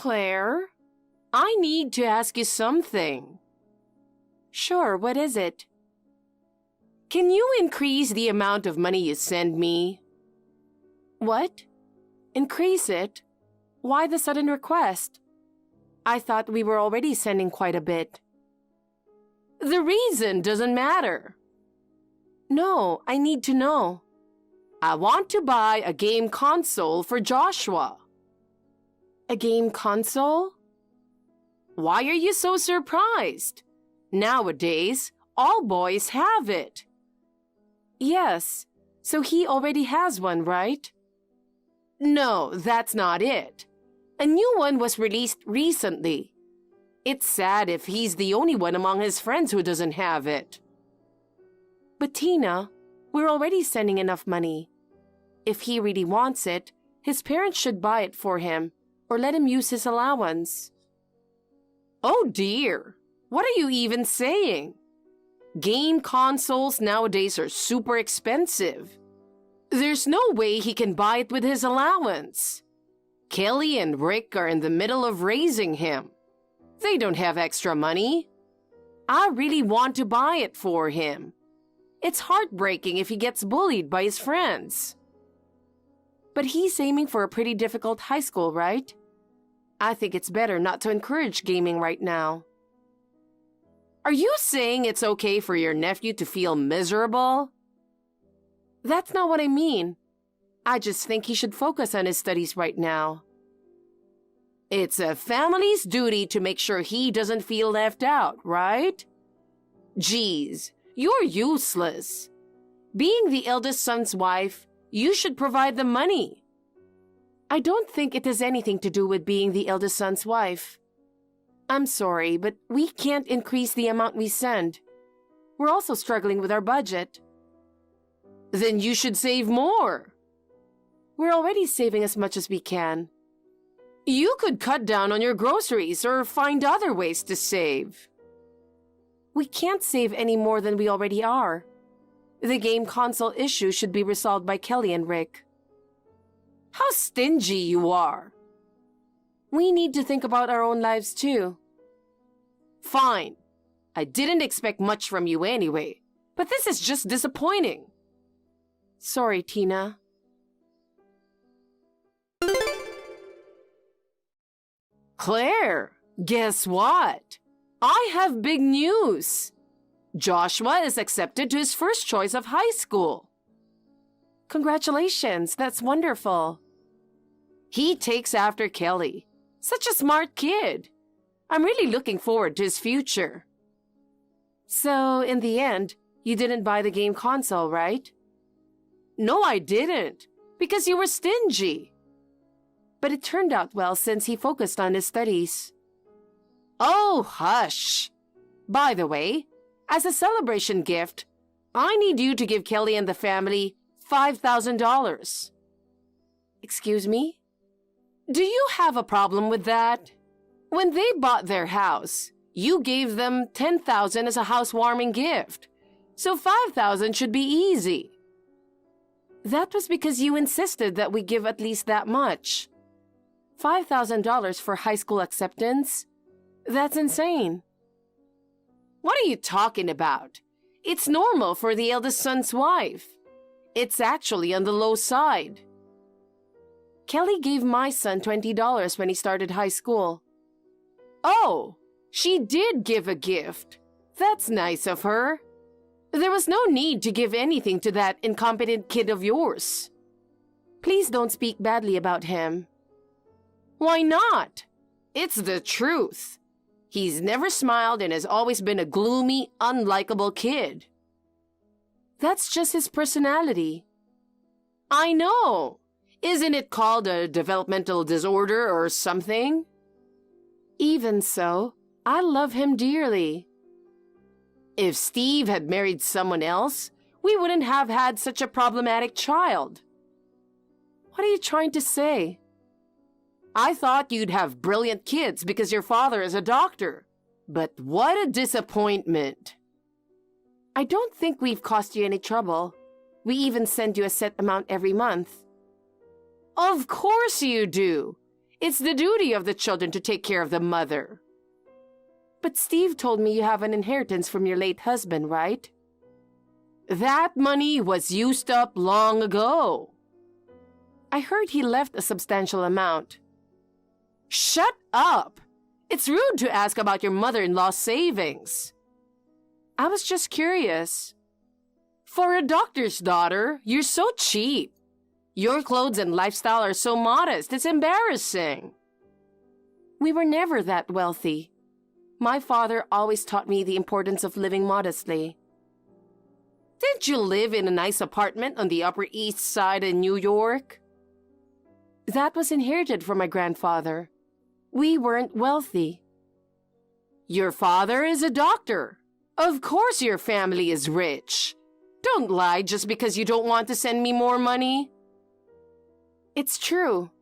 Claire, I need to ask you something. Sure, what is it? Can you increase the amount of money you send me? What? Increase it? Why the sudden request? I thought we were already sending quite a bit. The reason doesn't matter. No, I need to know. I want to buy a game console for Joshua. A game console? Why are you so surprised? Nowadays, all boys have it. Yes, so he already has one, right? No, that's not it. A new one was released recently. It's sad if he's the only one among his friends who doesn't have it. But Tina, we're already sending enough money. If he really wants it, his parents should buy it for him or let him use his allowance. Oh dear, what are you even saying? Game consoles nowadays are super expensive. There's no way he can buy it with his allowance. Kelly and Rick are in the middle of raising him. They don't have extra money. I really want to buy it for him. It's heartbreaking if he gets bullied by his friends. But he's aiming for a pretty difficult high school, right? I think it's better not to encourage gaming right now. Are you saying it's okay for your nephew to feel miserable? That's not what I mean. I just think he should focus on his studies right now. It's a family's duty to make sure he doesn't feel left out, right? Geez, you're useless. Being the eldest son's wife, you should provide the money. I don't think it has anything to do with being the eldest son's wife. I'm sorry, but we can't increase the amount we send. We're also struggling with our budget. Then you should save more. We're already saving as much as we can. You could cut down on your groceries or find other ways to save. We can't save any more than we already are. The game console issue should be resolved by Kelly and Rick. How stingy you are. We need to think about our own lives too. Fine. I didn't expect much from you anyway, but this is just disappointing. Sorry, Tina. Claire, guess what? I have big news. Joshua is accepted to his first choice of high school. Congratulations, that's wonderful. He takes after Kelly. Such a smart kid. I'm really looking forward to his future. So, in the end, you didn't buy the game console, right? No, I didn't, because you were stingy. But it turned out well since he focused on his studies. Oh, hush. By the way, as a celebration gift, I need you to give Kelly and the family $5,000. Excuse me? Do you have a problem with that? When they bought their house, you gave them $10,000 as a housewarming gift, so $5,000 should be easy. That was because you insisted that we give at least that much. $5,000 for high school acceptance? That's insane. What are you talking about? It's normal for the eldest son's wife. It's actually on the low side. Kelly gave my son $20 when he started high school. Oh, she did give a gift. That's nice of her. There was no need to give anything to that incompetent kid of yours. Please don't speak badly about him. Why not? It's the truth. He's never smiled and has always been a gloomy, unlikable kid. That's just his personality. I know. Isn't it called a developmental disorder or something? Even so, I love him dearly. If Steve had married someone else, we wouldn't have had such a problematic child. What are you trying to say? I thought you'd have brilliant kids because your father is a doctor. But what a disappointment. I don't think we've caused you any trouble. We even send you a set amount every month. Of course you do. It's the duty of the children to take care of the mother. But Steve told me you have an inheritance from your late husband, right? That money was used up long ago. I heard he left a substantial amount. Shut up! It's rude to ask about your mother-in-law's savings. I was just curious. For a doctor's daughter, you're so cheap. Your clothes and lifestyle are so modest, it's embarrassing. We were never that wealthy. My father always taught me the importance of living modestly. Didn't you live in a nice apartment on the Upper East Side in New York? That was inherited from my grandfather. We weren't wealthy. Your father is a doctor. Of course your family is rich. Don't lie just because you don't want to send me more money. It's true.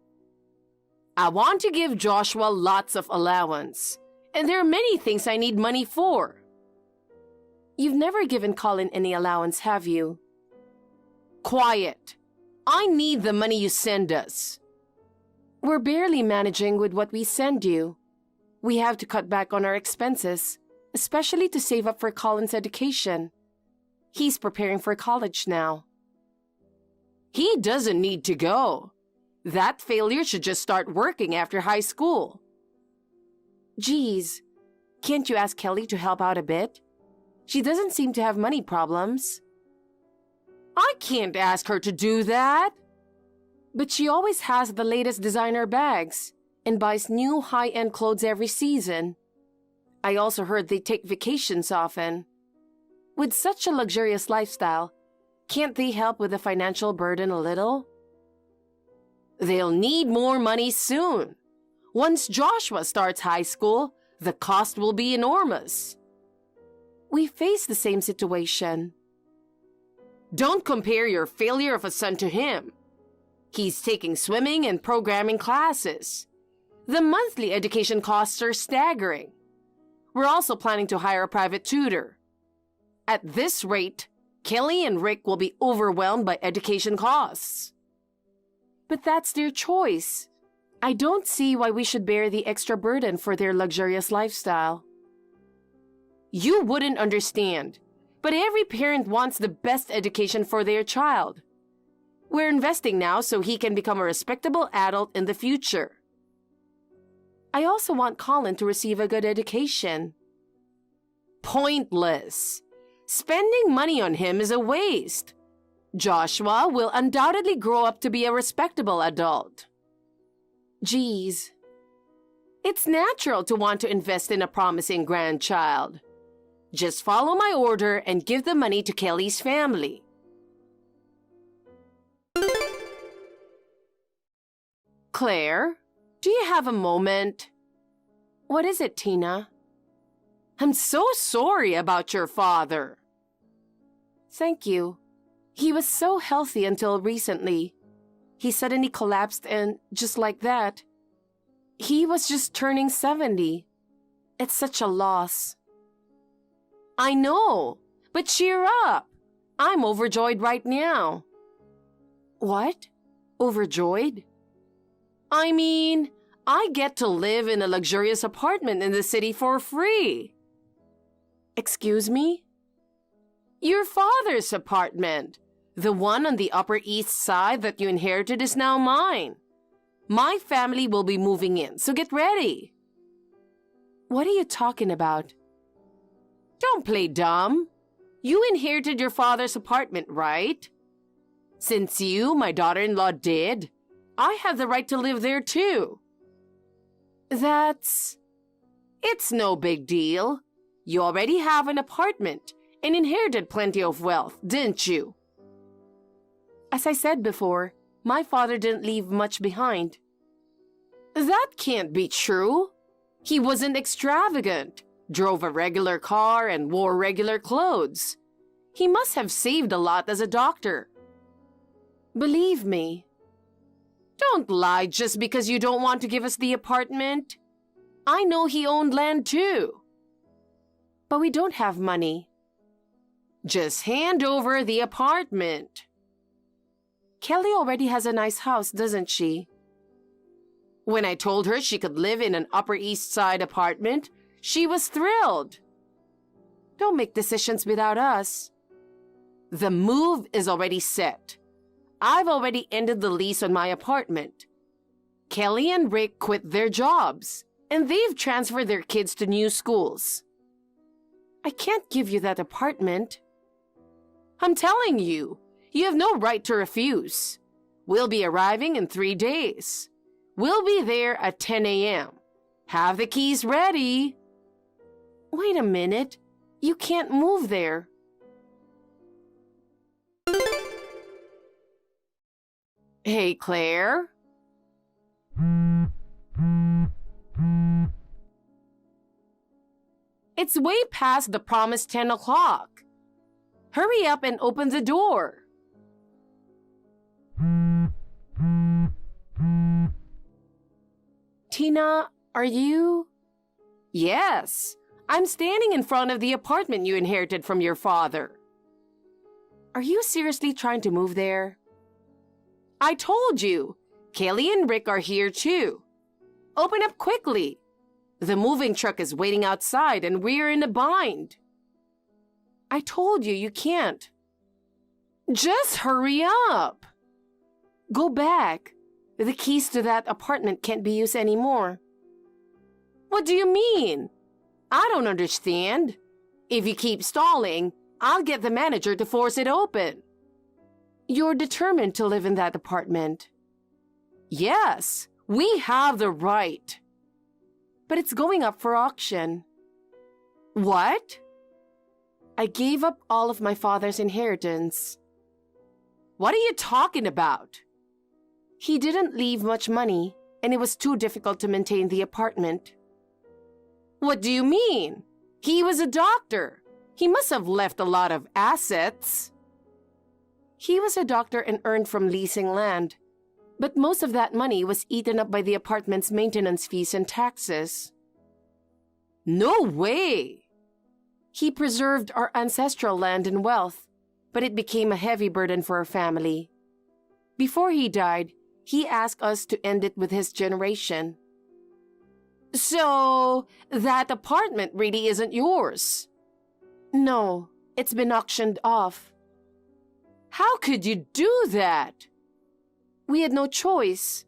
I want to give Joshua lots of allowance, and there are many things I need money for. You've never given Colin any allowance, have you? Quiet. I need the money you send us. We're barely managing with what we send you. We have to cut back on our expenses, especially to save up for Colin's education. He's preparing for college now. He doesn't need to go. That failure should just start working after high school. Geez, can't you ask Kelly to help out a bit? She doesn't seem to have money problems. I can't ask her to do that. But she always has the latest designer bags and buys new high-end clothes every season. I also heard they take vacations often. With such a luxurious lifestyle, can't they help with the financial burden a little? They'll need more money soon. Once Joshua starts high school, the cost will be enormous. We face the same situation. Don't compare your failure of a son to him. He's taking swimming and programming classes. The monthly education costs are staggering. We're also planning to hire a private tutor. At this rate, Kelly and Rick will be overwhelmed by education costs. But that's their choice. I don't see why we should bear the extra burden for their luxurious lifestyle. You wouldn't understand, but every parent wants the best education for their child. We're investing now so he can become a respectable adult in the future. I also want Colin to receive a good education. Pointless. Spending money on him is a waste. Joshua will undoubtedly grow up to be a respectable adult. Geez. It's natural to want to invest in a promising grandchild. Just follow my order and give the money to Kelly's family. Claire, do you have a moment? What is it, Tina? I'm so sorry about your father. Thank you. He was so healthy until recently. He suddenly collapsed and just like that. He was just turning 70. It's such a loss. I know, but cheer up. I'm overjoyed right now. What? Overjoyed? I mean, I get to live in a luxurious apartment in the city for free. Excuse me? Your father's apartment. The one on the Upper East Side that you inherited is now mine. My family will be moving in, so get ready. What are you talking about? Don't play dumb. You inherited your father's apartment, right? Since you, my daughter-in-law, did, I have the right to live there too. It's no big deal. You already have an apartment and inherited plenty of wealth, didn't you? As I said before, my father didn't leave much behind. That can't be true. He wasn't extravagant, drove a regular car, and wore regular clothes. He must have saved a lot as a doctor. Believe me. Don't lie just because you don't want to give us the apartment. I know he owned land too. But we don't have money. Just hand over the apartment. Kelly already has a nice house, doesn't she? When I told her she could live in an Upper East Side apartment, she was thrilled. Don't make decisions without us. The move is already set. I've already ended the lease on my apartment. Kelly and Rick quit their jobs, and they've transferred their kids to new schools. I can't give you that apartment. I'm telling you, you have no right to refuse. We'll be arriving in 3 days. We'll be there at 10 a.m. Have the keys ready. Wait a minute. You can't move there. Hey, Claire. It's way past the promised 10 o'clock. Hurry up and open the door. Tina, are you? Yes, I'm standing in front of the apartment you inherited from your father. Are you seriously trying to move there? I told you, Kelly and Rick are here too. Open up quickly. The moving truck is waiting outside and we're in a bind. I told you, you can't. Just hurry up. Go back. The keys to that apartment can't be used anymore. What do you mean? I don't understand. If you keep stalling, I'll get the manager to force it open. You're determined to live in that apartment. Yes, we have the right. But it's going up for auction. What? I gave up all of my father's inheritance. What are you talking about? He didn't leave much money, and it was too difficult to maintain the apartment. What do you mean? He was a doctor. He must have left a lot of assets. He was a doctor and earned from leasing land, but most of that money was eaten up by the apartment's maintenance fees and taxes. No way! He preserved our ancestral land and wealth, but it became a heavy burden for our family. Before he died, he asked us to end it with his generation. So, that apartment really isn't yours? No, it's been auctioned off. How could you do that? We had no choice.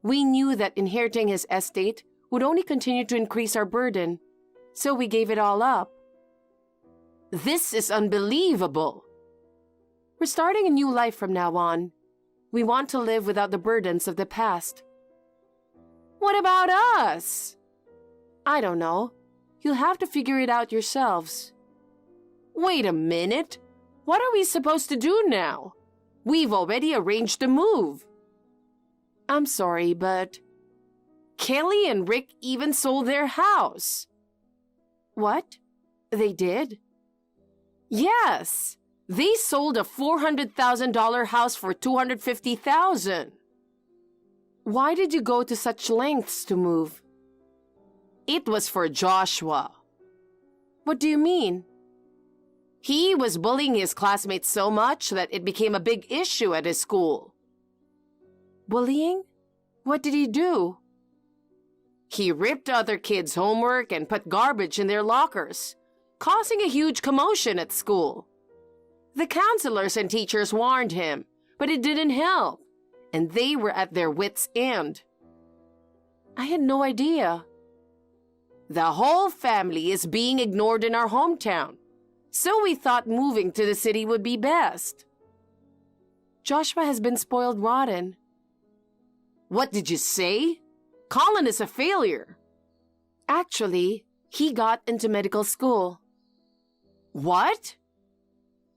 We knew that inheriting his estate would only continue to increase our burden, so we gave it all up. This is unbelievable. We're starting a new life from now on. We want to live without the burdens of the past. What about us? I don't know. You'll have to figure it out yourselves. Wait a minute. What are we supposed to do now? We've already arranged the move. I'm sorry, but Kelly and Rick even sold their house. What? They did? Yes. They sold a $400,000 house for $250,000. Why did you go to such lengths to move? It was for Joshua. What do you mean? He was bullying his classmates so much that it became a big issue at his school. Bullying? What did he do? He ripped other kids' homework and put garbage in their lockers, causing a huge commotion at school. The counselors and teachers warned him, but it didn't help, and they were at their wits' end. I had no idea. The whole family is being ignored in our hometown, so we thought moving to the city would be best. Joshua has been spoiled rotten. What did you say? Colin is a failure. Actually, he got into medical school. What?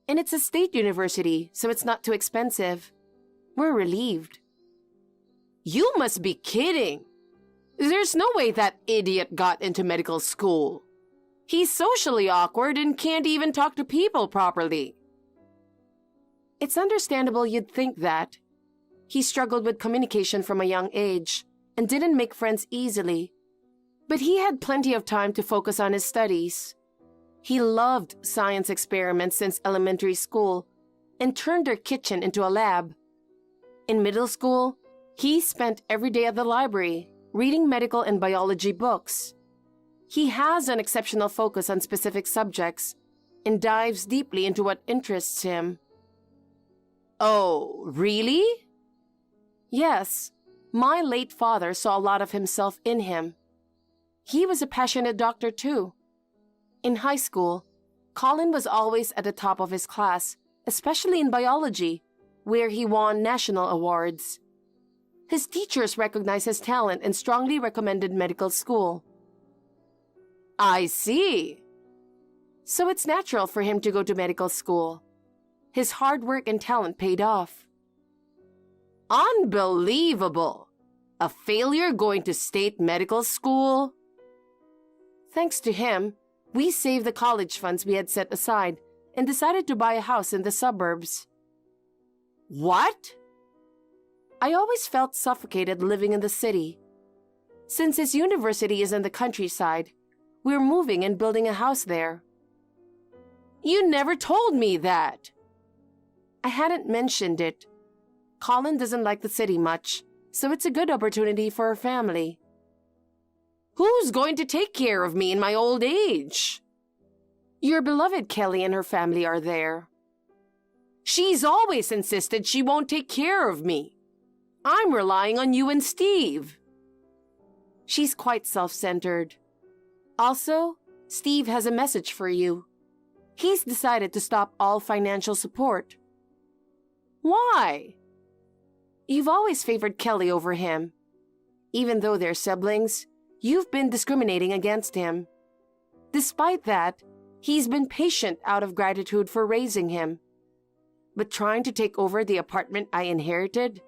And it's a state university, so it's not too expensive. We're relieved. You must be kidding. There's no way that idiot got into medical school. He's socially awkward and can't even talk to people properly. It's understandable you'd think that. He struggled with communication from a young age and didn't make friends easily. But he had plenty of time to focus on his studies. He loved science experiments since elementary school and turned their kitchen into a lab. In middle school, He spent every day at the library, reading medical and biology books. He has an exceptional focus on specific subjects and dives deeply into what interests him. Oh, really? Yes, my late father saw a lot of himself in him. He was a passionate doctor too. In high school, Colin was always at the top of his class, especially in biology, where he won national awards. His teachers recognized his talent and strongly recommended medical school. I see. So it's natural for him to go to medical school. His hard work and talent paid off. Unbelievable! A failure going to state medical school? Thanks to him, we saved the college funds we had set aside and decided to buy a house in the suburbs. What? I always felt suffocated living in the city. Since his university is in the countryside, we're moving and building a house there. You never told me that. I hadn't mentioned it. Colin doesn't like the city much, so it's a good opportunity for our family. Who's going to take care of me in my old age? Your beloved Kelly and her family are there. She's always insisted she won't take care of me. I'm relying on you and Steve. She's quite self-centered. Also, Steve has a message for you. He's decided to stop all financial support. Why? You've always favored Kelly over him. Even though they're siblings, you've been discriminating against him. Despite that, he's been patient out of gratitude for raising him. But trying to take over the apartment I inherited,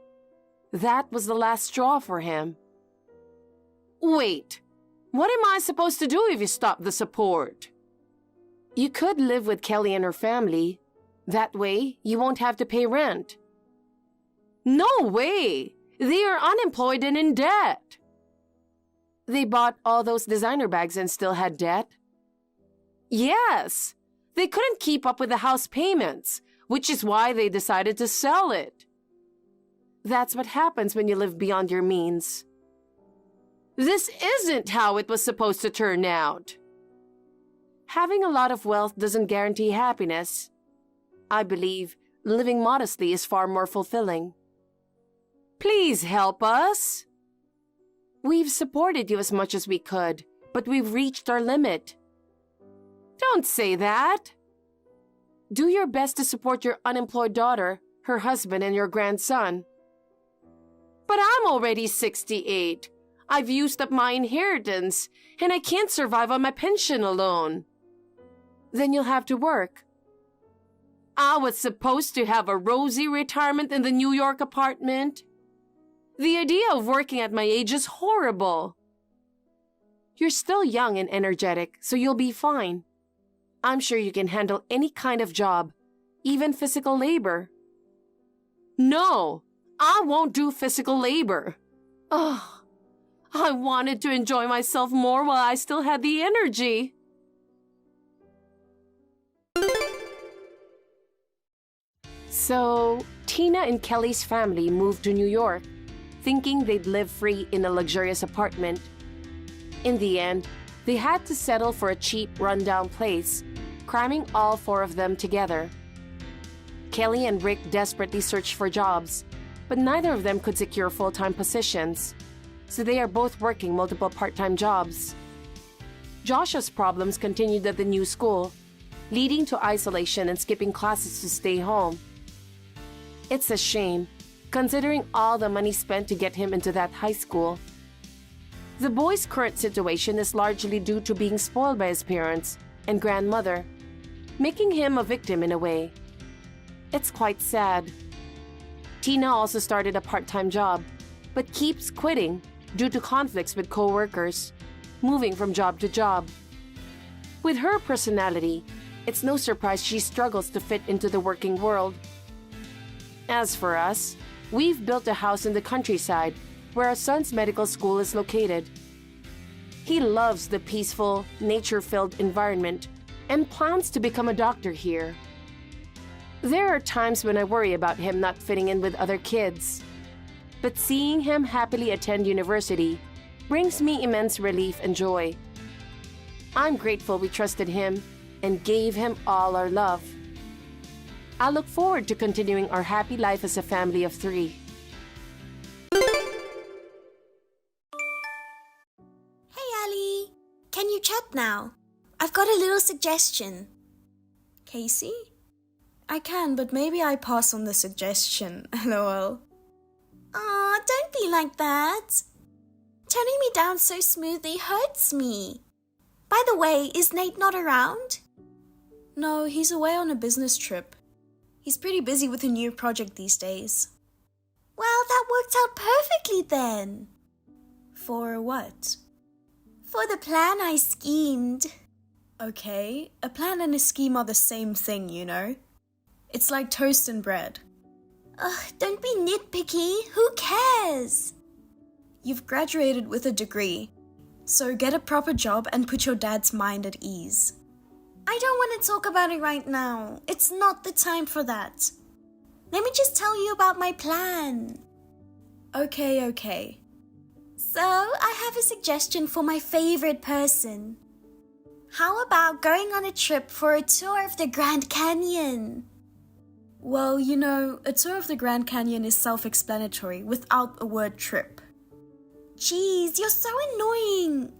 that was the last straw for him. Wait, what am I supposed to do if you stop the support? You could live with Kelly and her family. That way, you won't have to pay rent. No way! They are unemployed and in debt. They bought all those designer bags and still had debt? Yes! They couldn't keep up with the house payments, which is why they decided to sell it. That's what happens when you live beyond your means. This isn't how it was supposed to turn out. Having a lot of wealth doesn't guarantee happiness. I believe living modestly is far more fulfilling. Please help us. We've supported you as much as we could, but we've reached our limit. Don't say that. Do your best to support your unemployed daughter, her husband, and your grandson. But I'm already 68. I've used up my inheritance, and I can't survive on my pension alone. Then you'll have to work. I was supposed to have a rosy retirement in the New York apartment. The idea of working at my age is horrible. You're still young and energetic, so you'll be fine. I'm sure you can handle any kind of job, even physical labor. No, I won't do physical labor. Oh, I wanted to enjoy myself more while I still had the energy. So, Tina and Kelly's family moved to New York, thinking they'd live free in a luxurious apartment. In the end, they had to settle for a cheap, rundown place, cramming all four of them together. Kelly and Rick desperately searched for jobs, but neither of them could secure full-time positions, so they are both working multiple part-time jobs. Josh's problems continued at the new school, leading to isolation and skipping classes to stay home. It's a shame, considering all the money spent to get him into that high school. The boy's current situation is largely due to being spoiled by his parents and grandmother, making him a victim in a way. It's quite sad. Tina also started a part-time job, but keeps quitting due to conflicts with co-workers, moving from job to job. With her personality, it's no surprise she struggles to fit into the working world. As for us, we've built a house in the countryside where our son's medical school is located. He loves the peaceful, nature-filled environment and plans to become a doctor here. There are times when I worry about him not fitting in with other kids. but seeing him happily attend university brings me immense relief and joy. I'm grateful we trusted him and gave him all our love. I look forward to continuing our happy life as a family of 3. Hey Ali, can you chat now? I've got a little suggestion. Casey? I can, but maybe I pass on the suggestion, lol. Aw, don't be like that. Turning me down so smoothly hurts me. By the way, is Nate not around? No, he's away on a business trip. He's pretty busy with a new project these days. Well, that worked out perfectly then. For what? For the plan I schemed. Okay, a plan and a scheme are the same thing, you know. It's like toast and bread. Ugh, don't be nitpicky. Who cares? You've graduated with a degree, so get a proper job and put your dad's mind at ease. I don't want to talk about it right now. It's not the time for that. Let me just tell you about my plan. Okay. So, I have a suggestion for my favorite person. How about going on a trip for a tour of the Grand Canyon? Well, you know, a tour of the Grand Canyon is self-explanatory without the word trip. Jeez, you're so annoying.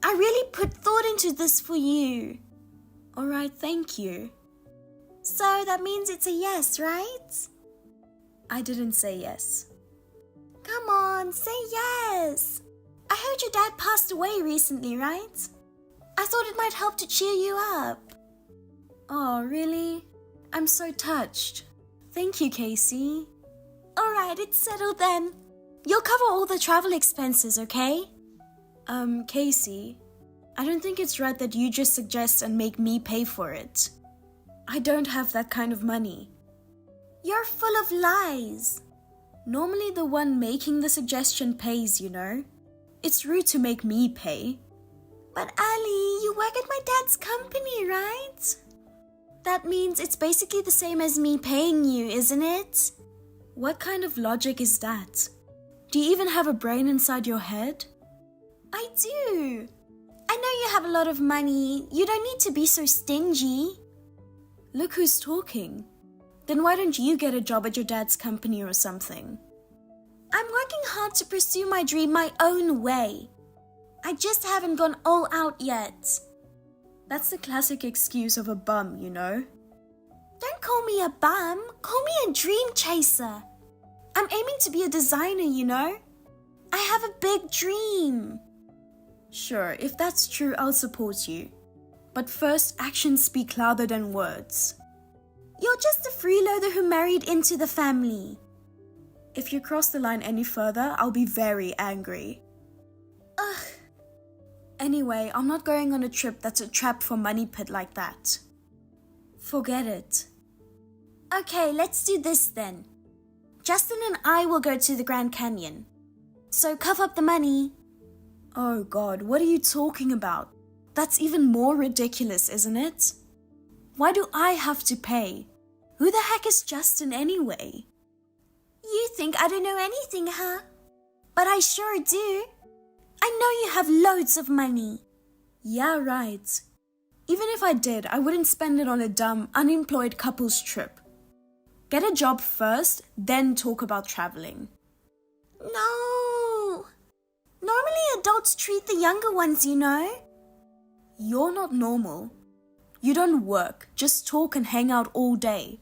I really put thought into this for you. Alright, thank you. So that means it's a yes, right? I didn't say yes. Come on, say yes. I heard your dad passed away recently, right? I thought it might help to cheer you up. Oh, really? I'm so touched. Thank you, Casey. Alright, it's settled then. You'll cover all the travel expenses, okay? Casey, I don't think it's right that you just suggest and make me pay for it. I don't have that kind of money. You're full of lies. Normally the one making the suggestion pays, you know. It's rude to make me pay. But Ali, you work at my dad's company, right? That means it's basically the same as me paying you, isn't it? What kind of logic is that? Do you even have a brain inside your head? I do. I know you have a lot of money. You don't need to be so stingy. Look who's talking. Then why don't you get a job at your dad's company or something? I'm working hard to pursue my dream my own way. I just haven't gone all out yet. That's the classic excuse of a bum, you know. Don't call me a bum. Call me a dream chaser. I'm aiming to be a designer, you know. I have a big dream. Sure, if that's true, I'll support you. But first, actions speak louder than words. You're just a freeloader who married into the family. If you cross the line any further, I'll be very angry. Ugh. Anyway, I'm not going on a trip that's a trap for money pit like that. Forget it. Okay, let's do this then. Justin and I will go to the Grand Canyon. So cough up the money. Oh God, what are you talking about? That's even more ridiculous, isn't it? Why do I have to pay? Who the heck is Justin anyway? You think I don't know anything, huh? But I sure do. I know you have loads of money. Yeah, right. Even if I did, I wouldn't spend it on a dumb, unemployed couple's trip. Get a job first, then talk about traveling. No. Normally adults treat the younger ones, you know. You're not normal. You don't work, just talk and hang out all day.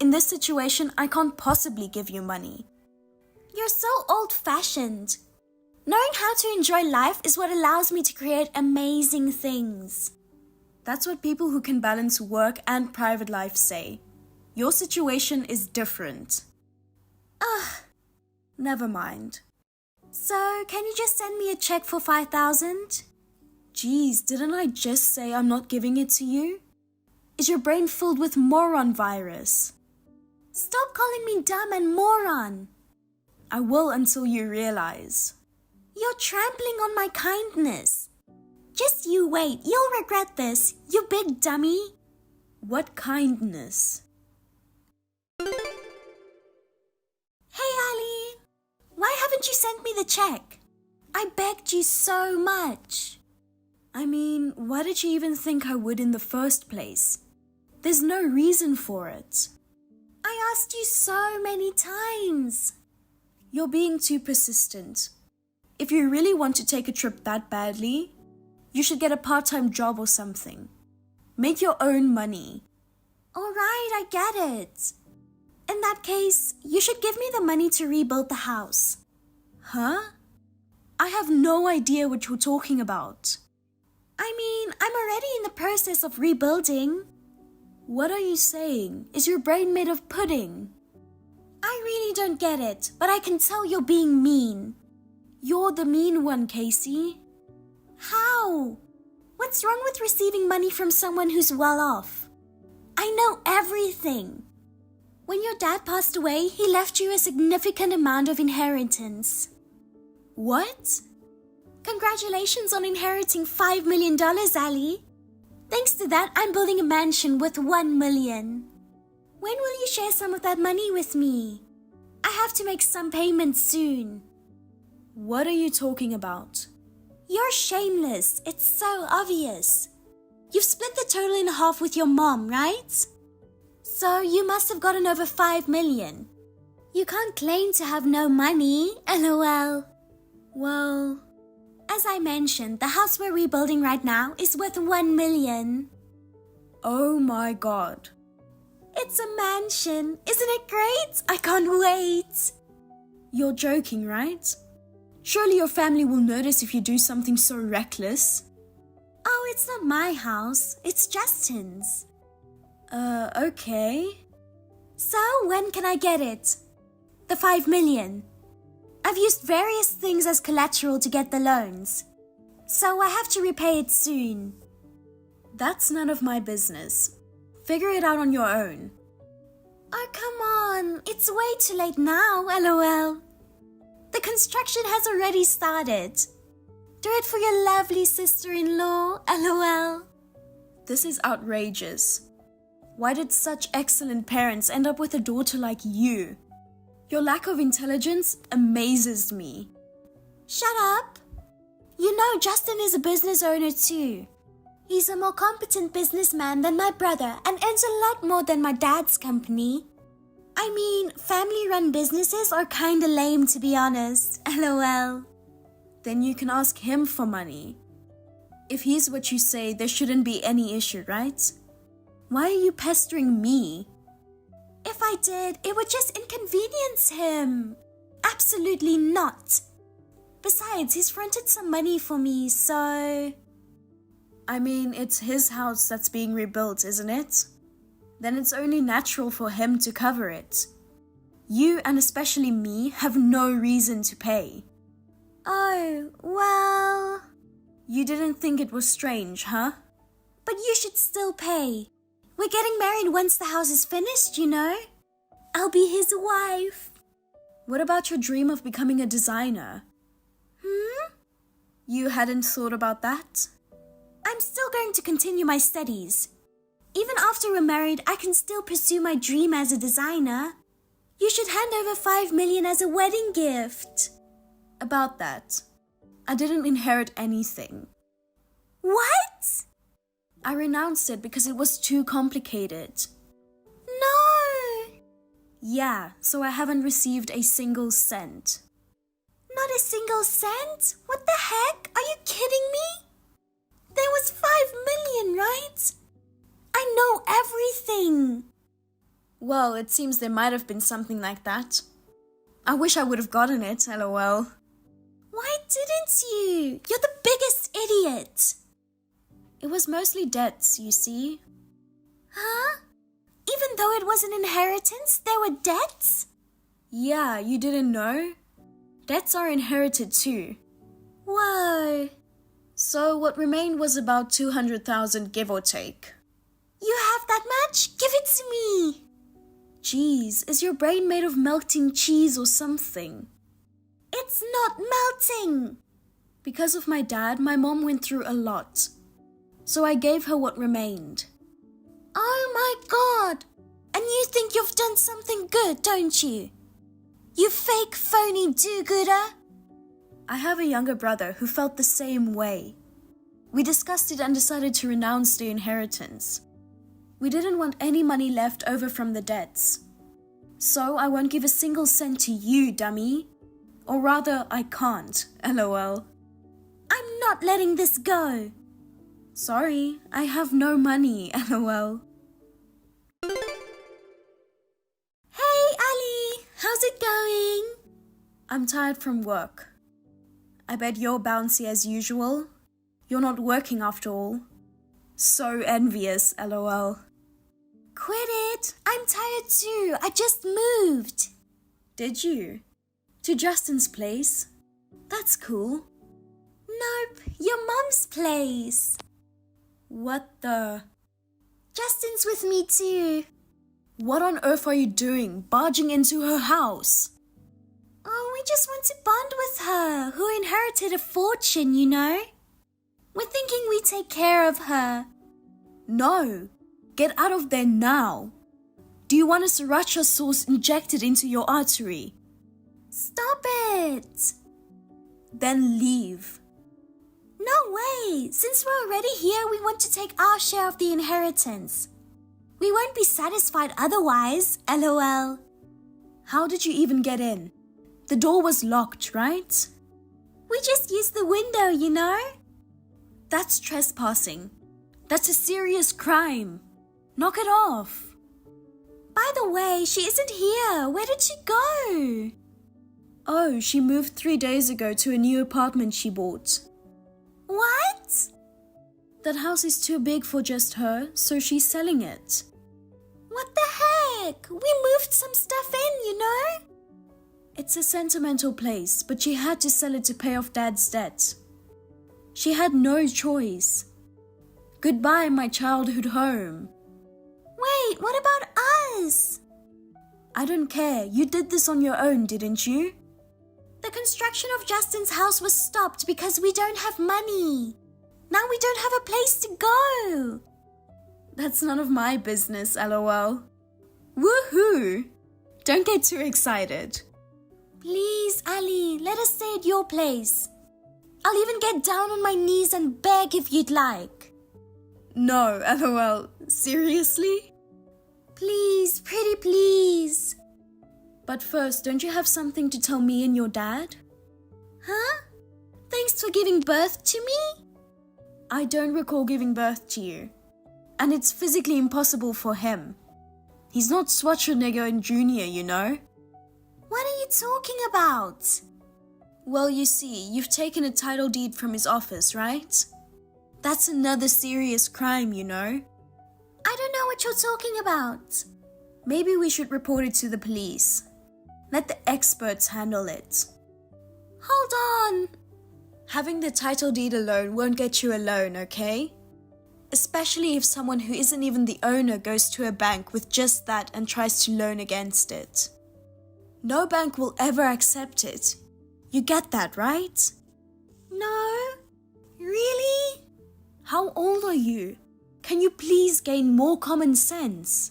In this situation, I can't possibly give you money. You're so old-fashioned. Knowing how to enjoy life is what allows me to create amazing things. That's what people who can balance work and private life say. Your situation is different. Ugh, never mind. So, can you just send me a check for 5,000? Jeez, didn't I just say I'm not giving it to you? Is your brain filled with moron virus? Stop calling me dumb and moron. I will until you realize. You're trampling on my kindness. Just you wait, you'll regret this, you big dummy. What kindness? Hey Ali, didn't you send me the check? I begged you so much. I mean, why did you even think I would in the first place? There's no reason for it. I asked you so many times. You're being too persistent. If you really want to take a trip that badly, you should get a part-time job or something. Make your own money. All right, I get it. In that case, you should give me the money to rebuild the house. Huh? I have no idea what you're talking about. I mean, I'm already in the process of rebuilding. What are you saying? Is your brain made of pudding? I really don't get it, but I can tell you're being mean. You're the mean one, Casey. How? What's wrong with receiving money from someone who's well off? I know everything. When your dad passed away, he left you a significant amount of inheritance. What? Congratulations on inheriting $5 million, Ali. Thanks to that, I'm building a mansion worth $1 million. When will you share some of that money with me? I have to make some payments soon. What are you talking about? You're shameless. It's so obvious. You've split the total in half with your mom, right? So you must have gotten over $5 million. You can't claim to have no money, LOL. Well, as I mentioned, the house we're rebuilding right now is worth $1 million. Oh my God. It's a mansion. Isn't it great? I can't wait. You're joking, right? Surely your family will notice if you do something so reckless. Oh, it's not my house. It's Justin's. Okay. So, when can I get it? The $5 million. I've used various things as collateral to get the loans. So I have to repay it soon. That's none of my business. Figure it out on your own. Oh, come on. It's way too late now, LOL. The construction has already started. Do it for your lovely sister-in-law, LOL. This is outrageous. Why did such excellent parents end up with a daughter like you? Your lack of intelligence amazes me. Shut up. You know Justin is a business owner too. He's a more competent businessman than my brother and earns a lot more than my dad's company. I mean, family-run businesses are kinda lame to be honest, LOL. Then you can ask him for money. If he's what you say, there shouldn't be any issue, right? Why are you pestering me? If I did, it would just inconvenience him. Absolutely not. Besides, he's fronted some money for me, so... I mean, it's his house that's being rebuilt, isn't it? Then it's only natural for him to cover it. You, and especially me, have no reason to pay. Oh, well... You didn't think it was strange, huh? But you should still pay. We're getting married once the house is finished, you know? I'll be his wife. What about your dream of becoming a designer? You hadn't thought about that? I'm still going to continue my studies. Even after we're married, I can still pursue my dream as a designer. You should hand over $5 million as a wedding gift. About that, I didn't inherit anything. What? I renounced it because it was too complicated. No! Yeah, so I haven't received a single cent. Not a single cent? What the heck? Are you kidding me? There was $5 million, right? I know everything. Well, it seems there might have been something like that. I wish I would have gotten it, LOL. Why didn't you? You're the biggest idiot. It was mostly debts, you see. Huh? Even though it was an inheritance, there were debts? Yeah, you didn't know? Debts are inherited too. Whoa. So what remained was about 200,000 give or take. You have that much? Give it to me. Jeez, is your brain made of melting cheese or something? It's not melting. Because of my dad, my mom went through a lot. So I gave her what remained. Oh my God. And you think you've done something good, don't you? You fake phony do-gooder! I have a younger brother who felt the same way. We discussed it and decided to renounce the inheritance. We didn't want any money left over from the debts. So I won't give a single cent to you, dummy. Or rather, I can't, lol. I'm not letting this go. Sorry, I have no money, lol. Hey, Ali, how's it going? I'm tired from work. I bet you're bouncy as usual. You're not working after all. So envious, lol. Quit it. I'm tired too. I just moved. Did you? To Justin's place? That's cool. Nope, your mum's place. What the? Justin's with me too. What on earth are you doing, barging into her house? Oh, we just want to bond with her, who inherited a fortune, you know? We're thinking we take care of her. No, get out of there now. Do you want a sriracha sauce injected into your artery? Stop it! Then leave. No way! Since we're already here, we want to take our share of the inheritance. We won't be satisfied otherwise, lol. How did you even get in? The door was locked, right? We just used the window, you know? That's trespassing. That's a serious crime. Knock it off. By the way, she isn't here. Where did she go? Oh, she moved 3 days ago to a new apartment she bought. What? That house is too big for just her, so she's selling it. What the heck? We moved some stuff in, you know? It's a sentimental place, but she had to sell it to pay off Dad's debt. She had no choice. Goodbye, my childhood home. Wait, what about us? I don't care. You did this on your own, didn't you? The construction of Justin's house was stopped because we don't have money. Now we don't have a place to go. That's none of my business, lol. Woohoo! Don't get too excited. Please, Ali, let us stay at your place. I'll even get down on my knees and beg if you'd like. No, lol. Seriously? Please, pretty please. But first, don't you have something to tell me and your dad? Huh? Thanks for giving birth to me? I don't recall giving birth to you. And it's physically impossible for him. He's not Schwarzenegger and Jr., you know? What are you talking about? Well, you see, you've taken a title deed from his office, right? That's another serious crime, you know? I don't know what you're talking about. Maybe we should report it to the police. Let the experts handle it. Hold on. Having the title deed alone won't get you a loan, okay? Especially if someone who isn't even the owner goes to a bank with just that and tries to loan against it. No bank will ever accept it. You get that, right? No. Really? How old are you? Can you please gain more common sense?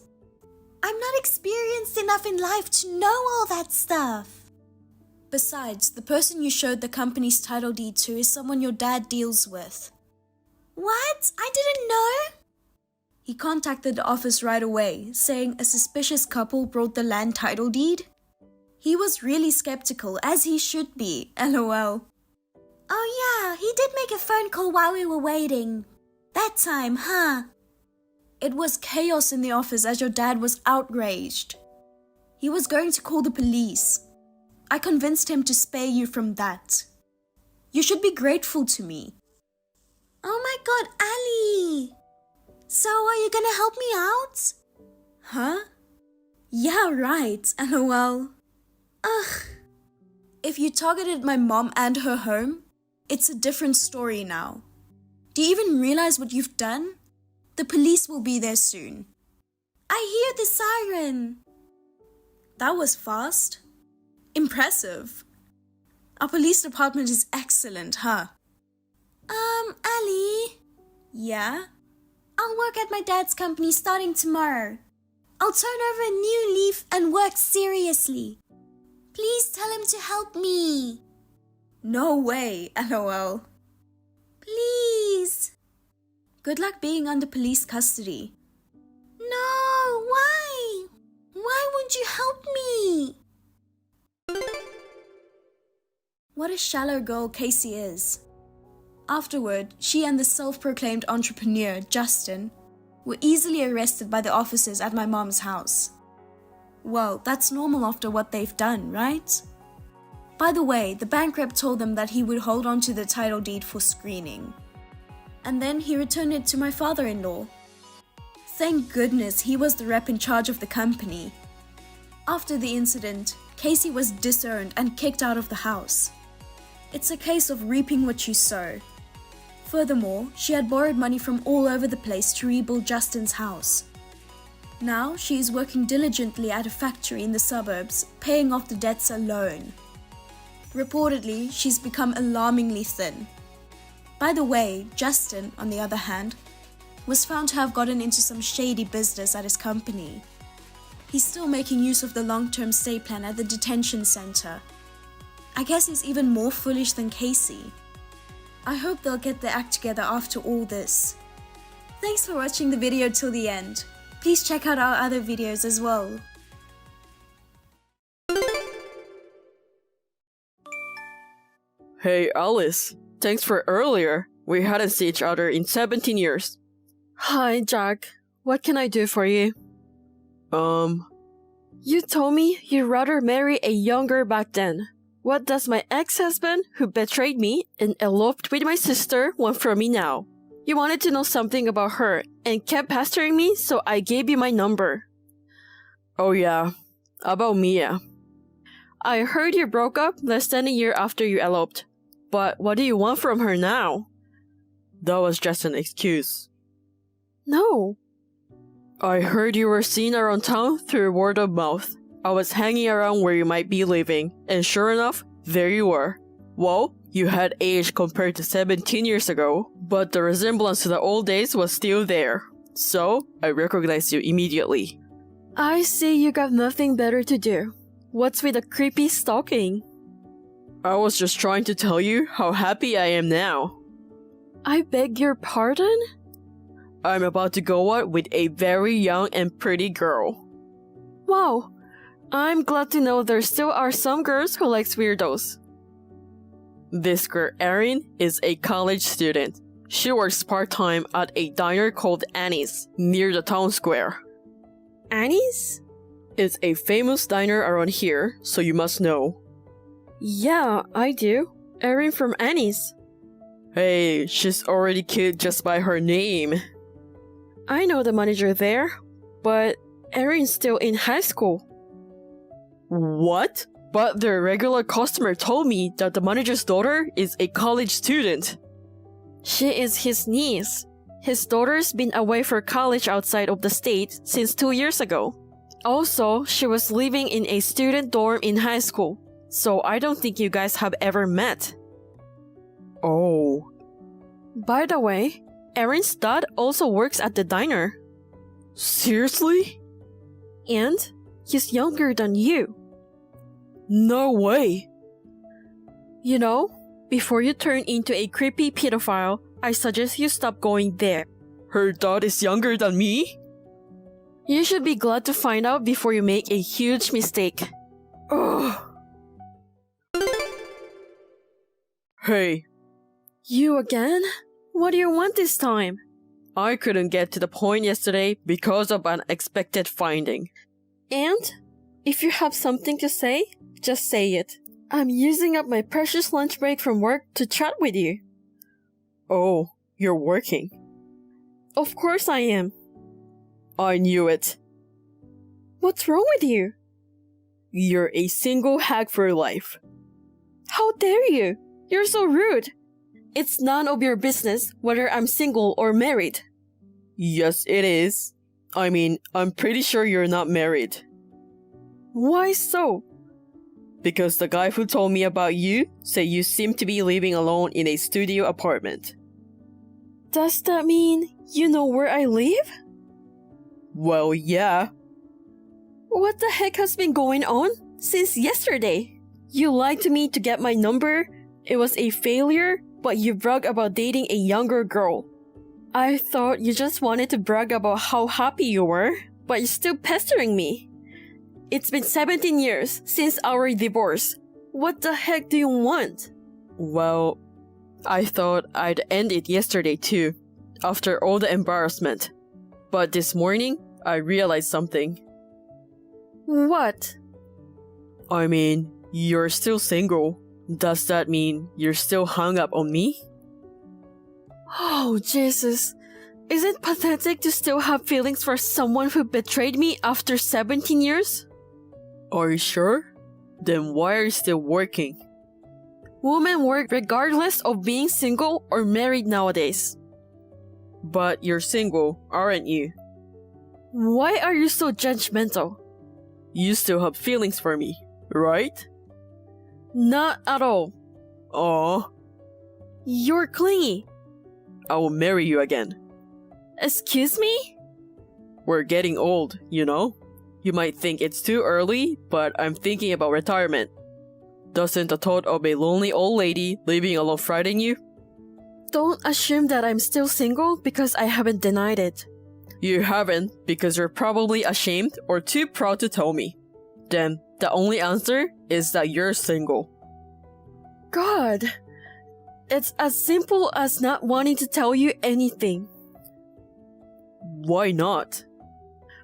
I'm not experienced enough in life to know all that stuff. Besides, the person you showed the company's title deed to is someone your dad deals with. What? I didn't know. He contacted the office right away, saying a suspicious couple brought the land title deed. He was really skeptical, as he should be, lol. Oh yeah, he did make a phone call while we were waiting. That time, huh? It was chaos in the office as your dad was outraged. He was going to call the police. I convinced him to spare you from that. You should be grateful to me. Oh my god, Ali! So are you gonna help me out? Huh? Yeah, right, lol. Ugh. If you targeted my mom and her home, it's a different story now. Do you even realize what you've done? The police will be there soon. I hear the siren. That was fast. Impressive. Our police department is excellent, huh? Ali? Yeah? I'll work at my dad's company starting tomorrow. I'll turn over a new leaf and work seriously. Please tell him to help me. No way, lol. Please. Good luck being under police custody. No, why? Why won't you help me? What a shallow girl Casey is. Afterward, she and the self-proclaimed entrepreneur, Justin, were easily arrested by the officers at my mom's house. Well, that's normal after what they've done, right? By the way, the bank rep told them that he would hold on to the title deed for screening. And then he returned it to my father-in-law. Thank goodness he was the rep in charge of the company. After the incident, Casey was disowned and kicked out of the house. It's a case of reaping what you sow. Furthermore, she had borrowed money from all over the place to rebuild Justin's house. Now she is working diligently at a factory in the suburbs, paying off the debts alone. Reportedly, she's become alarmingly thin. By the way, Justin, on the other hand, was found to have gotten into some shady business at his company. He's still making use of the long-term stay plan at the detention center. I guess he's even more foolish than Casey. I hope they'll get their act together after all this. Thanks for watching the video till the end. Please check out our other videos as well. Hey Alice, thanks for earlier. We hadn't seen each other in 17 years. Hi Jack, what can I do for you? You told me you'd rather marry a younger back then. What does my ex-husband, who betrayed me and eloped with my sister, want from me now? You wanted to know something about her and kept pestering me, so I gave you my number. Oh yeah, about Mia. I heard you broke up less than a year after you eloped. But what do you want from her now? That was just an excuse. No. I heard you were seen around town through word of mouth. I was hanging around where you might be living, and sure enough, there you were. Well, you had aged compared to 17 years ago, but the resemblance to the old days was still there. So, I recognized you immediately. I see you got nothing better to do. What's with the creepy stalking? I was just trying to tell you how happy I am now. I beg your pardon? I'm about to go out with a very young and pretty girl. Wow, I'm glad to know there still are some girls who like weirdos. This girl, Erin, is a college student. She works part-time at a diner called Annie's, near the town square. Annie's? It's a famous diner around here, so you must know. Yeah, I do. Erin from Annie's. Hey, she's already cute just by her name. I know the manager there, but Erin's still in high school. What? But the regular customer told me that the manager's daughter is a college student. She is his niece. His daughter's been away for college outside of the state since 2 years ago. Also, she was living in a student dorm in high school, so I don't think you guys have ever met. Oh. By the way, Erin's dad also works at the diner. Seriously? And he's younger than you. No way! You know, before you turn into a creepy pedophile, I suggest you stop going there. Her dad is younger than me? You should be glad to find out before you make a huge mistake. Ugh. Hey. You again? What do you want this time? I couldn't get to the point yesterday because of an unexpected finding. And? If you have something to say, just say it. I'm using up my precious lunch break from work to chat with you. Oh, you're working. Of course I am. I knew it. What's wrong with you? You're a single hack for life. How dare you? You're so rude. It's none of your business whether I'm single or married. Yes, it is. I mean, I'm pretty sure you're not married. Why so? Because the guy who told me about you said you seem to be living alone in a studio apartment. Does that mean you know where I live? Well, yeah. What the heck has been going on? Since yesterday. You lied to me to get my number. It was a failure, but you bragged about dating a younger girl. I thought you just wanted to brag about how happy you were, but you're still pestering me. It's been 17 years since our divorce. What the heck do you want? Well, I thought I'd end it yesterday too, after all the embarrassment. But this morning, I realized something. What? I mean, you're still single. Does that mean you're still hung up on me? Oh, Jesus. Is it pathetic to still have feelings for someone who betrayed me after 17 years? Are you sure? Then why are you still working? Women work regardless of being single or married nowadays. But you're single, aren't you? Why are you so judgmental? You still have feelings for me, right? Not at all. Aw. You're clingy. I will marry you again. Excuse me? We're getting old, you know? You might think it's too early, but I'm thinking about retirement. Doesn't the thought of a lonely old lady living alone frighten you? Don't assume that I'm still single because I haven't denied it. You haven't because you're probably ashamed or too proud to tell me. Then the only answer is that you're single. God, it's as simple as not wanting to tell you anything. Why not?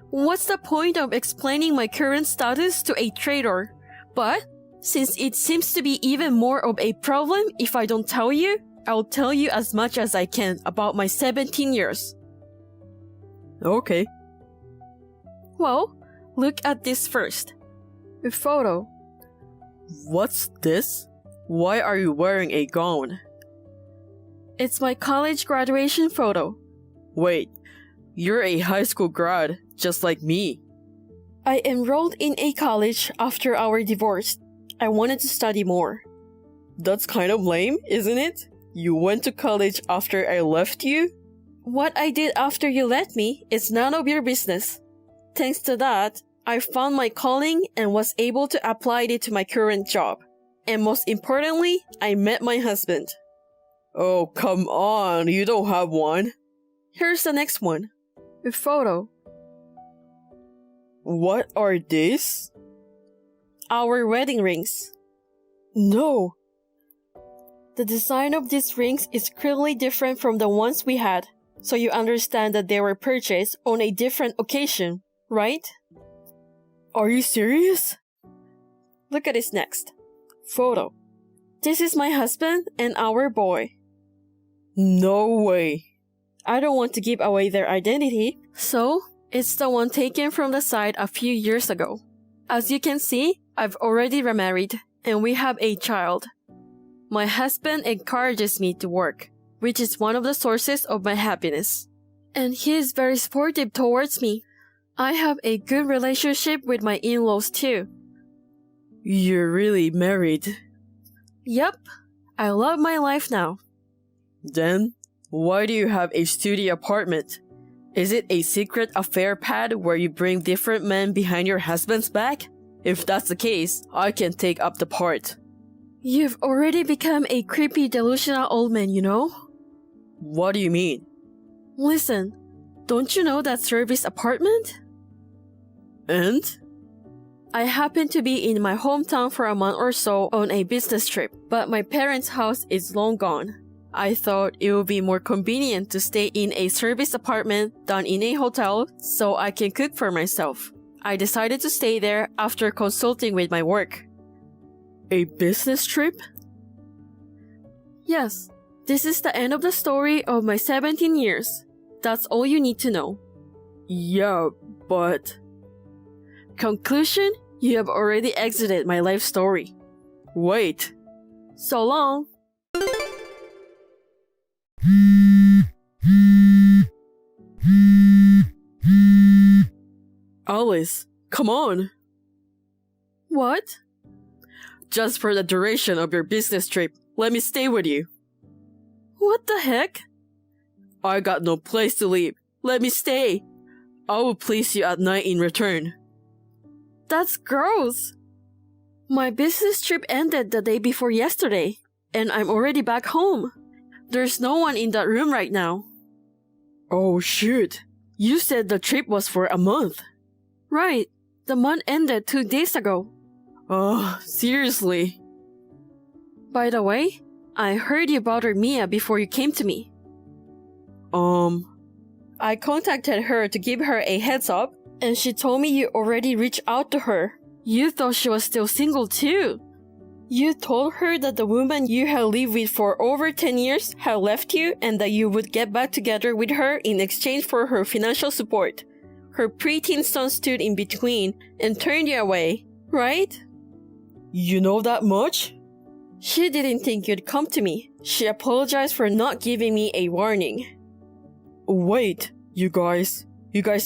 What's the point of explaining my current status to a traitor? But since it seems to be even more of a problem if I don't tell you, I'll tell you as much as I can about my 17 years. Okay. Well, look at this first. A photo. What's this? Why are you wearing a gown? It's my college graduation photo. Wait, you're a high school grad, just like me. I enrolled in a college after our divorce. I wanted to study more. That's kind of lame, isn't it? You went to college after I left you? What I did after you left me is none of your business. Thanks to that, I found my calling and was able to apply it to my current job. And most importantly, I met my husband. Oh, come on, you don't have one. Here's the next one. A photo. What are these? Our wedding rings. No. The design of these rings is clearly different from the ones we had, so you understand that they were purchased on a different occasion, right? Are you serious? Look at this next. Photo. This is my husband and our boy. No way. I don't want to give away their identity, so it's the one taken from the site a few years ago. As you can see, I've already remarried, and we have a child. My husband encourages me to work, which is one of the sources of my happiness. And he is very supportive towards me. I have a good relationship with my in-laws too. You're really married? Yep. I love my life now. Then, why do you have a studio apartment? Is it a secret affair pad where you bring different men behind your husband's back? If that's the case, I can take up the part. You've already become a creepy, delusional old man, you know? What do you mean? Listen, don't you know that service apartment? And? I happened to be in my hometown for a month or so on a business trip, but my parents' house is long gone. I thought it would be more convenient to stay in a service apartment than in a hotel so I can cook for myself. I decided to stay there after consulting with my work. A business trip? Yes, this is the end of the story of my 17 years. That's all you need to know. Yeah, but... Conclusion? You have already exited my life story. Wait. So long. Alice, come on. What? Just for the duration of your business trip, let me stay with you. What the heck? I got no place to live. Let me stay. I will please you at night in return. That's gross. My business trip ended the day before yesterday, and I'm already back home. There's no one in that room right now. Oh shoot. You said the trip was for a month. Right. The month ended 2 days ago. Oh, seriously? By the way, I heard you bothered Mia before you came to me. I contacted her to give her a heads up, and she told me you already reached out to her. You thought she was still single too. You told her that the woman you had lived with for over 10 years had left you and that you would get back together with her in exchange for her financial support. Her preteen son stood in between and turned you away, right? You know that much? She didn't think you'd come to me. She apologized for not giving me a warning. Wait, you guys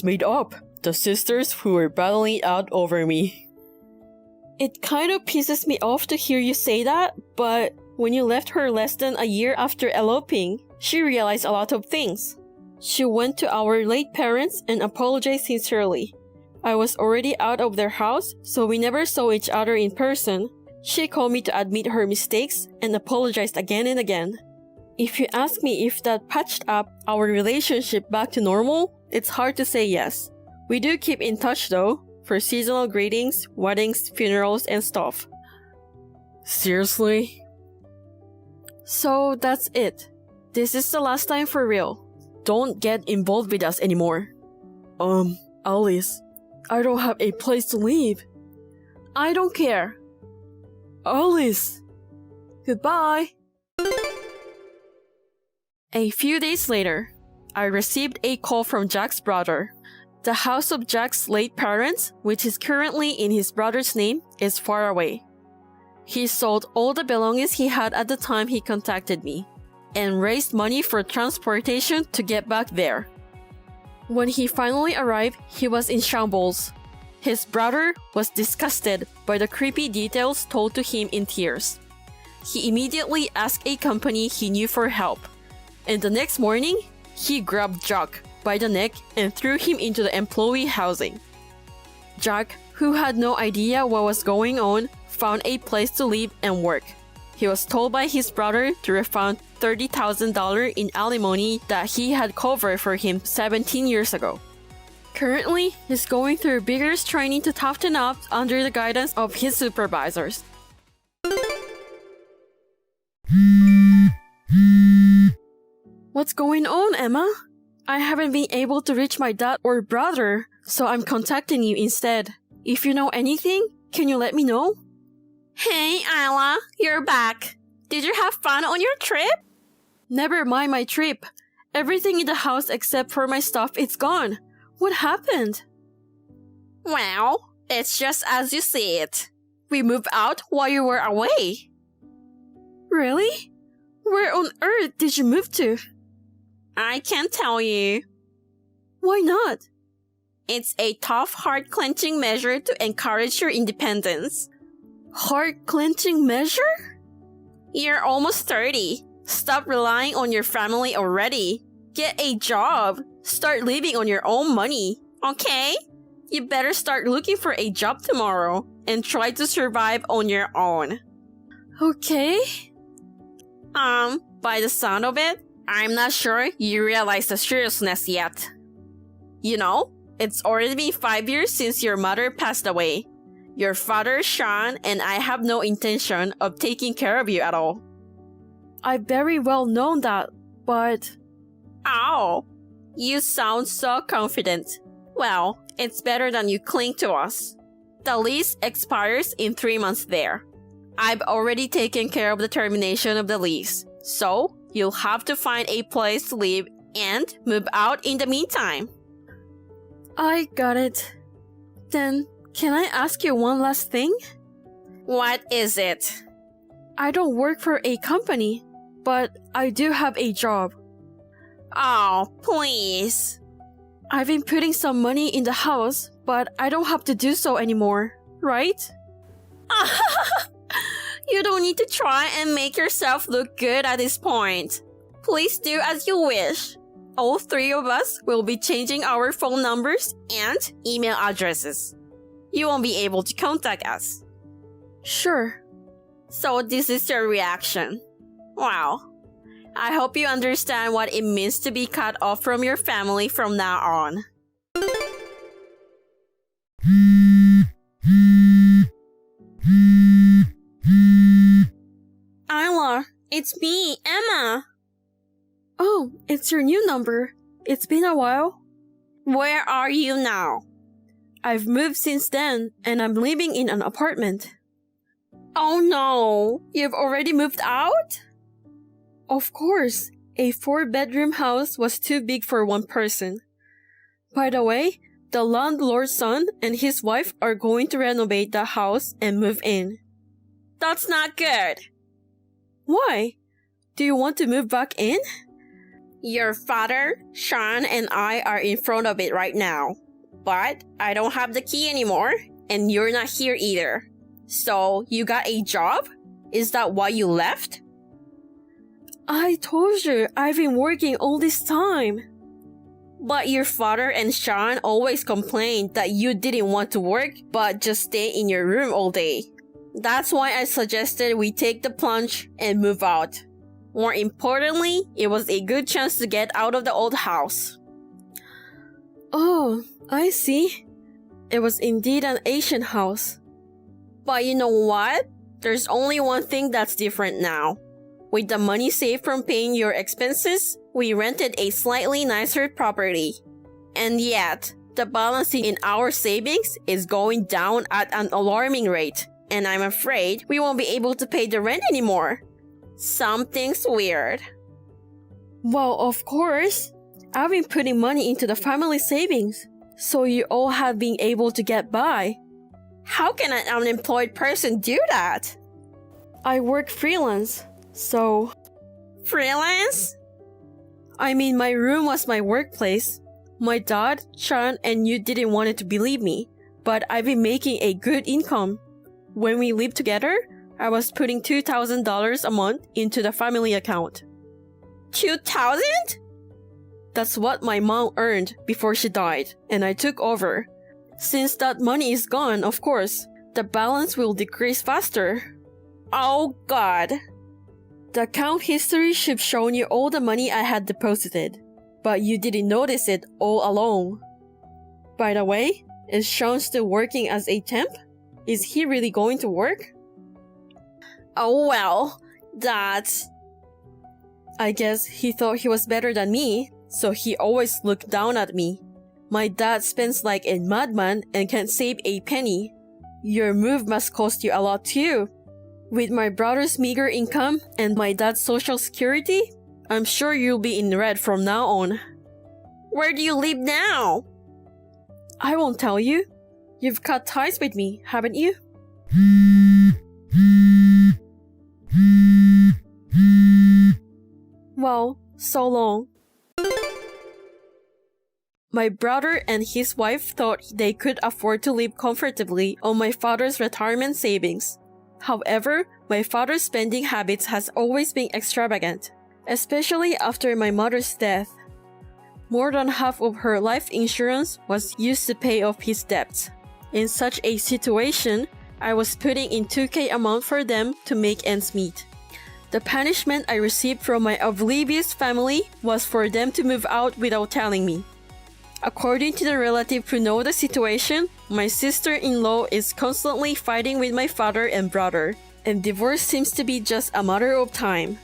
made up. The sisters who were battling it out over me. It kind of pisses me off to hear you say that, but when you left her less than a year after eloping, she realized a lot of things. She went to our late parents and apologized sincerely. I was already out of their house, so we never saw each other in person. She called me to admit her mistakes and apologized again and again. If you ask me if that patched up our relationship back to normal, it's hard to say yes. We do keep in touch though, for seasonal greetings, weddings, funerals, and stuff. Seriously? So that's it. This is the last time for real. Don't get involved with us anymore. Alice, I don't have a place to live. I don't care. Alice! Goodbye! A few days later, I received a call from Jack's brother. The house of Jack's late parents, which is currently in his brother's name, is far away. He sold all the belongings he had at the time he contacted me, and raised money for transportation to get back there. When he finally arrived, he was in shambles. His brother was disgusted by the creepy details told to him in tears. He immediately asked a company he knew for help, and the next morning, he grabbed Jack by the neck and threw him into the employee housing. Jack, who had no idea what was going on, found a place to live and work. He was told by his brother to refund $30,000 in alimony that he had covered for him 17 years ago. Currently, he's going through vigorous training to toughen up under the guidance of his supervisors. What's going on, Emma? I haven't been able to reach my dad or brother, so I'm contacting you instead. If you know anything, can you let me know? Hey, Isla, you're back. Did you have fun on your trip? Never mind my trip. Everything in the house except for my stuff is gone. What happened? Well, it's just as you see it. We moved out while you were away. Really? Where on earth did you move to? I can't tell you. Why not? It's a tough heart-clenching measure to encourage your independence. Heart-clenching measure? You're almost 30. Stop relying on your family already. Get a job. Start living on your own money, okay? You better start looking for a job tomorrow and try to survive on your own. Okay. By the sound of it, I'm not sure you realize the seriousness yet. You know, it's already been 5 years since your mother passed away. Your father, Sean, and I have no intention of taking care of you at all. I very well know that, but... Ow! You sound so confident. Well, it's better than you cling to us. The lease expires in 3 months there. I've already taken care of the termination of the lease, so you'll have to find a place to live and move out in the meantime. I got it. Then, can I ask you one last thing? What is it? I don't work for a company, but I do have a job. Oh, please. I've been putting some money in the house, but I don't have to do so anymore, right? You don't need to try and make yourself look good at this point. Please do as you wish. All 3 of us will be changing our phone numbers and email addresses. You won't be able to contact us. Sure. So this is your reaction. Wow. I hope you understand what it means to be cut off from your family from now on. Isla, it's me, Emma. Oh, it's your new number. It's been a while. Where are you now? I've moved since then, and I'm living in an apartment. Oh no, you've already moved out? Of course, a 4-bedroom house was too big for one person. By the way, the landlord's son and his wife are going to renovate the house and move in. That's not good. Why? Do you want to move back in? Your father, Sean, and I are in front of it right now. But I don't have the key anymore, and you're not here either. So, you got a job? Is that why you left? I told you, I've been working all this time. But your father and Sean always complained that you didn't want to work but just stay in your room all day. That's why I suggested we take the plunge and move out. More importantly, it was a good chance to get out of the old house. Oh, I see. It was indeed an Asian house. But you know what? There's only one thing that's different now. With the money saved from paying your expenses, we rented a slightly nicer property. And yet, the balance in our savings is going down at an alarming rate, and I'm afraid we won't be able to pay the rent anymore. Something's weird. Well, of course. I've been putting money into the family savings, so you all have been able to get by. How can an unemployed person do that? I work freelance, so... Freelance? I mean, my room was my workplace. My dad, Sean, and you didn't want to believe me, but I've been making a good income. When we lived together, I was putting $2,000 a month into the family account. 2,000? That's what my mom earned before she died, and I took over. Since that money is gone, of course, the balance will decrease faster. Oh God. The account history should show you all the money I had deposited, but you didn't notice it all along. By the way, is Sean still working as a temp? Is he really going to work? Oh well, that's... I guess he thought he was better than me, so he always looked down at me. My dad spends like a madman and can't save a penny. Your move must cost you a lot too. With my brother's meager income and my dad's social security, I'm sure you'll be in red from now on. Where do you live now? I won't tell you. You've cut ties with me, haven't you? Well, so long. My brother and his wife thought they could afford to live comfortably on my father's retirement savings. However, my father's spending habits has always been extravagant, especially after my mother's death. More than half of her life insurance was used to pay off his debts. In such a situation, I was putting in $2,000 a month for them to make ends meet. The punishment I received from my oblivious family was for them to move out without telling me. According to the relative who know the situation, my sister-in-law is constantly fighting with my father and brother, and divorce seems to be just a matter of time.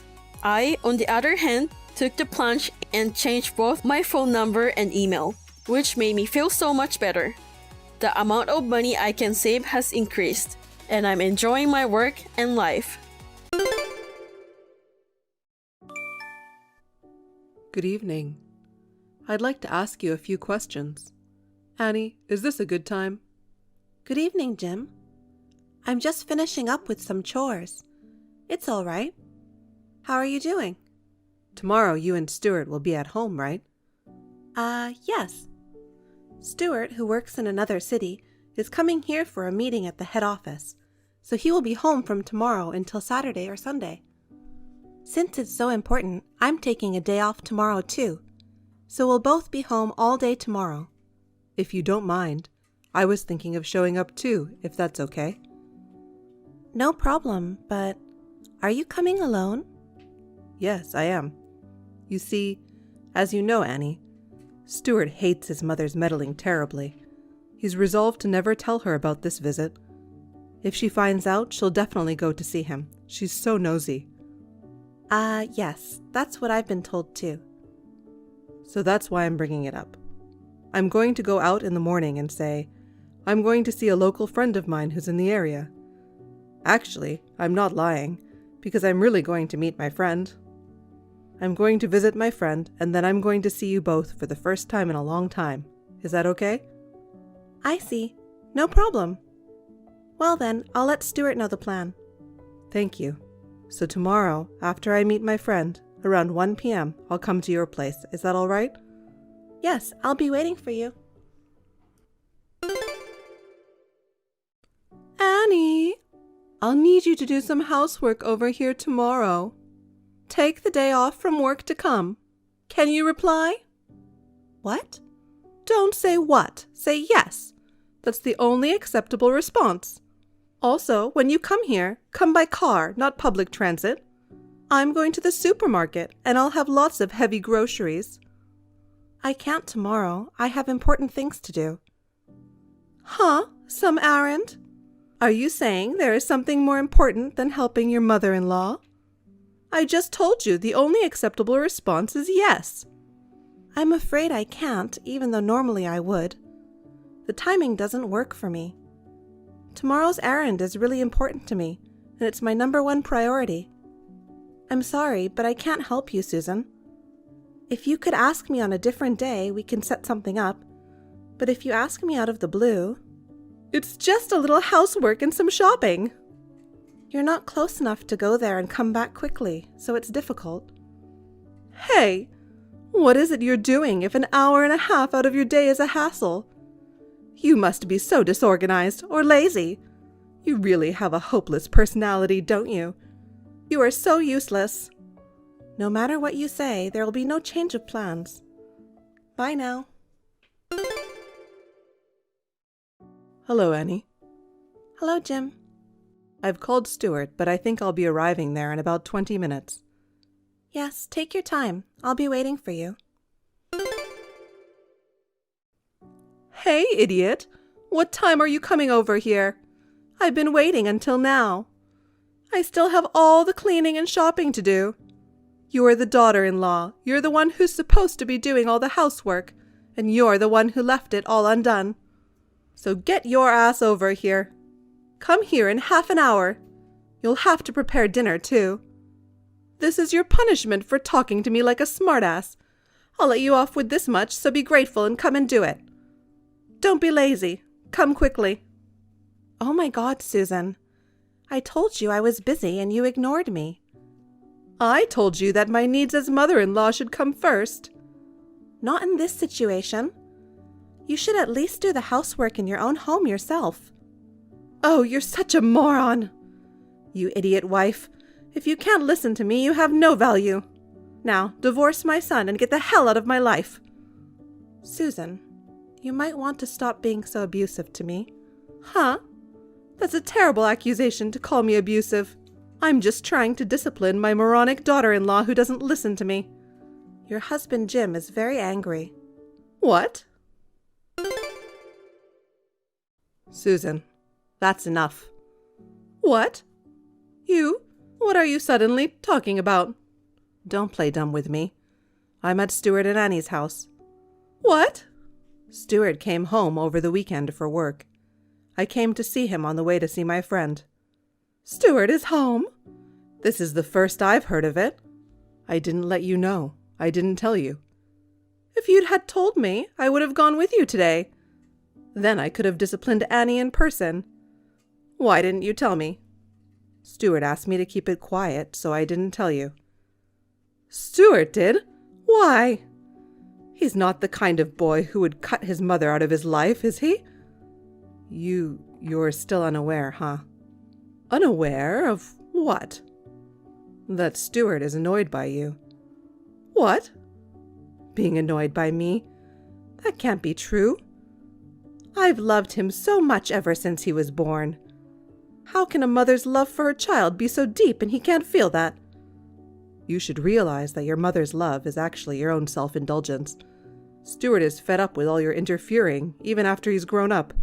I, on the other hand, took the plunge and changed both my phone number and email, which made me feel so much better. The amount of money I can save has increased, and I'm enjoying my work and life. Good evening. I'd like to ask you a few questions. Annie, is this a good time? Good evening, Jim. I'm just finishing up with some chores. It's all right. How are you doing? Tomorrow you and Stuart will be at home, right? Yes. Stuart, who works in another city, is coming here for a meeting at the head office, so he will be home from tomorrow until Saturday or Sunday. Since it's so important, I'm taking a day off tomorrow too, so we'll both be home all day tomorrow. If you don't mind, I was thinking of showing up too, if that's okay. No problem, but are you coming alone? Yes, I am. You see, as you know, Annie, Stuart hates his mother's meddling terribly. He's resolved to never tell her about this visit. If she finds out, she'll definitely go to see him. She's so nosy. Yes, that's what I've been told too. So that's why I'm bringing it up. I'm going to go out in the morning and say, I'm going to see a local friend of mine who's in the area. Actually, I'm not lying, because I'm really going to meet my friend. I'm going to visit my friend, and then I'm going to see you both for the first time in a long time. Is that okay? I see. No problem. Well then, I'll let Stuart know the plan. Thank you. So tomorrow, after I meet my friend, around 1 p.m., I'll come to your place. Is that all right? Yes, I'll be waiting for you. Annie, I'll need you to do some housework over here tomorrow. Take the day off from work to come. Can you reply? What? Don't say what. Say yes. That's the only acceptable response. Also, when you come here, come by car, not public transit. I'm going to the supermarket, and I'll have lots of heavy groceries. I can't tomorrow. I have important things to do. Huh? Some errand? Are you saying there is something more important than helping your mother-in-law? I just told you the only acceptable response is yes. I'm afraid I can't, even though normally I would. The timing doesn't work for me. Tomorrow's errand is really important to me, and it's my #1 priority. I'm sorry, but I can't help you, Susan. If you could ask me on a different day, we can set something up. But if you ask me out of the blue... It's just a little housework and some shopping. You're not close enough to go there and come back quickly, so it's difficult. Hey, what is it you're doing if an hour and a half out of your day is a hassle? You must be so disorganized or lazy. You really have a hopeless personality, don't you? You are so useless. No matter what you say, there will be no change of plans. Bye now. Hello, Annie. Hello, Jim. I've called Stuart, but I think I'll be arriving there in about 20 minutes. Yes, take your time. I'll be waiting for you. Hey, idiot! What time are you coming over here? I've been waiting until now. I still have all the cleaning and shopping to do. You're the daughter-in-law. You're the one who's supposed to be doing all the housework, and you're the one who left it all undone. So get your ass over here. Come here in half an hour. You'll have to prepare dinner, too. This is your punishment for talking to me like a smartass. I'll let you off with this much, so be grateful and come and do it. Don't be lazy. Come quickly. Oh my God, Susan. I told you I was busy and you ignored me. I told you that my needs as mother-in-law should come first. Not in this situation. You should at least do the housework in your own home yourself. Oh, you're such a moron. You idiot wife. If you can't listen to me, you have no value. Now, divorce my son and get the hell out of my life. Susan, you might want to stop being so abusive to me. Huh? That's a terrible accusation to call me abusive. I'm just trying to discipline my moronic daughter-in-law who doesn't listen to me. Your husband Jim is very angry. What? Susan, that's enough. What? You? What are you suddenly talking about? Don't play dumb with me. I'm at Stuart and Annie's house. What? Stuart came home over the weekend for work. I came to see him on the way to see my friend. Stuart is home? This is the first I've heard of it. I didn't let you know. I didn't tell you. If you'd had told me, I would have gone with you today. Then I could have disciplined Annie in person. Why didn't you tell me? Stuart asked me to keep it quiet, so I didn't tell you. Stuart did? Why? He's not the kind of boy who would cut his mother out of his life, is he? You're still unaware, huh? Unaware of what? That Stuart is annoyed by you. What? Being annoyed by me? That can't be true. I've loved him so much ever since he was born. How can a mother's love for her child be so deep and he can't feel that? You should realize that your mother's love is actually your own self-indulgence. Stuart is fed up with all your interfering, even after he's grown up.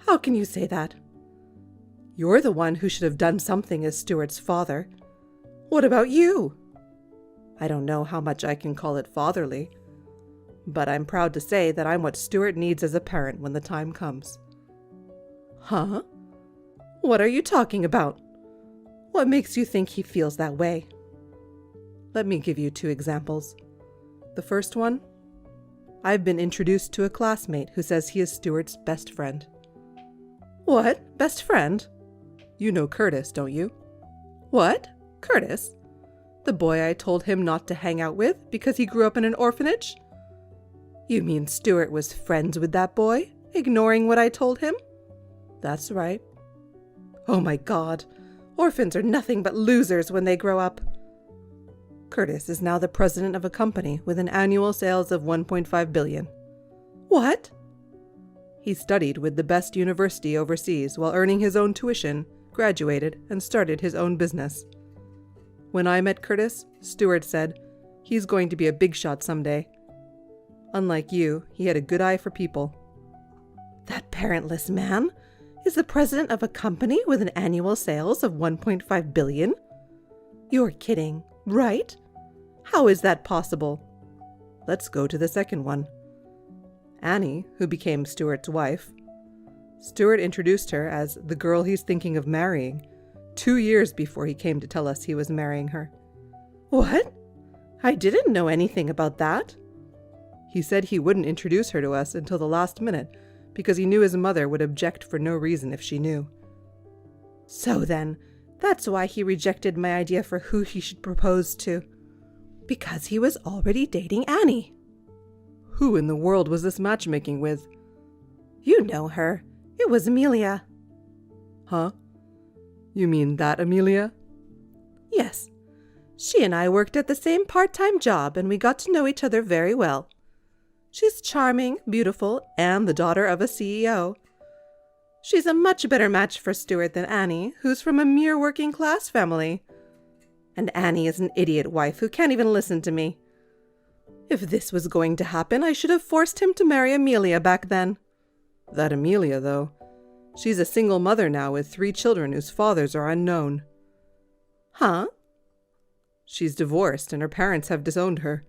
How can you say that? You're the one who should have done something as Stuart's father. What about you? I don't know how much I can call it fatherly, but I'm proud to say that I'm what Stuart needs as a parent when the time comes. Huh? What are you talking about? What makes you think he feels that way? Let me give you 2 examples. The first one, I've been introduced to a classmate who says he is Stuart's best friend. What? Best friend? You know Curtis, don't you? What? Curtis? The boy I told him not to hang out with because he grew up in an orphanage? You mean Stuart was friends with that boy, ignoring what I told him? That's right. Oh my God, orphans are nothing but losers when they grow up. Curtis is now the president of a company with an annual sales of $1.5 billion. What? He studied with the best university overseas while earning his own tuition, graduated, and started his own business. When I met Curtis, Stuart said, he's going to be a big shot someday. Unlike you, he had a good eye for people. That parentless man is the president of a company with an annual sales of $1.5 billion? You're kidding, right? How is that possible? Let's go to the second one. Annie, who became Stuart's wife. Stuart introduced her as the girl he's thinking of marrying 2 years before he came to tell us he was marrying her. What? I didn't know anything about that. He said he wouldn't introduce her to us until the last minute because he knew his mother would object for no reason if she knew. So then, that's why he rejected my idea for who he should propose to. Because he was already dating Annie. Who in the world was this matchmaking with? You know her. It was Amelia. Huh? You mean that Amelia? Yes. She and I worked at the same part-time job and we got to know each other very well. She's charming, beautiful, and the daughter of a CEO. She's a much better match for Stuart than Annie, who's from a mere working-class family. And Annie is an idiot wife who can't even listen to me. If this was going to happen, I should have forced him to marry Amelia back then. That Amelia, though. She's a single mother now with 3 children whose fathers are unknown. Huh? She's divorced and her parents have disowned her.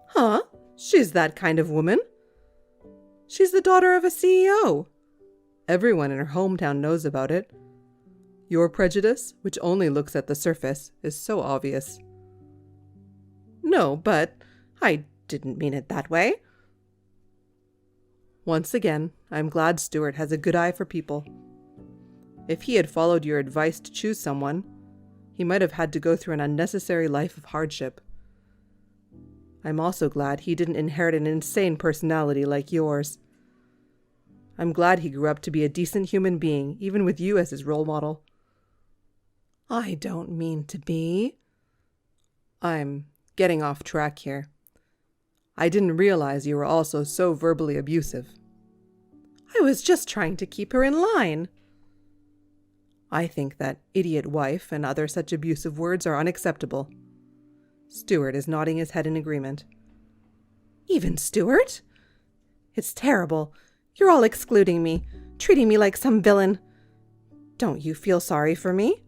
Huh? She's that kind of woman. She's the daughter of a CEO. Everyone in her hometown knows about it. Your prejudice, which only looks at the surface, is so obvious. No, but I didn't mean it that way. Once again, I'm glad Stuart has a good eye for people. If he had followed your advice to choose someone, he might have had to go through an unnecessary life of hardship. I'm also glad he didn't inherit an insane personality like yours. I'm glad he grew up to be a decent human being, even with you as his role model. I don't mean to be. I'm getting off track here. I didn't realize you were also so verbally abusive. I was just trying to keep her in line. I think that idiot wife and other such abusive words are unacceptable. Stuart is nodding his head in agreement. Even Stuart? It's terrible. You're all excluding me, treating me like some villain. Don't you feel sorry for me?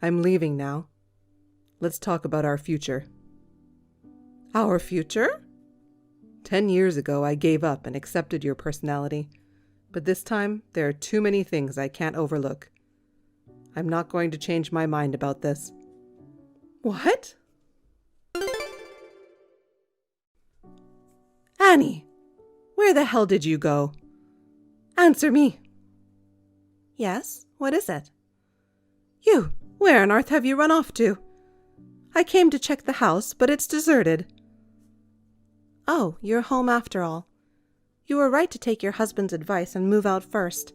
I'm leaving now. Let's talk about our future. Our future? 10 years ago, I gave up and accepted your personality. But this time, there are too many things I can't overlook. I'm not going to change my mind about this. What? Annie, where the hell did you go? Answer me. Yes, what is it? You, where on earth have you run off to? I came to check the house, but it's deserted. Oh, you're home after all. You were right to take your husband's advice and move out first.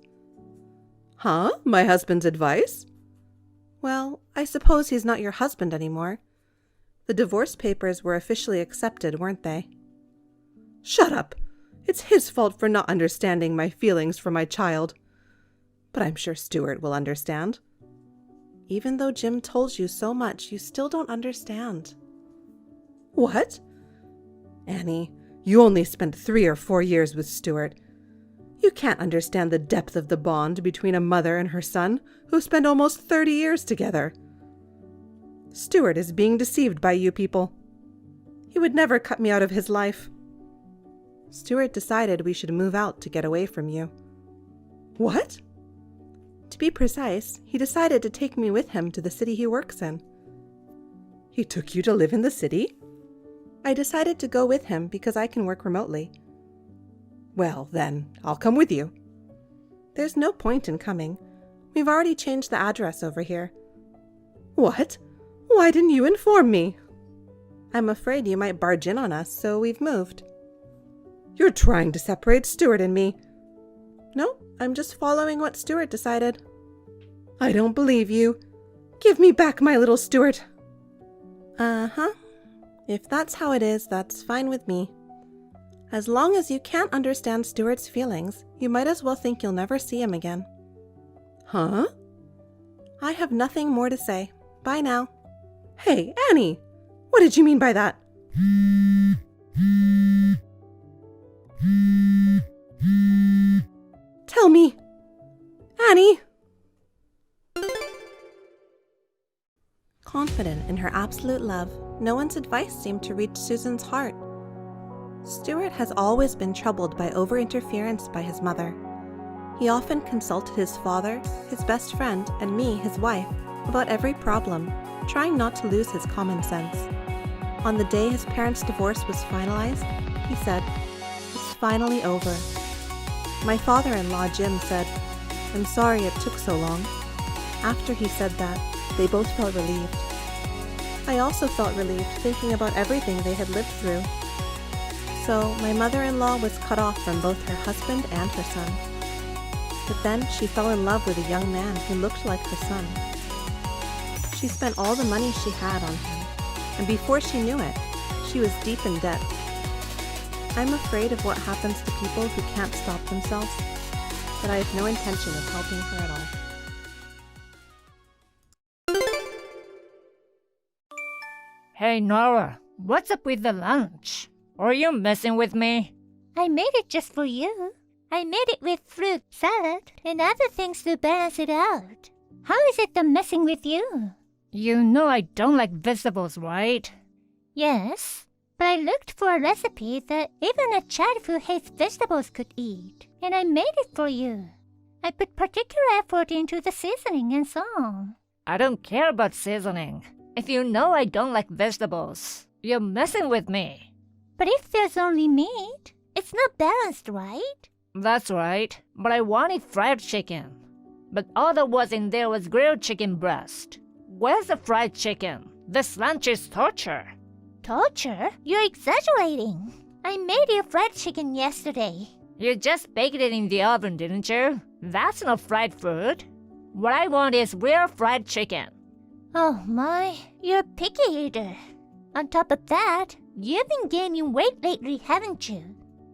Huh? My husband's advice? Well, I suppose he's not your husband anymore. The divorce papers were officially accepted, weren't they? Shut up! It's his fault for not understanding my feelings for my child. but I'm sure Stuart will understand. Even though Jim told you so much, you still don't understand. What? Annie, you only spent 3 or 4 years with Stuart. You can't understand the depth of the bond between a mother and her son who spent almost 30 years together. Stuart is being deceived by you people. He would never cut me out of his life. Stuart decided we should move out to get away from you. What? To be precise, he decided to take me with him to the city he works in. He took you to live in the city? I decided to go with him because I can work remotely. Well, then, I'll come with you. There's no point in coming. We've already changed the address over here. What? Why didn't you inform me? I'm afraid you might barge in on us, so we've moved. You're trying to separate Stuart and me. No, I'm just following what Stuart decided. I don't believe you. Give me back my little Stuart. Uh-huh. If that's how it is, that's fine with me. As long as you can't understand Stuart's feelings, you might as well think you'll never see him again. Huh? I have nothing more to say. Bye now. Hey, Annie! What did you mean by that? Tell me! Annie! Confident in her absolute love, no one's advice seemed to reach Susan's heart. Stuart has always been troubled by over-interference by his mother. He often consulted his father, his best friend, and me, his wife, about every problem, trying not to lose his common sense. On the day his parents' divorce was finalized, he said, "It's finally over." My father-in-law, Jim, said, "I'm sorry it took so long." After he said that, they both felt relieved. I also felt relieved thinking about everything they had lived through. So, my mother-in-law was cut off from both her husband and her son. But then she fell in love with a young man who looked like her son. She spent all the money she had on him, and before she knew it, she was deep in debt. I'm afraid of what happens to people who can't stop themselves, but I have no intention of helping her at all. Hey Nora, what's up with the lunch? Are you messing with me? I made it just for you. I made it with fruit salad and other things to balance it out. How is it I'm messing with you? You know I don't like vegetables, right? Yes, but I looked for a recipe that even a child who hates vegetables could eat, and I made it for you. I put particular effort into the seasoning and so on. I don't care about seasoning. If you know I don't like vegetables, you're messing with me. But if there's only meat, it's not balanced, right? That's right, but I wanted fried chicken. But all that was in there was grilled chicken breast. Where's the fried chicken? This lunch is torture. Torture? You're exaggerating. I made you fried chicken yesterday. You just baked it in the oven, didn't you? That's not fried food. What I want is real fried chicken. Oh my, you're a picky eater. On top of that, you've been gaining weight lately, haven't you?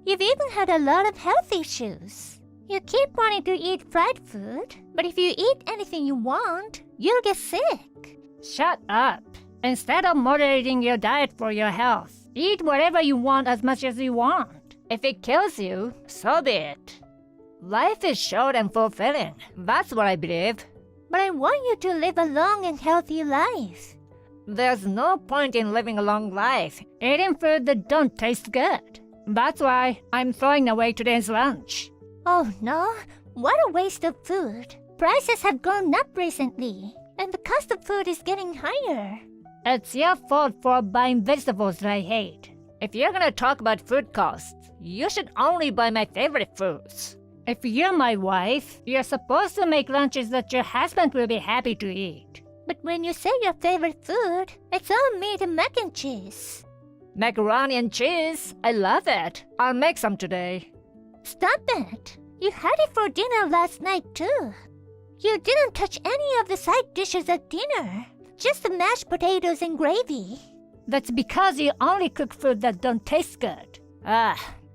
You've even had a lot of health issues. You keep wanting to eat fried food, but if you eat anything you want, you'll get sick. Shut up. Instead of moderating your diet for your health, eat whatever you want as much as you want. If it kills you, so be it. Life is short and fulfilling. That's what I believe. But I want you to live a long and healthy life. There's no point in living a long life eating food that don't taste good. That's why I'm throwing away today's lunch. Oh no, what a waste of food. Prices have gone up recently, and the cost of food is getting higher. It's your fault for buying vegetables that I hate. If you're gonna talk about food costs, you should only buy my favorite foods. If you're my wife, you're supposed to make lunches that your husband will be happy to eat. But when you say your favorite food, it's all meat and mac and cheese. Macaroni and cheese? I love it. I'll make some today. Stop it. You had it for dinner last night too. You didn't touch any of the side dishes at dinner. Just the mashed potatoes and gravy. That's because you only cook food that don't taste good.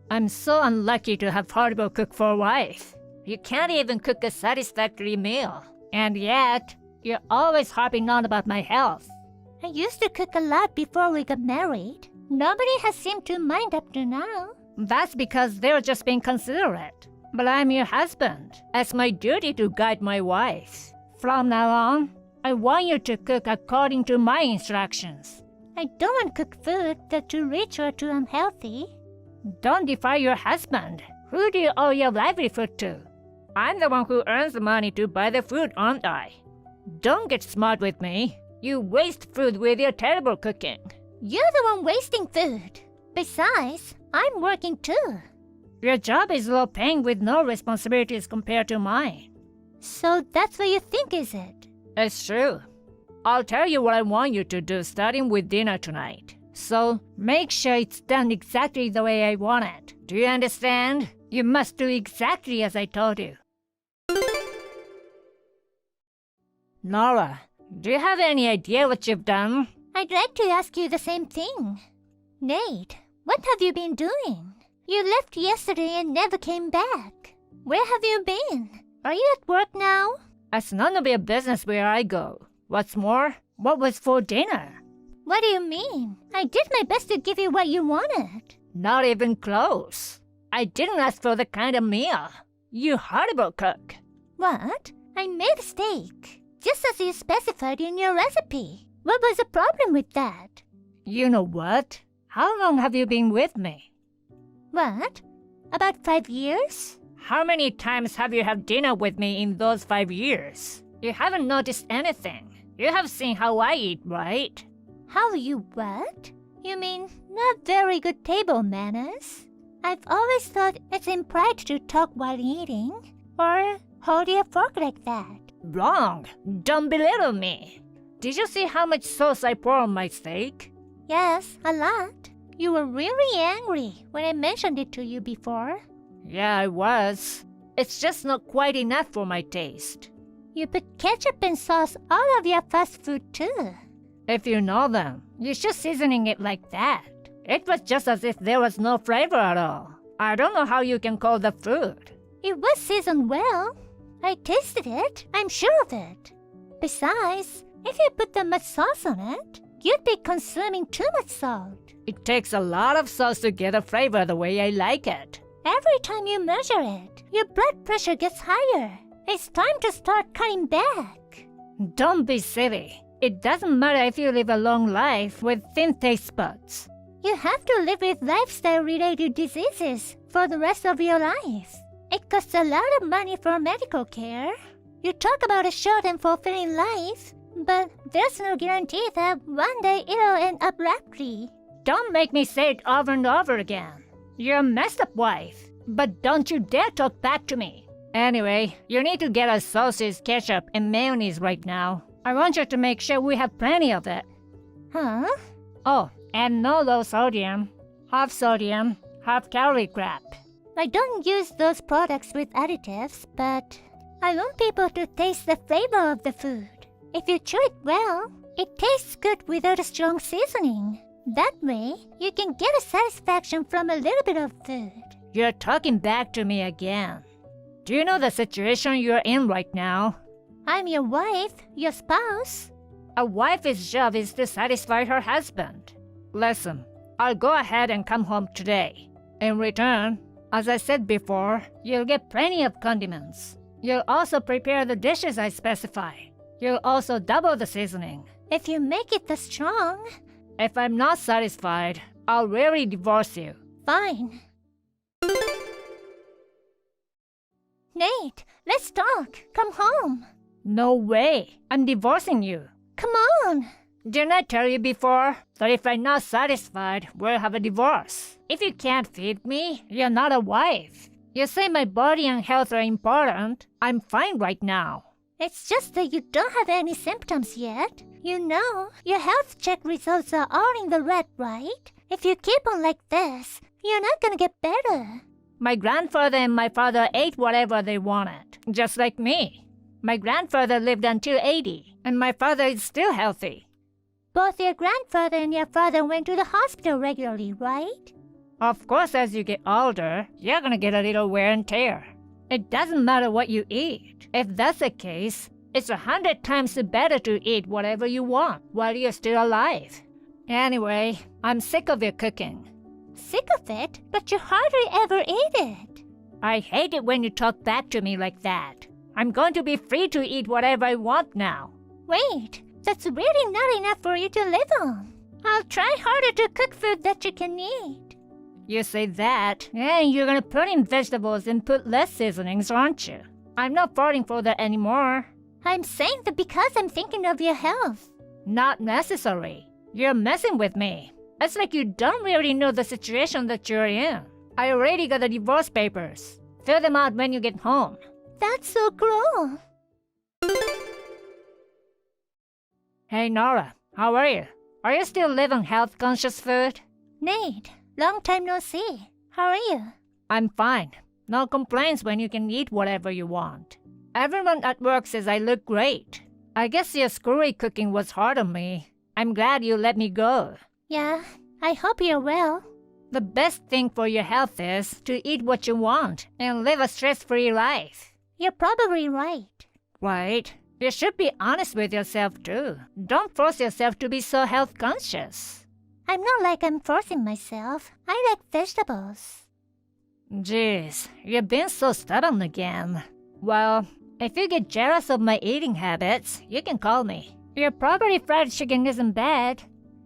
I'm so unlucky to have horrible cook for a wife. You can't even cook a satisfactory meal. And yet, you're always harping on about my health. I used to cook a lot before we got married. Nobody has seemed to mind up to now. That's because they're just being considerate. But I'm your husband. It's my duty to guide my wife. From now on, I want you to cook according to my instructions. I don't want to cook food that's too rich or too unhealthy. Don't defy your husband. Who do you owe your livelihood to? I'm the one who earns the money to buy the food, aren't I? Don't get smart with me. You waste food with your terrible cooking. You're the one wasting food. Besides, I'm working too. Your job is low paying with no responsibilities compared to mine. So that's what you think, is it? It's true. I'll tell you what I want you to do starting with dinner tonight. So make sure it's done exactly the way I want it. Do you understand? You must do exactly as I told you. Nora, do you have any idea what you've done? I'd like to ask you the same thing. Nate, what have you been doing? You left yesterday and never came back. Where have you been? Are you at work now? It's none of your business where I go. What's more, what was for dinner? What do you mean? I did my best to give you what you wanted. Not even close. I didn't ask for the kind of meal. You horrible cook. What? I made a steak, just as you specified in your recipe. What was the problem with that? You know what? How long have you been with me? What? About 5 years? How many times have you had dinner with me in those 5 years? You haven't noticed anything. You have seen how I eat, right? How you what? You mean not very good table manners? I've always thought it's impolite to talk while eating, or hold your fork like that. Wrong. Don't belittle me. Did you see how much sauce I pour on my steak? Yes, a lot. You were really angry when I mentioned it to you before. Yeah, I was. It's just not quite enough for my taste. You put ketchup and sauce all over your fast food too. If you know them, you should seasoning it like that. It was just as if there was no flavor at all. I don't know how you can call the food. It was seasoned well. I tasted it. I'm sure of it. Besides, if you put that much sauce on it, you'd be consuming too much salt. It takes a lot of sauce to get a flavor the way I like it. Every time you measure it, your blood pressure gets higher. It's time to start cutting back. Don't be silly. It doesn't matter if you live a long life with thin taste buds. You have to live with lifestyle-related diseases for the rest of your life. It costs a lot of money for medical care. You talk about a short and fulfilling life, but there's no guarantee that one day it'll end up rapidly. Don't make me say it over and over again. You're a messed up wife, but don't you dare talk back to me. Anyway, you need to get us sauces, ketchup, and mayonnaise right now. I want you to make sure we have plenty of it. Huh? Oh, and no low sodium, half calorie crap. I don't use those products with additives, but I want people to taste the flavor of the food. If you chew it well, it tastes good without a strong seasoning. That way, you can get a satisfaction from a little bit of food. You're talking back to me again. Do you know the situation you're in right now? I'm your wife, your spouse. A wife's job is to satisfy her husband. Listen, I'll go ahead and come home today. In return, as I said before, you'll get plenty of condiments. You'll also prepare the dishes I specify. You'll also double the seasoning. If you make it this strong... If I'm not satisfied, I'll really divorce you. Fine. Nate, let's talk. Come home. No way. I'm divorcing you. Come on. Didn't I tell you before that if I'm not satisfied, we'll have a divorce? If you can't feed me, you're not a wife. You say my body and health are important. I'm fine right now. It's just that you don't have any symptoms yet. You know, your health check results are all in the red, right? If you keep on like this, you're not gonna get better. My grandfather and my father ate whatever they wanted, just like me. My grandfather lived until 80, and my father is still healthy. Both your grandfather and your father went to the hospital regularly, right? Of course, as you get older, you're gonna get a little wear and tear. It doesn't matter what you eat. If that's the case, it's 100 times better to eat whatever you want while you're still alive. Anyway, I'm sick of your cooking. Sick of it? But you hardly ever eat it. I hate it when you talk back to me like that. I'm going to be free to eat whatever I want now. Wait, that's really not enough for you to live on. I'll try harder to cook food that you can eat. You say that, and you're gonna put in vegetables and put less seasonings, aren't you? I'm not voting for that anymore. I'm saying that because I'm thinking of your health. Not necessary. You're messing with me. It's like you don't really know the situation that you're in. I already got the divorce papers. Fill them out when you get home. That's so cruel. Hey Nora, how are you? Are you still living health-conscious food? Nate, long time no see. How are you? I'm fine. No complaints when you can eat whatever you want. Everyone at work says I look great. I guess your screwy cooking was hard on me. I'm glad you let me go. Yeah, I hope you're well. The best thing for your health is to eat what you want and live a stress-free life. You're probably right. Right? You should be honest with yourself too. Don't force yourself to be so health-conscious. I'm not like I'm forcing myself. I like vegetables. Jeez, you've been so stubborn again. Well, if you get jealous of my eating habits, you can call me. Your property fried chicken isn't bad.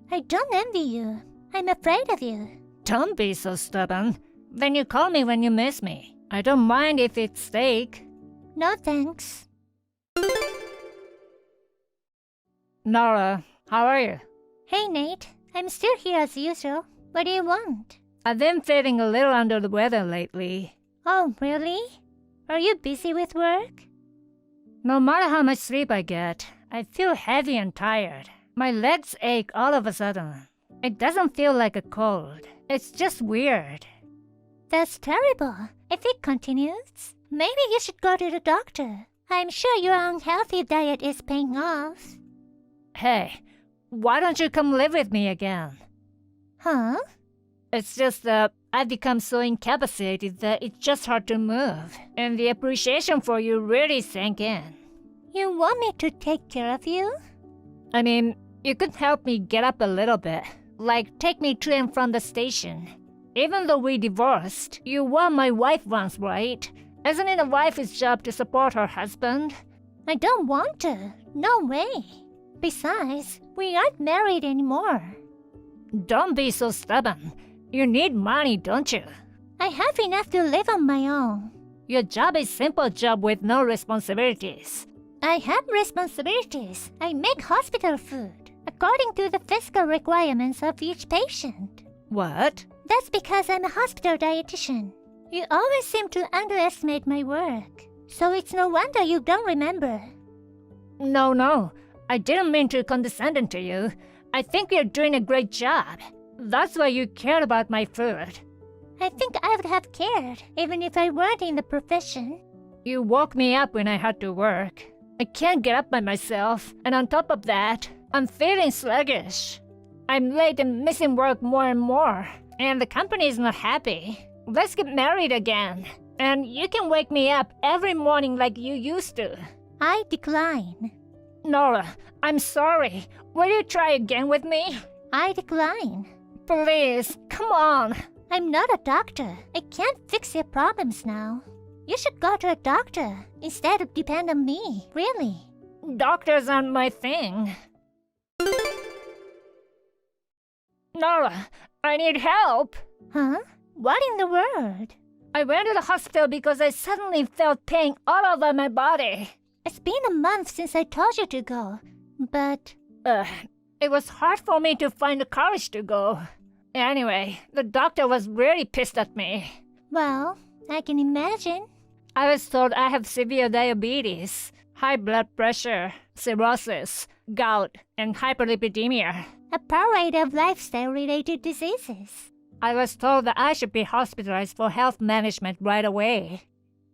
I don't envy you. I'm afraid of you. Don't be so stubborn. Then you call me when you miss me. I don't mind if it's steak. No thanks. Nora, how are you? Hey Nate, I'm still here as usual. What do you want? I've been feeling a little under the weather lately. Oh, really? Are you busy with work? No matter how much sleep I get, I feel heavy and tired. My legs ache all of a sudden. It doesn't feel like a cold. It's just weird. That's terrible. If it continues, maybe you should go to the doctor. I'm sure your unhealthy diet is paying off. Hey, why don't you come live with me again? Huh? It's just that I've become so incapacitated that it's just hard to move. And the appreciation for you really sank in. You want me to take care of you? I mean, you could help me get up a little bit. Like, take me to and from the station. Even though we divorced, you were my wife once, right? Isn't it a wife's job to support her husband? I don't want to. No way. Besides, we aren't married anymore. Don't be so stubborn. You need money, don't you? I have enough to live on my own. Your job is a simple job with no responsibilities. I have responsibilities. I make hospital food, according to the physical requirements of each patient. What? That's because I'm a hospital dietitian. You always seem to underestimate my work, so it's no wonder you don't remember. No. I didn't mean to condescend to you. I think you're doing a great job. That's why you care about my food. I think I would have cared, even if I weren't in the profession. You woke me up when I had to work. I can't get up by myself, and on top of that, I'm feeling sluggish. I'm late and missing work more and more, and the company is not happy. Let's get married again, and you can wake me up every morning like you used to. I decline. Nora, I'm sorry. Will you try again with me? I decline. Please, come on. I'm not a doctor. I can't fix your problems now. You should go to a doctor instead of depend on me, really. Doctors aren't my thing. Nora, I need help. Huh? What in the world? I went to the hospital because I suddenly felt pain all over my body. It's been a month since I told you to go, but... It was hard for me to find the courage to go. Anyway, the doctor was really pissed at me. Well, I can imagine. I was told I have severe diabetes, high blood pressure, cirrhosis, gout, and hyperlipidemia. A parade of lifestyle-related diseases. I was told that I should be hospitalized for health management right away.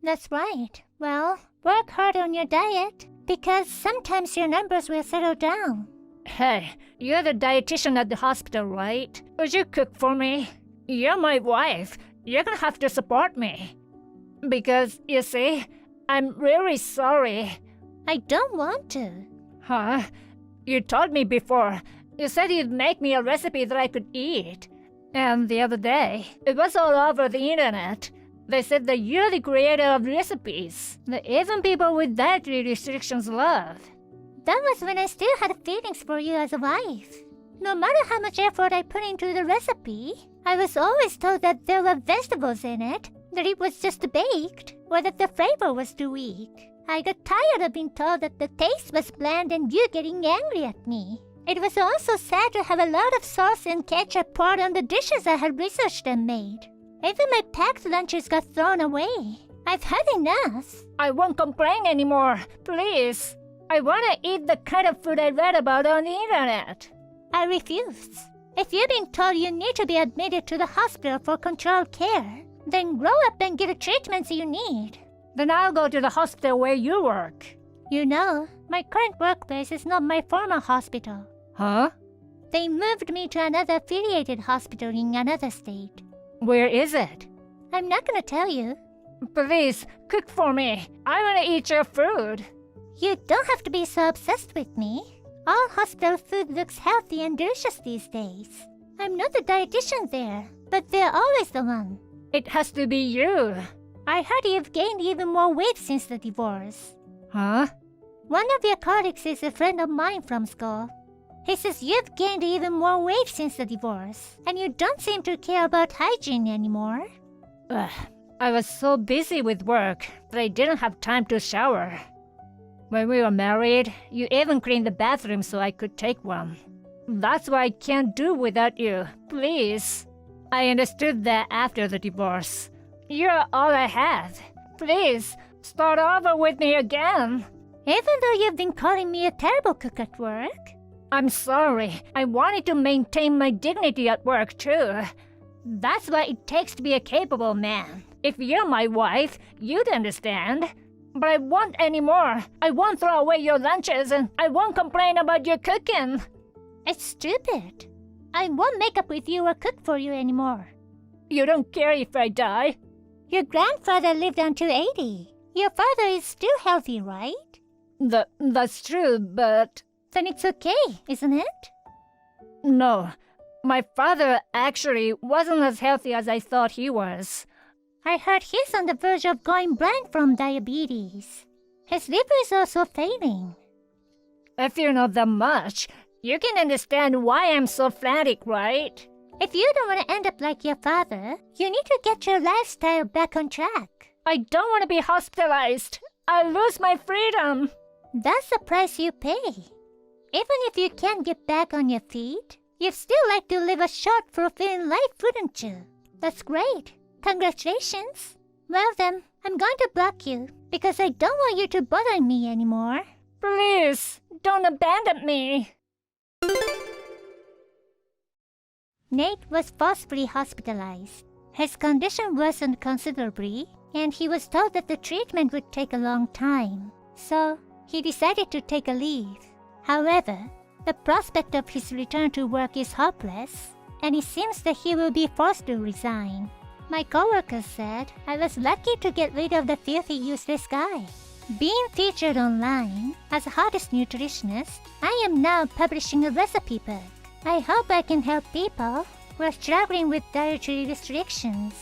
That's right. Well, work hard on your diet, because sometimes your numbers will settle down. Hey, you're the dietitian at the hospital, right? Would you cook for me? You're my wife. You're gonna have to support me. Because, you see, I'm really sorry. I don't want to. Huh? You told me before. You said you'd make me a recipe that I could eat. And the other day, it was all over the internet. They said that you're the creator of recipes that even people with dietary restrictions love. That was when I still had feelings for you as a wife. No matter how much effort I put into the recipe, I was always told that there were vegetables in it, that it was just baked, or that the flavor was too weak. I got tired of being told that the taste was bland and you getting angry at me. It was also sad to have a lot of sauce and ketchup poured on the dishes I had researched and made. Even my packed lunches got thrown away. I've had enough. I won't complain anymore, please. I want to eat the kind of food I read about on the internet. I refuse. If you've been told you need to be admitted to the hospital for controlled care, then grow up and get the treatments you need. Then I'll go to the hospital where you work. You know, my current workplace is not my former hospital. Huh? They moved me to another affiliated hospital in another state. Where is it? I'm not gonna tell you. Please, cook for me. I want to eat your food. You don't have to be so obsessed with me. All hospital food looks healthy and delicious these days. I'm not the dietitian there, but they're always the one. It has to be you. I heard you've gained even more weight since the divorce. Huh? One of your colleagues is a friend of mine from school. He says you've gained even more weight since the divorce, and you don't seem to care about hygiene anymore. I was so busy with work that I didn't have time to shower. When we were married, you even cleaned the bathroom so I could take one. That's what I can't do without you. Please. I understood that after the divorce. You're all I have. Please, start over with me again. Even though you've been calling me a terrible cook at work? I'm sorry. I wanted to maintain my dignity at work, too. That's what it takes to be a capable man. If you're my wife, you'd understand. But I won't anymore. I won't throw away your lunches, and I won't complain about your cooking. It's stupid. I won't make up with you or cook for you anymore. You don't care if I die? Your grandfather lived until 80. Your father is still healthy, right? That's true, but... Then it's okay, isn't it? No. My father actually wasn't as healthy as I thought he was. I heard he's on the verge of going blind from diabetes. His liver is also failing. If you know that much, you can understand why I'm so frantic, right? If you don't want to end up like your father, you need to get your lifestyle back on track. I don't want to be hospitalized. I'll lose my freedom. That's the price you pay. Even if you can't get back on your feet, you'd still like to live a short, fulfilling life, wouldn't you? That's great. Congratulations. Well then, I'm going to block you because I don't want you to bother me anymore. Please, don't abandon me. Nate was forcefully hospitalized. His condition worsened considerably, and he was told that the treatment would take a long time. So, he decided to take a leave. However, the prospect of his return to work is hopeless, and it seems that he will be forced to resign. My coworkers said I was lucky to get rid of the filthy, useless guy. Being featured online as a hottest nutritionist, I am now publishing a recipe book. I hope I can help people who are struggling with dietary restrictions.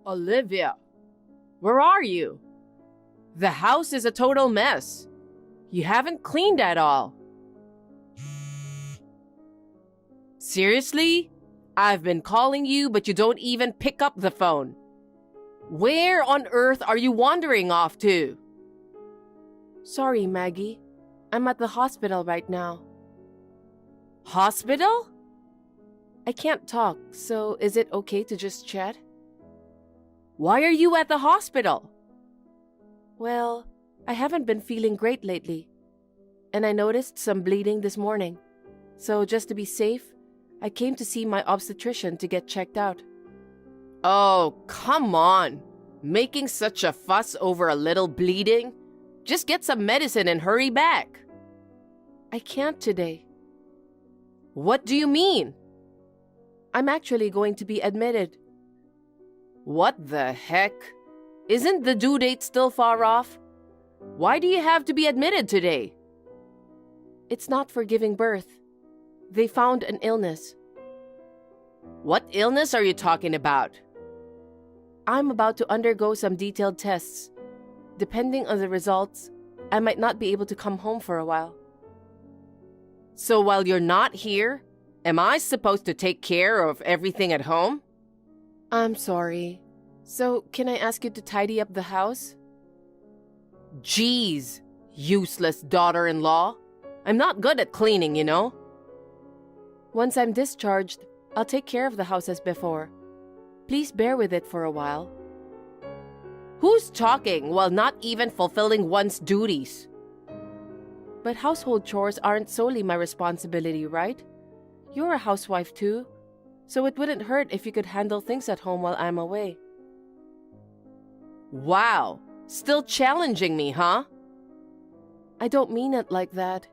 Olivia, where are you? The house is a total mess. You haven't cleaned at all. Seriously? I've been calling you, but you don't even pick up the phone. Where on earth are you wandering off to? Sorry, Maggie. I'm at the hospital right now. Hospital? I can't talk, so is it okay to just chat? Why are you at the hospital? Well, I haven't been feeling great lately, and I noticed some bleeding this morning. So just to be safe, I came to see my obstetrician to get checked out. Oh, come on. Making such a fuss over a little bleeding? Just get some medicine and hurry back. I can't today. What do you mean? I'm actually going to be admitted. What the heck? Isn't the due date still far off? Why do you have to be admitted today? It's not for giving birth. They found an illness. What illness are you talking about? I'm about to undergo some detailed tests. Depending on the results, I might not be able to come home for a while. So while you're not here, am I supposed to take care of everything at home? I'm sorry. So, can I ask you to tidy up the house? Jeez, useless daughter-in-law. I'm not good at cleaning, you know. Once I'm discharged, I'll take care of the house as before. Please bear with it for a while. Who's talking while not even fulfilling one's duties? But household chores aren't solely my responsibility, right? You're a housewife too, so it wouldn't hurt if you could handle things at home while I'm away. Wow, still challenging me, huh? I don't mean it like that.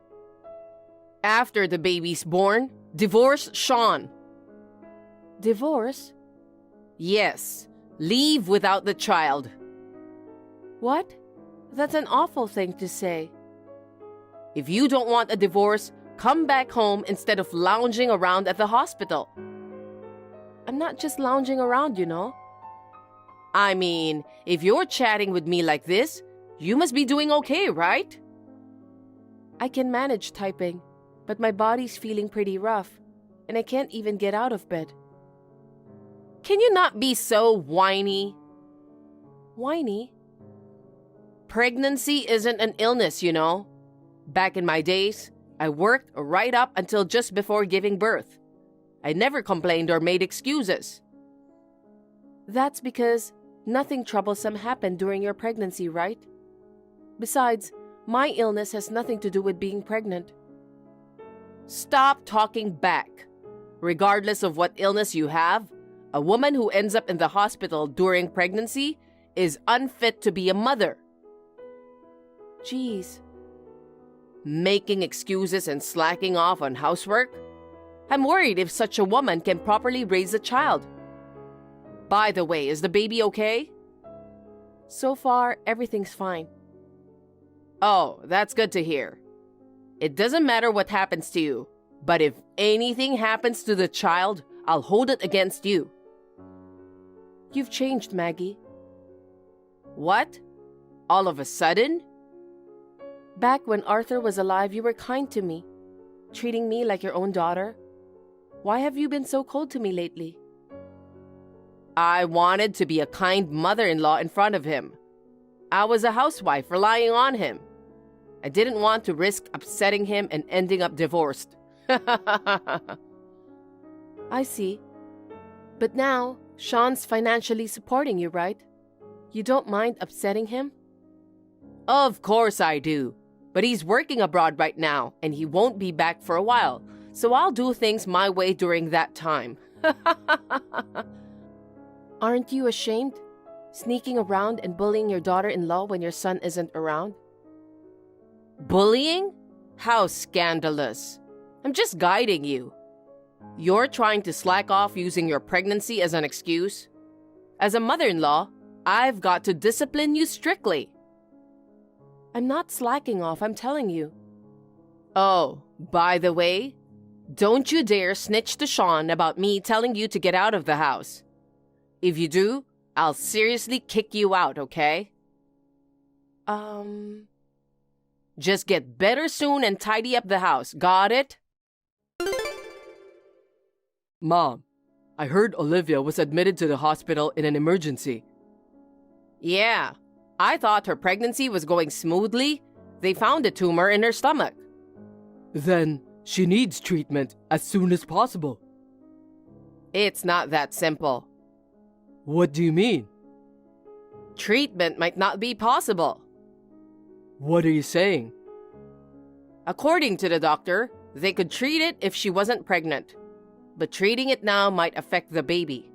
After the baby's born, divorce Sean. Divorce? Yes, leave without the child. What? That's an awful thing to say. If you don't want a divorce, come back home instead of lounging around at the hospital. I'm not just lounging around, you know. I mean, if you're chatting with me like this, you must be doing okay, right? I can manage typing, but my body's feeling pretty rough, and I can't even get out of bed. Can you not be so whiny? Whiny? Pregnancy isn't an illness, you know. Back in my days, I worked right up until just before giving birth. I never complained or made excuses. That's because nothing troublesome happened during your pregnancy, right? Besides, my illness has nothing to do with being pregnant. Stop talking back. Regardless of what illness you have, a woman who ends up in the hospital during pregnancy is unfit to be a mother. Jeez. Making excuses and slacking off on housework? I'm worried if such a woman can properly raise a child. By the way, is the baby okay? So far, everything's fine. Oh, that's good to hear. It doesn't matter what happens to you, but if anything happens to the child, I'll hold it against you. You've changed, Maggie. What? All of a sudden? Back when Arthur was alive, you were kind to me, treating me like your own daughter. Why have you been so cold to me lately? I wanted to be a kind mother-in-law in front of him. I was a housewife relying on him. I didn't want to risk upsetting him and ending up divorced. I see. But now, Sean's financially supporting you, right? You don't mind upsetting him? Of course I do. But he's working abroad right now, and he won't be back for a while, so I'll do things my way during that time. Aren't you ashamed? Sneaking around and bullying your daughter-in-law when your son isn't around? Bullying? How scandalous. I'm just guiding you. You're trying to slack off using your pregnancy as an excuse. As a mother-in-law, I've got to discipline you strictly. I'm not slacking off, I'm telling you. Oh, by the way, don't you dare snitch to Sean about me telling you to get out of the house. If you do, I'll seriously kick you out, okay? Just get better soon and tidy up the house, got it? Mom, I heard Olivia was admitted to the hospital in an emergency. Yeah, I thought her pregnancy was going smoothly. They found a tumor in her stomach. Then she needs treatment as soon as possible. It's not that simple. What do you mean? Treatment might not be possible. What are you saying? According to the doctor, they could treat it if she wasn't pregnant. But treating it now might affect the baby.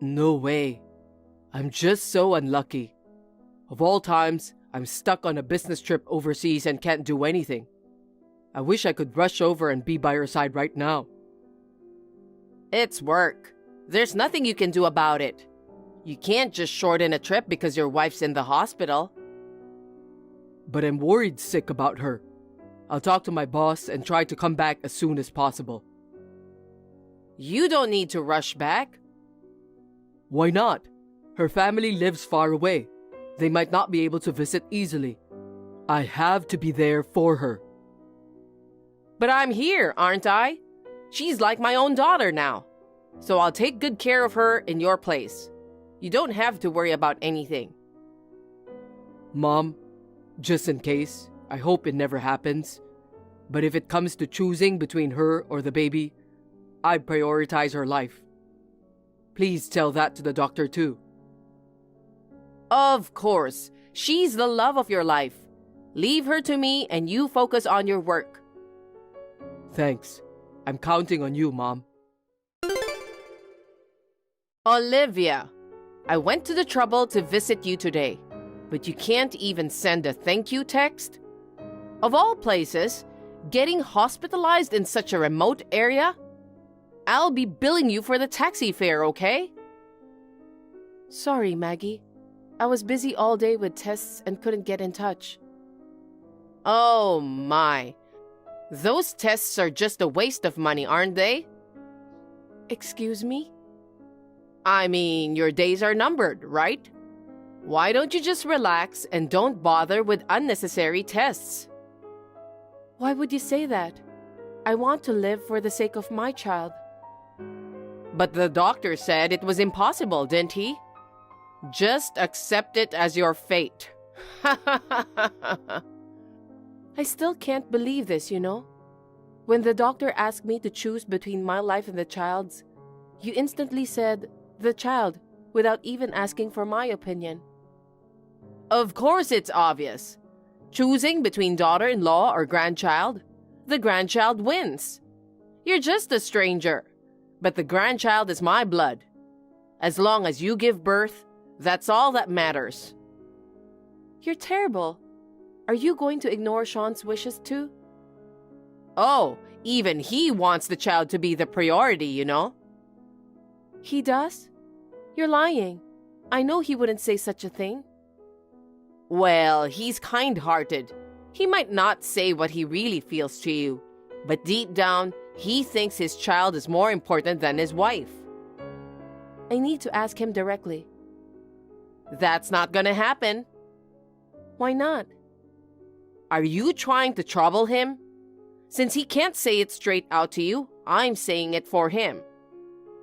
No way. I'm just so unlucky. Of all times, I'm stuck on a business trip overseas and can't do anything. I wish I could rush over and be by her side right now. It's work. There's nothing you can do about it. You can't just shorten a trip because your wife's in the hospital. But I'm worried sick about her. I'll talk to my boss and try to come back as soon as possible. You don't need to rush back. Why not? Her family lives far away. They might not be able to visit easily. I have to be there for her. But I'm here, aren't I? She's like my own daughter now. So I'll take good care of her in your place. You don't have to worry about anything. Mom, just in case, I hope it never happens. But if it comes to choosing between her or the baby, I'd prioritize her life. Please tell that to the doctor too. Of course. She's the love of your life. Leave her to me and you focus on your work. Thanks. I'm counting on you, Mom. Olivia, I went to the trouble to visit you today, but you can't even send a thank you text? Of all places, getting hospitalized in such a remote area? I'll be billing you for the taxi fare, okay? Sorry, Maggie. I was busy all day with tests and couldn't get in touch. Oh my. Those tests are just a waste of money, aren't they? Excuse me? I mean, your days are numbered, right? Why don't you just relax and don't bother with unnecessary tests? Why would you say that? I want to live for the sake of my child. But the doctor said it was impossible, didn't he? Just accept it as your fate. I still can't believe this, you know? When the doctor asked me to choose between my life and the child's, you instantly said, the child, without even asking for my opinion. Of course it's obvious. Choosing between daughter-in-law or grandchild, the grandchild wins. You're just a stranger, but the grandchild is my blood. As long as you give birth, that's all that matters. You're terrible. Are you going to ignore Sean's wishes too? Oh, even he wants the child to be the priority, you know? He does? You're lying. I know he wouldn't say such a thing. Well, he's kind-hearted. He might not say what he really feels to you, but deep down, he thinks his child is more important than his wife. I need to ask him directly. That's not gonna happen. Why not? Are you trying to trouble him? Since he can't say it straight out to you, I'm saying it for him.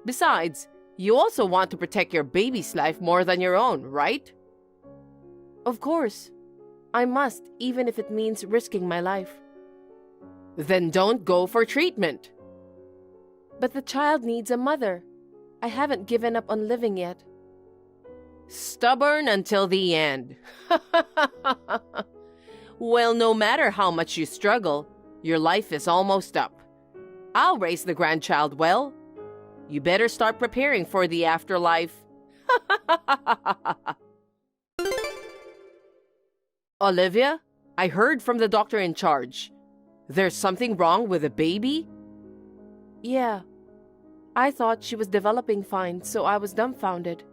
Besides, you also want to protect your baby's life more than your own, right? Of course. I must, even if it means risking my life. Then don't go for treatment. But the child needs a mother. I haven't given up on living yet. Stubborn until the end. Well, no matter how much you struggle, your life is almost up. I'll raise the grandchild well. You better start preparing for the afterlife. Olivia, I heard from the doctor in charge. There's something wrong with the baby? Yeah. I thought she was developing fine, so I was dumbfounded.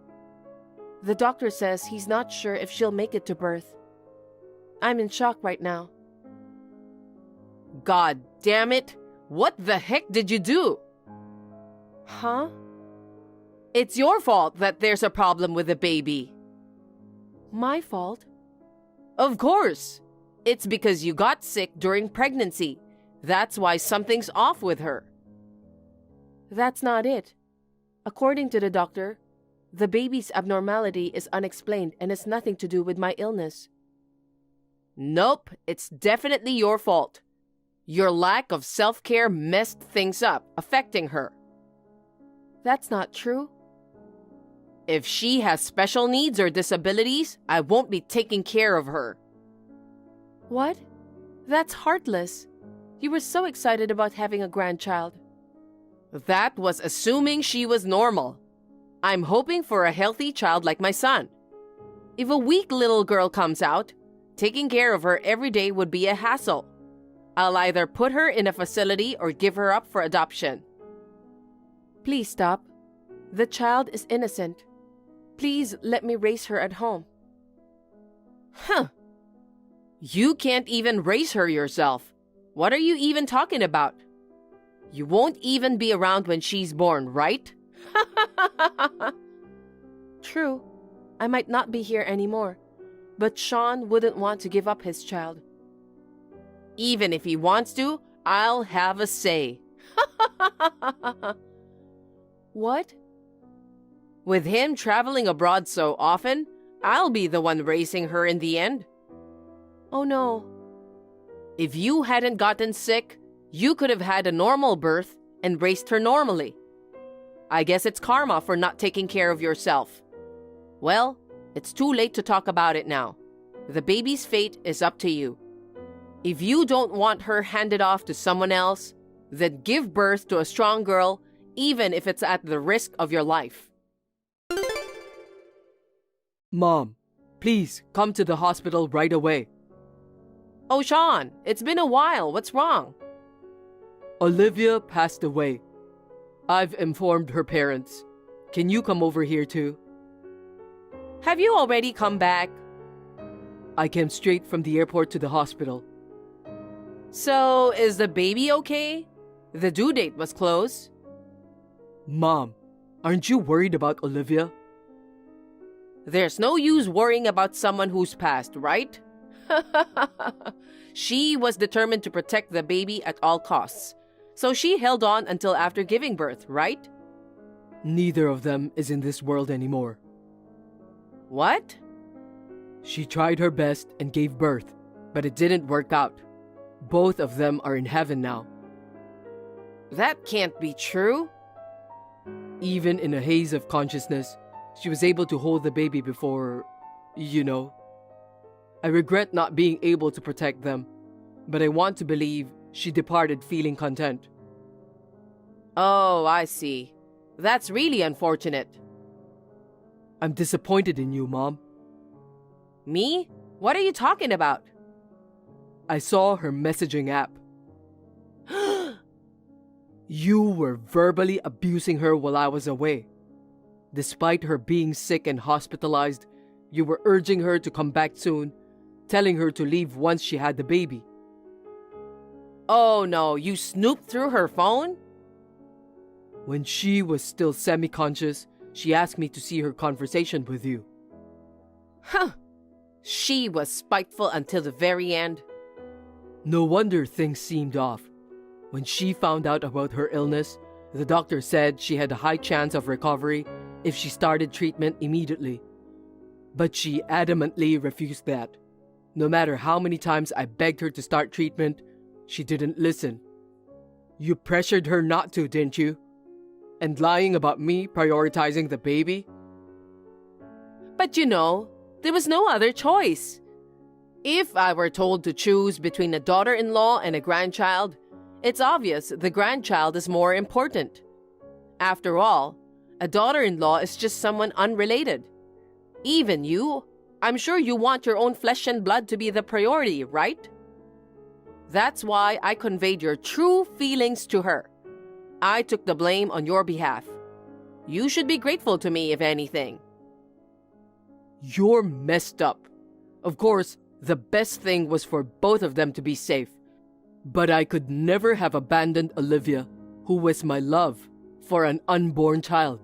The doctor says he's not sure if she'll make it to birth. I'm in shock right now. God damn it! What the heck did you do? Huh? It's your fault that there's a problem with the baby. My fault? Of course. It's because you got sick during pregnancy. That's why something's off with her. That's not it. According to the doctor, the baby's abnormality is unexplained and has nothing to do with my illness. Nope, it's definitely your fault. Your lack of self-care messed things up, affecting her. That's not true. If she has special needs or disabilities, I won't be taking care of her. What? That's heartless. You were so excited about having a grandchild. That was assuming she was normal. I'm hoping for a healthy child like my son. If a weak little girl comes out, taking care of her every day would be a hassle. I'll either put her in a facility or give her up for adoption. Please stop. The child is innocent. Please let me raise her at home. Huh. You can't even raise her yourself. What are you even talking about? You won't even be around when she's born, right? True. I might not be here anymore, but Sean wouldn't want to give up his child. Even if he wants to, I'll have a say. What? With him traveling abroad so often, I'll be the one raising her in the end. Oh no. If you hadn't gotten sick, you could have had a normal birth and raised her normally. I guess it's karma for not taking care of yourself. Well, it's too late to talk about it now. The baby's fate is up to you. If you don't want her handed off to someone else, then give birth to a strong girl, even if it's at the risk of your life. Mom, please come to the hospital right away. Oh, Sean, it's been a while. What's wrong? Olivia passed away. I've informed her parents. Can you come over here too? Have you already come back? I came straight from the airport to the hospital. So, is the baby okay? The due date was close. Mom, aren't you worried about Olivia? There's no use worrying about someone who's passed, right? She was determined to protect the baby at all costs. So she held on until after giving birth, right? Neither of them is in this world anymore. What? She tried her best and gave birth, but it didn't work out. Both of them are in heaven now. That can't be true. Even in a haze of consciousness, she was able to hold the baby before, you know. I regret not being able to protect them, but I want to believe she departed feeling content. Oh, I see. That's really unfortunate. I'm disappointed in you, Mom. Me? What are you talking about? I saw her messaging app. You were verbally abusing her while I was away. Despite her being sick and hospitalized, you were urging her to come back soon, telling her to leave once she had the baby. Oh no, you snooped through her phone? When she was still semi-conscious, she asked me to see her conversation with you. Huh. She was spiteful until the very end. No wonder things seemed off. When she found out about her illness, the doctor said she had a high chance of recovery if she started treatment immediately. But she adamantly refused that. No matter how many times I begged her to start treatment, she didn't listen. You pressured her not to, didn't you? And lying about me prioritizing the baby? But you know, there was no other choice. If I were told to choose between a daughter-in-law and a grandchild, it's obvious the grandchild is more important. After all, a daughter-in-law is just someone unrelated. Even you, I'm sure you want your own flesh and blood to be the priority, right? That's why I conveyed your true feelings to her. I took the blame on your behalf. You should be grateful to me, if anything. You're messed up. Of course, the best thing was for both of them to be safe. But I could never have abandoned Olivia, who was my love, for an unborn child.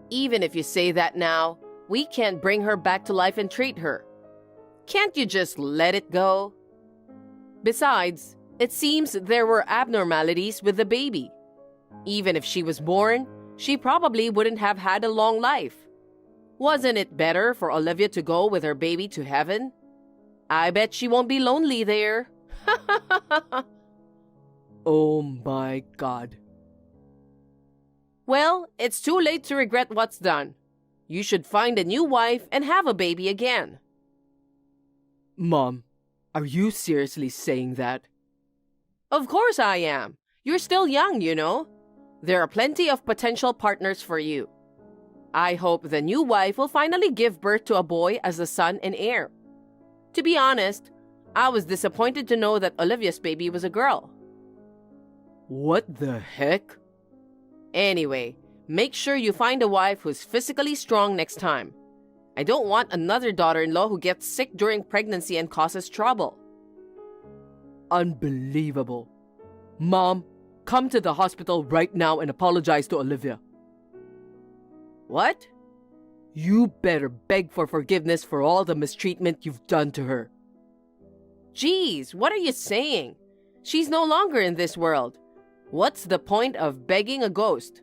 Even if you say that now, we can't bring her back to life and treat her. Can't you just let it go? Besides, it seems there were abnormalities with the baby. Even if she was born, she probably wouldn't have had a long life. Wasn't it better for Olivia to go with her baby to heaven? I bet she won't be lonely there. Oh my God. Well, it's too late to regret what's done. You should find a new wife and have a baby again. Mom, are you seriously saying that? Of course I am. You're still young, you know. There are plenty of potential partners for you. I hope the new wife will finally give birth to a boy as the son and heir. To be honest, I was disappointed to know that Olivia's baby was a girl. What the heck? Anyway, make sure you find a wife who's physically strong next time. I don't want another daughter-in-law who gets sick during pregnancy and causes trouble. Unbelievable. Mom, come to the hospital right now and apologize to Olivia. What? You better beg for forgiveness for all the mistreatment you've done to her. Geez, what are you saying? She's no longer in this world. What's the point of begging a ghost?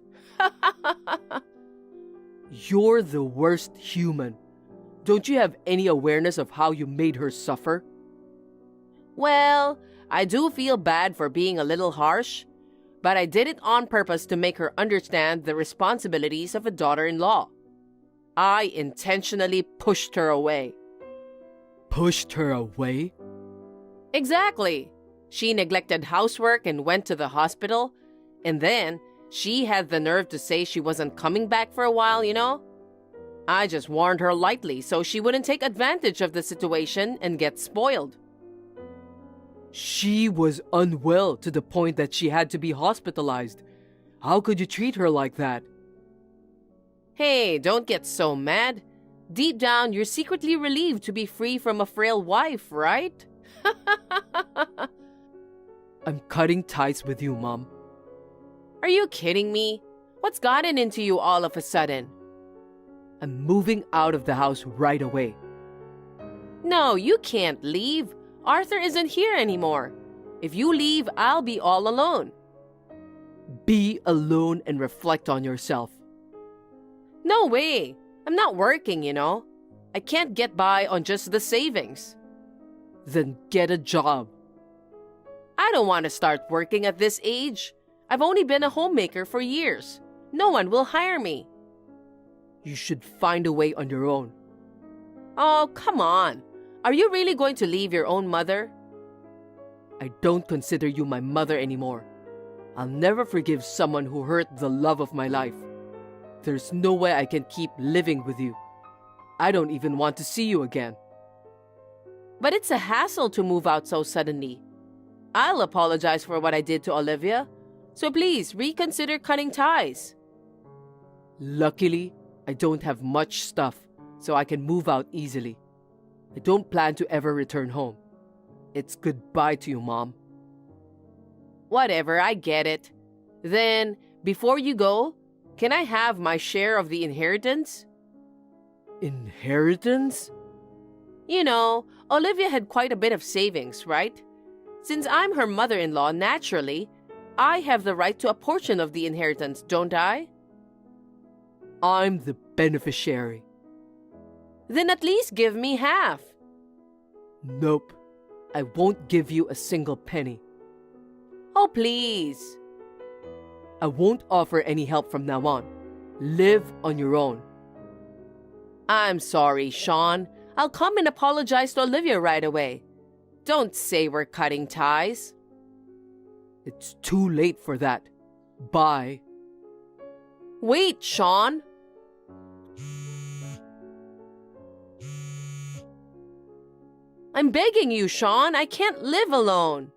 You're the worst human. Don't you have any awareness of how you made her suffer? Well, I do feel bad for being a little harsh, but I did it on purpose to make her understand the responsibilities of a daughter-in-law. I intentionally pushed her away. Pushed her away? Exactly. She neglected housework and went to the hospital, and then she had the nerve to say she wasn't coming back for a while, you know? I just warned her lightly so she wouldn't take advantage of the situation and get spoiled. She was unwell to the point that she had to be hospitalized. How could you treat her like that? Hey, don't get so mad. Deep down, you're secretly relieved to be free from a frail wife, right? I'm cutting ties with you, Mom. Are you kidding me? What's gotten into you all of a sudden? I'm moving out of the house right away. No, you can't leave. Arthur isn't here anymore. If you leave, I'll be all alone. Be alone and reflect on yourself. No way. I'm not working, you know. I can't get by on just the savings. Then get a job. I don't want to start working at this age. I've only been a homemaker for years. No one will hire me. You should find a way on your own. Oh, come on. Are you really going to leave your own mother? I don't consider you my mother anymore. I'll never forgive someone who hurt the love of my life. There's no way I can keep living with you. I don't even want to see you again. But it's a hassle to move out so suddenly. I'll apologize for what I did to Olivia. So please, reconsider cutting ties. Luckily, I don't have much stuff, so I can move out easily. I don't plan to ever return home. It's goodbye to you, Mom. Whatever, I get it. Then, before you go, can I have my share of the inheritance? Inheritance? You know, Olivia had quite a bit of savings, right? Since I'm her mother-in-law, naturally, I have the right to a portion of the inheritance, don't I? I'm the beneficiary. Then at least give me half. Nope. I won't give you a single penny. Oh, please. I won't offer any help from now on. Live on your own. I'm sorry, Sean. I'll come and apologize to Olivia right away. Don't say we're cutting ties. It's too late for that. Bye. Wait, Sean. I'm begging you, Sean. I can't live alone.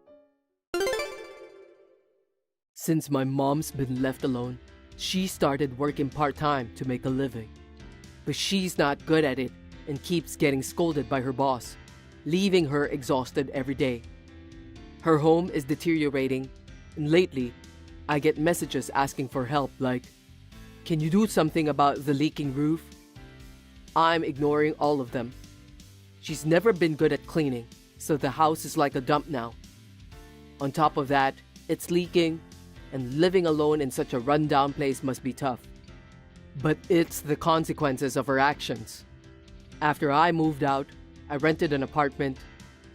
Since my mom's been left alone, she started working part-time to make a living. But she's not good at it and keeps getting scolded by her boss, leaving her exhausted every day. Her home is deteriorating, and lately, I get messages asking for help like, "Can you do something about the leaking roof?" I'm ignoring all of them. She's never been good at cleaning, so the house is like a dump now. On top of that, it's leaking, and living alone in such a rundown place must be tough. But it's the consequences of her actions. After I moved out, I rented an apartment,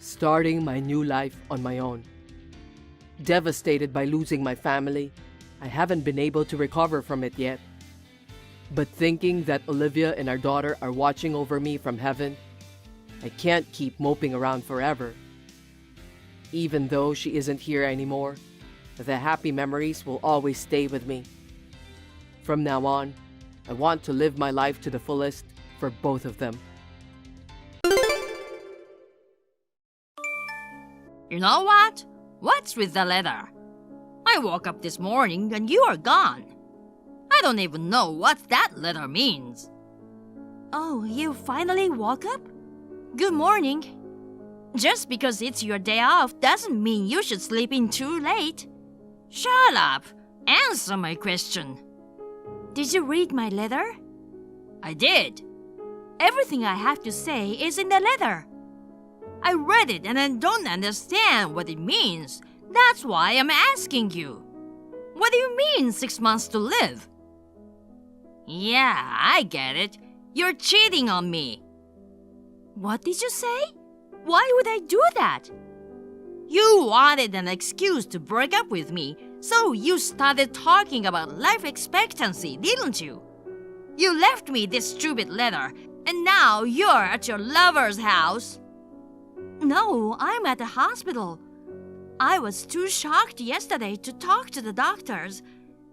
starting my new life on my own. Devastated by losing my family, I haven't been able to recover from it yet. But thinking that Olivia and our daughter are watching over me from heaven, I can't keep moping around forever. Even though she isn't here anymore, the happy memories will always stay with me. From now on, I want to live my life to the fullest for both of them. You know what? What's with the letter? I woke up this morning and you are gone. I don't even know what that letter means. Oh, you finally woke up? Good morning. Just because it's your day off doesn't mean you should sleep in too late. Shut up. Answer my question. Did you read my letter? I did. Everything I have to say is in the letter. I read it and I don't understand what it means. That's why I'm asking you. What do you mean 6 months to live? Yeah, I get it. You're cheating on me. What did you say? Why would I do that? You wanted an excuse to break up with me, so you started talking about life expectancy, didn't you? You left me this stupid letter, and now you're at your lover's house. No, I'm at the hospital. I was too shocked yesterday to talk to the doctors.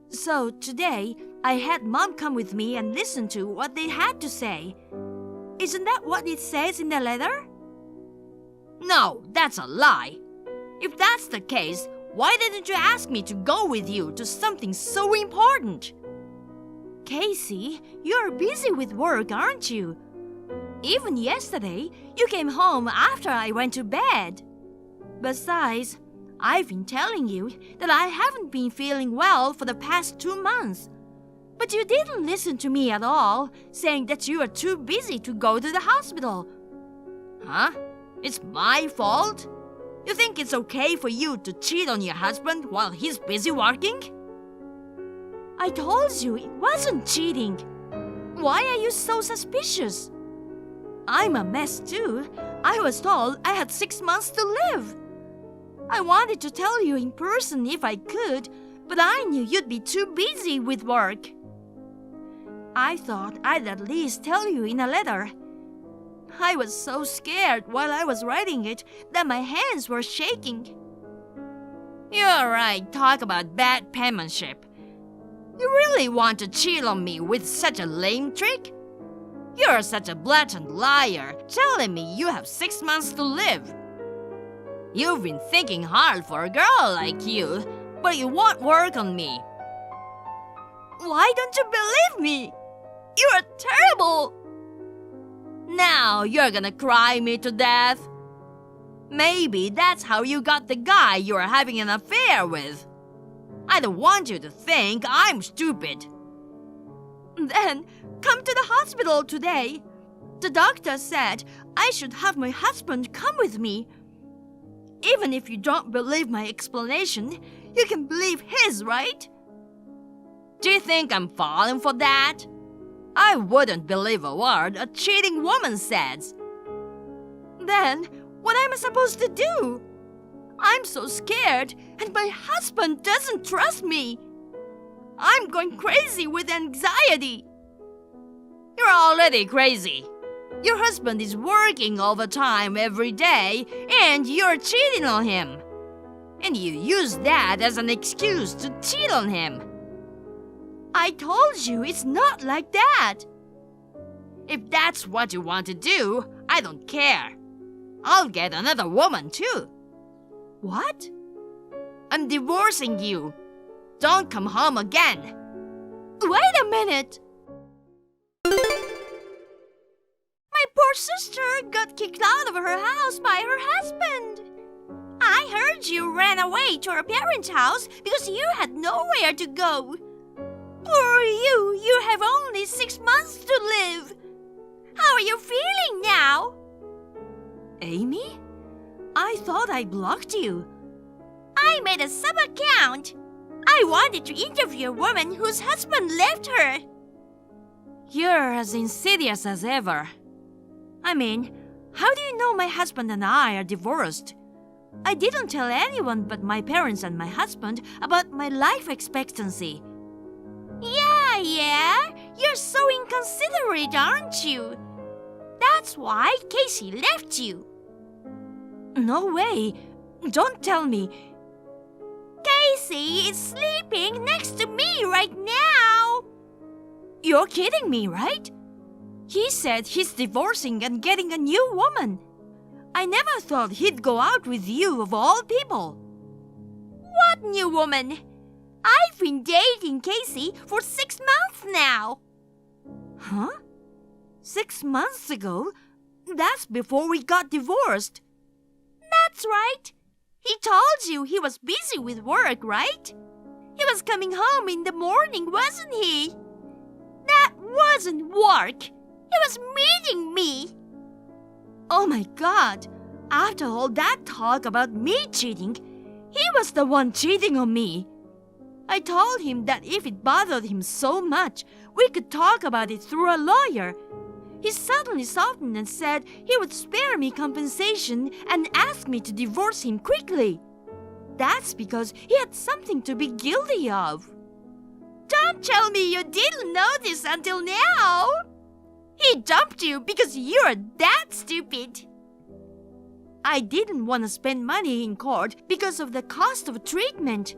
So today, I had Mom come with me and listen to what they had to say. Isn't that what it says in the letter? No, that's a lie. If that's the case, why didn't you ask me to go with you to something so important? Casey, you're busy with work, aren't you? Even yesterday, you came home after I went to bed. Besides, I've been telling you that I haven't been feeling well for the past 2 months. But you didn't listen to me at all, saying that you are too busy to go to the hospital. Huh? It's my fault? You think it's okay for you to cheat on your husband while he's busy working? I told you it wasn't cheating. Why are you so suspicious? I'm a mess too. I was told I had 6 months to live. I wanted to tell you in person if I could, but I knew you'd be too busy with work. I thought I'd at least tell you in a letter. I was so scared while I was writing it that my hands were shaking. You're right, talk about bad penmanship. You really want to cheat on me with such a lame trick? You're such a blatant liar, telling me you have 6 months to live. You've been thinking hard for a girl like you, but it won't work on me. Why don't you believe me? You're terrible! Now you're gonna cry me to death. Maybe that's how you got the guy you're having an affair with. I don't want you to think I'm stupid. Then come to the hospital today. The doctor said I should have my husband come with me. Even if you don't believe my explanation, you can believe his, right? Do you think I'm falling for that? I wouldn't believe a word a cheating woman says. Then, what am I supposed to do? I'm so scared, and my husband doesn't trust me. I'm going crazy with anxiety. You're already crazy. Your husband is working overtime every day, and you're cheating on him. And you use that as an excuse to cheat on him. I told you it's not like that. If that's what you want to do, I don't care. I'll get another woman too. What? I'm divorcing you. Don't come home again. Wait a minute. My poor sister got kicked out of her house by her husband. I heard you ran away to her parents' house because you had nowhere to go. Poor you, you have only 6 months to live. How are you feeling now? Amy? I thought I blocked you. I made a sub-account. I wanted to interview a woman whose husband left her. You're as insidious as ever. I mean, how do you know my husband and I are divorced? I didn't tell anyone but my parents and my husband about my life expectancy. Yeah, you're so inconsiderate, aren't you? That's why Casey left you. No way. Don't tell me. Casey is sleeping next to me right now. You're kidding me, right? He said he's divorcing and getting a new woman. I never thought he'd go out with you of all people. What new woman? I've been dating Casey for 6 months now. Huh? 6 months ago? That's before we got divorced. That's right. He told you he was busy with work, right? He was coming home in the morning, wasn't he? That wasn't work. He was meeting me. Oh my God. After all that talk about me cheating, he was the one cheating on me. I told him that if it bothered him so much, we could talk about it through a lawyer. He suddenly softened and said he would spare me compensation and ask me to divorce him quickly. That's because he had something to be guilty of. Don't tell me you didn't know this until now. He dumped you because you're that stupid. I didn't want to spend money in court because of the cost of treatment.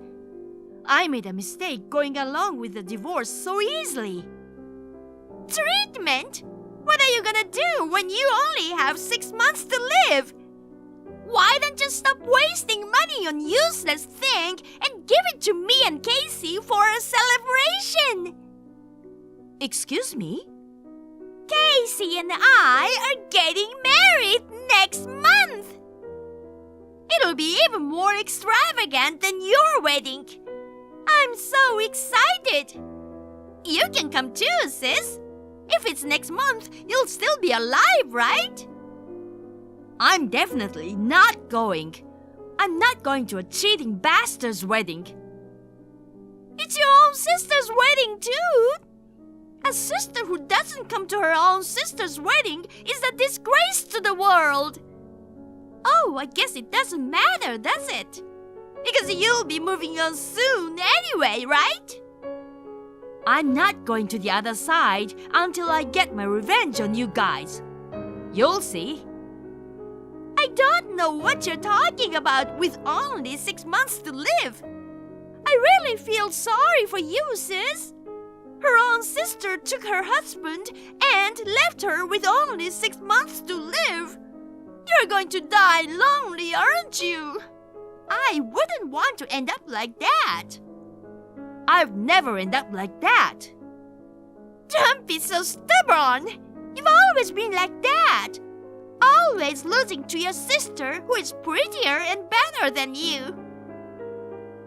I made a mistake going along with the divorce so easily. Treatment? What are you gonna do when you only have 6 months to live? Why don't you stop wasting money on useless thing and give it to me and Casey for a celebration? Excuse me? Casey and I are getting married next month. It'll be even more extravagant than your wedding. I'm so excited. You can come too, sis. If it's next month, you'll still be alive, right? I'm definitely not going. I'm not going to a cheating bastard's wedding. It's your own sister's wedding too. A sister who doesn't come to her own sister's wedding is a disgrace to the world. Oh, I guess it doesn't matter, does it? Because you'll be moving on soon anyway, right? I'm not going to the other side until I get my revenge on you guys. You'll see. I don't know what you're talking about with only 6 months to live. I really feel sorry for you, sis. Her own sister took her husband and left her with only 6 months to live. You're going to die lonely, aren't you? I wouldn't want to end up like that. I've never ended up like that. Don't be so stubborn. You've always been like that. Always losing to your sister who is prettier and better than you.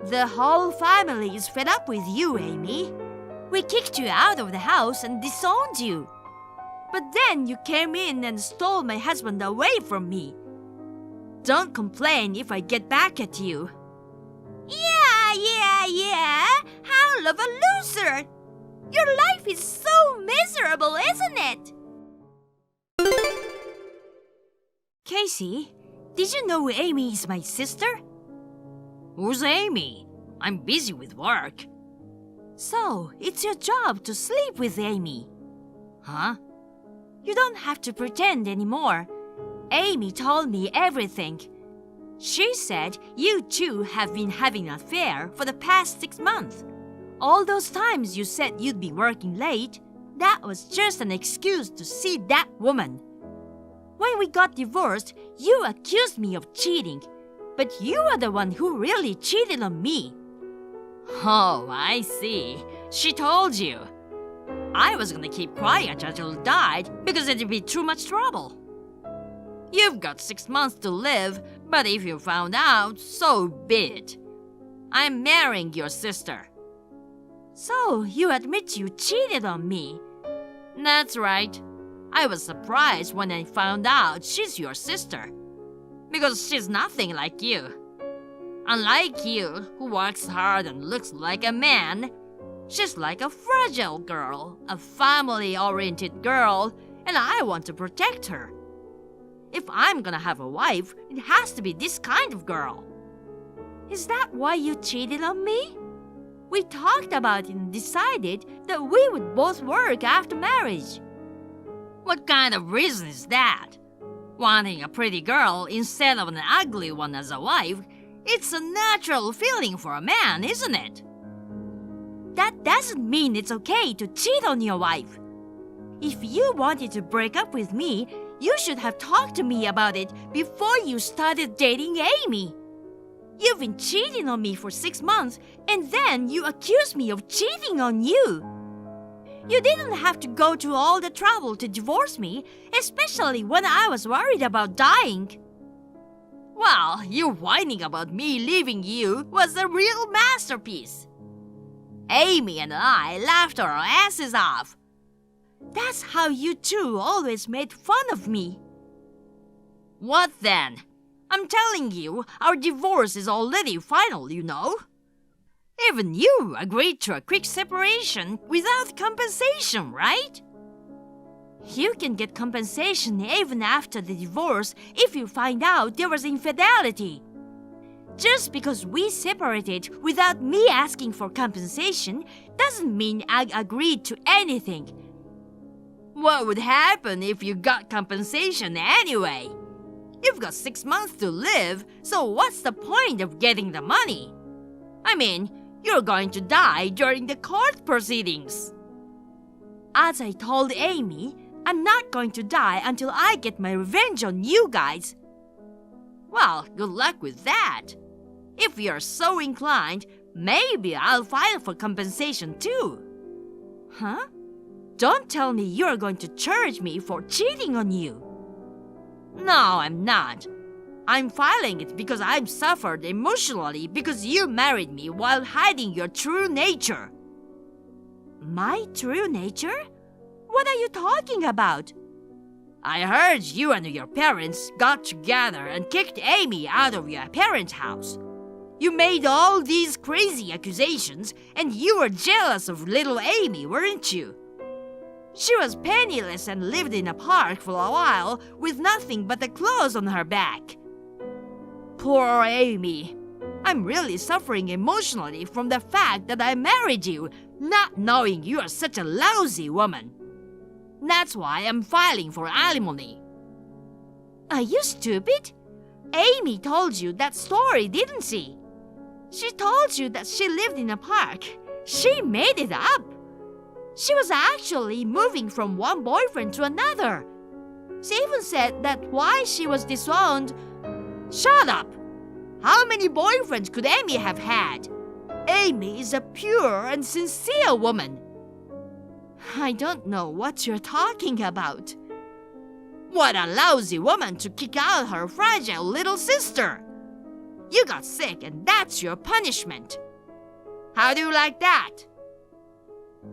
The whole family is fed up with you, Amy. We kicked you out of the house and disowned you. But then you came in and stole my husband away from me. Don't complain if I get back at you. Yeah. Howl of a loser. Your life is so miserable, isn't it? Casey, did you know Amy is my sister? Who's Amy? I'm busy with work. So, it's your job to sleep with Amy. Huh? You don't have to pretend anymore. Amy told me everything. She said you two have been having an affair for the past 6 months. All those times you said you'd be working late, that was just an excuse to see that woman. When we got divorced, you accused me of cheating, but you are the one who really cheated on me. Oh, I see. She told you. I was gonna keep quiet until you died because it'd be too much trouble. You've got 6 months to live, but if you found out, so be it. I'm marrying your sister. So, you admit you cheated on me. That's right. I was surprised when I found out she's your sister. Because she's nothing like you. Unlike you, who works hard and looks like a man, she's like a fragile girl, a family-oriented girl, and I want to protect her. If I'm gonna have a wife, it has to be this kind of girl. Is that why you cheated on me? We talked about it and decided that we would both work after marriage. What kind of reason is that? Wanting a pretty girl instead of an ugly one as a wife, it's a natural feeling for a man, isn't it? That doesn't mean it's okay to cheat on your wife. If you wanted to break up with me, You should have talked to me about it before you started dating Amy. You've been cheating on me for 6 months, and then you accuse me of cheating on you. You didn't have to go to all the trouble to divorce me, especially when I was worried about dying. Well, you whining about me leaving you was a real masterpiece. Amy and I laughed our asses off. That's how you two always made fun of me. What then? I'm telling you, our divorce is already final, you know. Even you agreed to a quick separation without compensation, right? You can get compensation even after the divorce if you find out there was infidelity. Just because we separated without me asking for compensation doesn't mean I agreed to anything. What would happen if you got compensation anyway? You've got 6 months to live, so what's the point of getting the money? I mean, you're going to die during the court proceedings. As I told Amy, I'm not going to die until I get my revenge on you guys. Well, good luck with that. If you're so inclined, maybe I'll file for compensation too. Huh? Don't tell me you're going to charge me for cheating on you. No, I'm not. I'm filing it because I've suffered emotionally because you married me while hiding your true nature. My true nature? What are you talking about? I heard you and your parents got together and kicked Amy out of your parents' house. You made all these crazy accusations, and you were jealous of little Amy, weren't you? She was penniless and lived in a park for a while with nothing but the clothes on her back. Poor Amy. I'm really suffering emotionally from the fact that I married you, not knowing you are such a lousy woman. That's why I'm filing for alimony. Are you stupid? Amy told you that story, didn't she? She told you that she lived in a park. She made it up. She was actually moving from one boyfriend to another. She even said that why she was disowned. Shut up! How many boyfriends could Amy have had? Amy is a pure and sincere woman. I don't know what you're talking about. What a lousy woman to kick out her fragile little sister. You got sick and that's your punishment. How do you like that?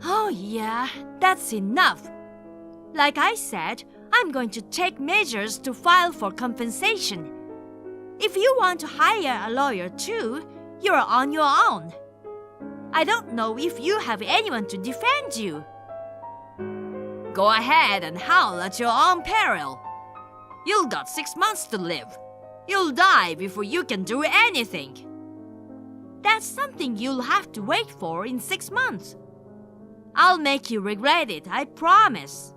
Oh yeah, that's enough. Like I said, I'm going to take measures to file for compensation. If you want to hire a lawyer too, you're on your own. I don't know if you have anyone to defend you. Go ahead and howl at your own peril. You've got 6 months to live. You'll die before you can do anything. That's something you'll have to wait for in 6 months. I'll make you regret it, I promise.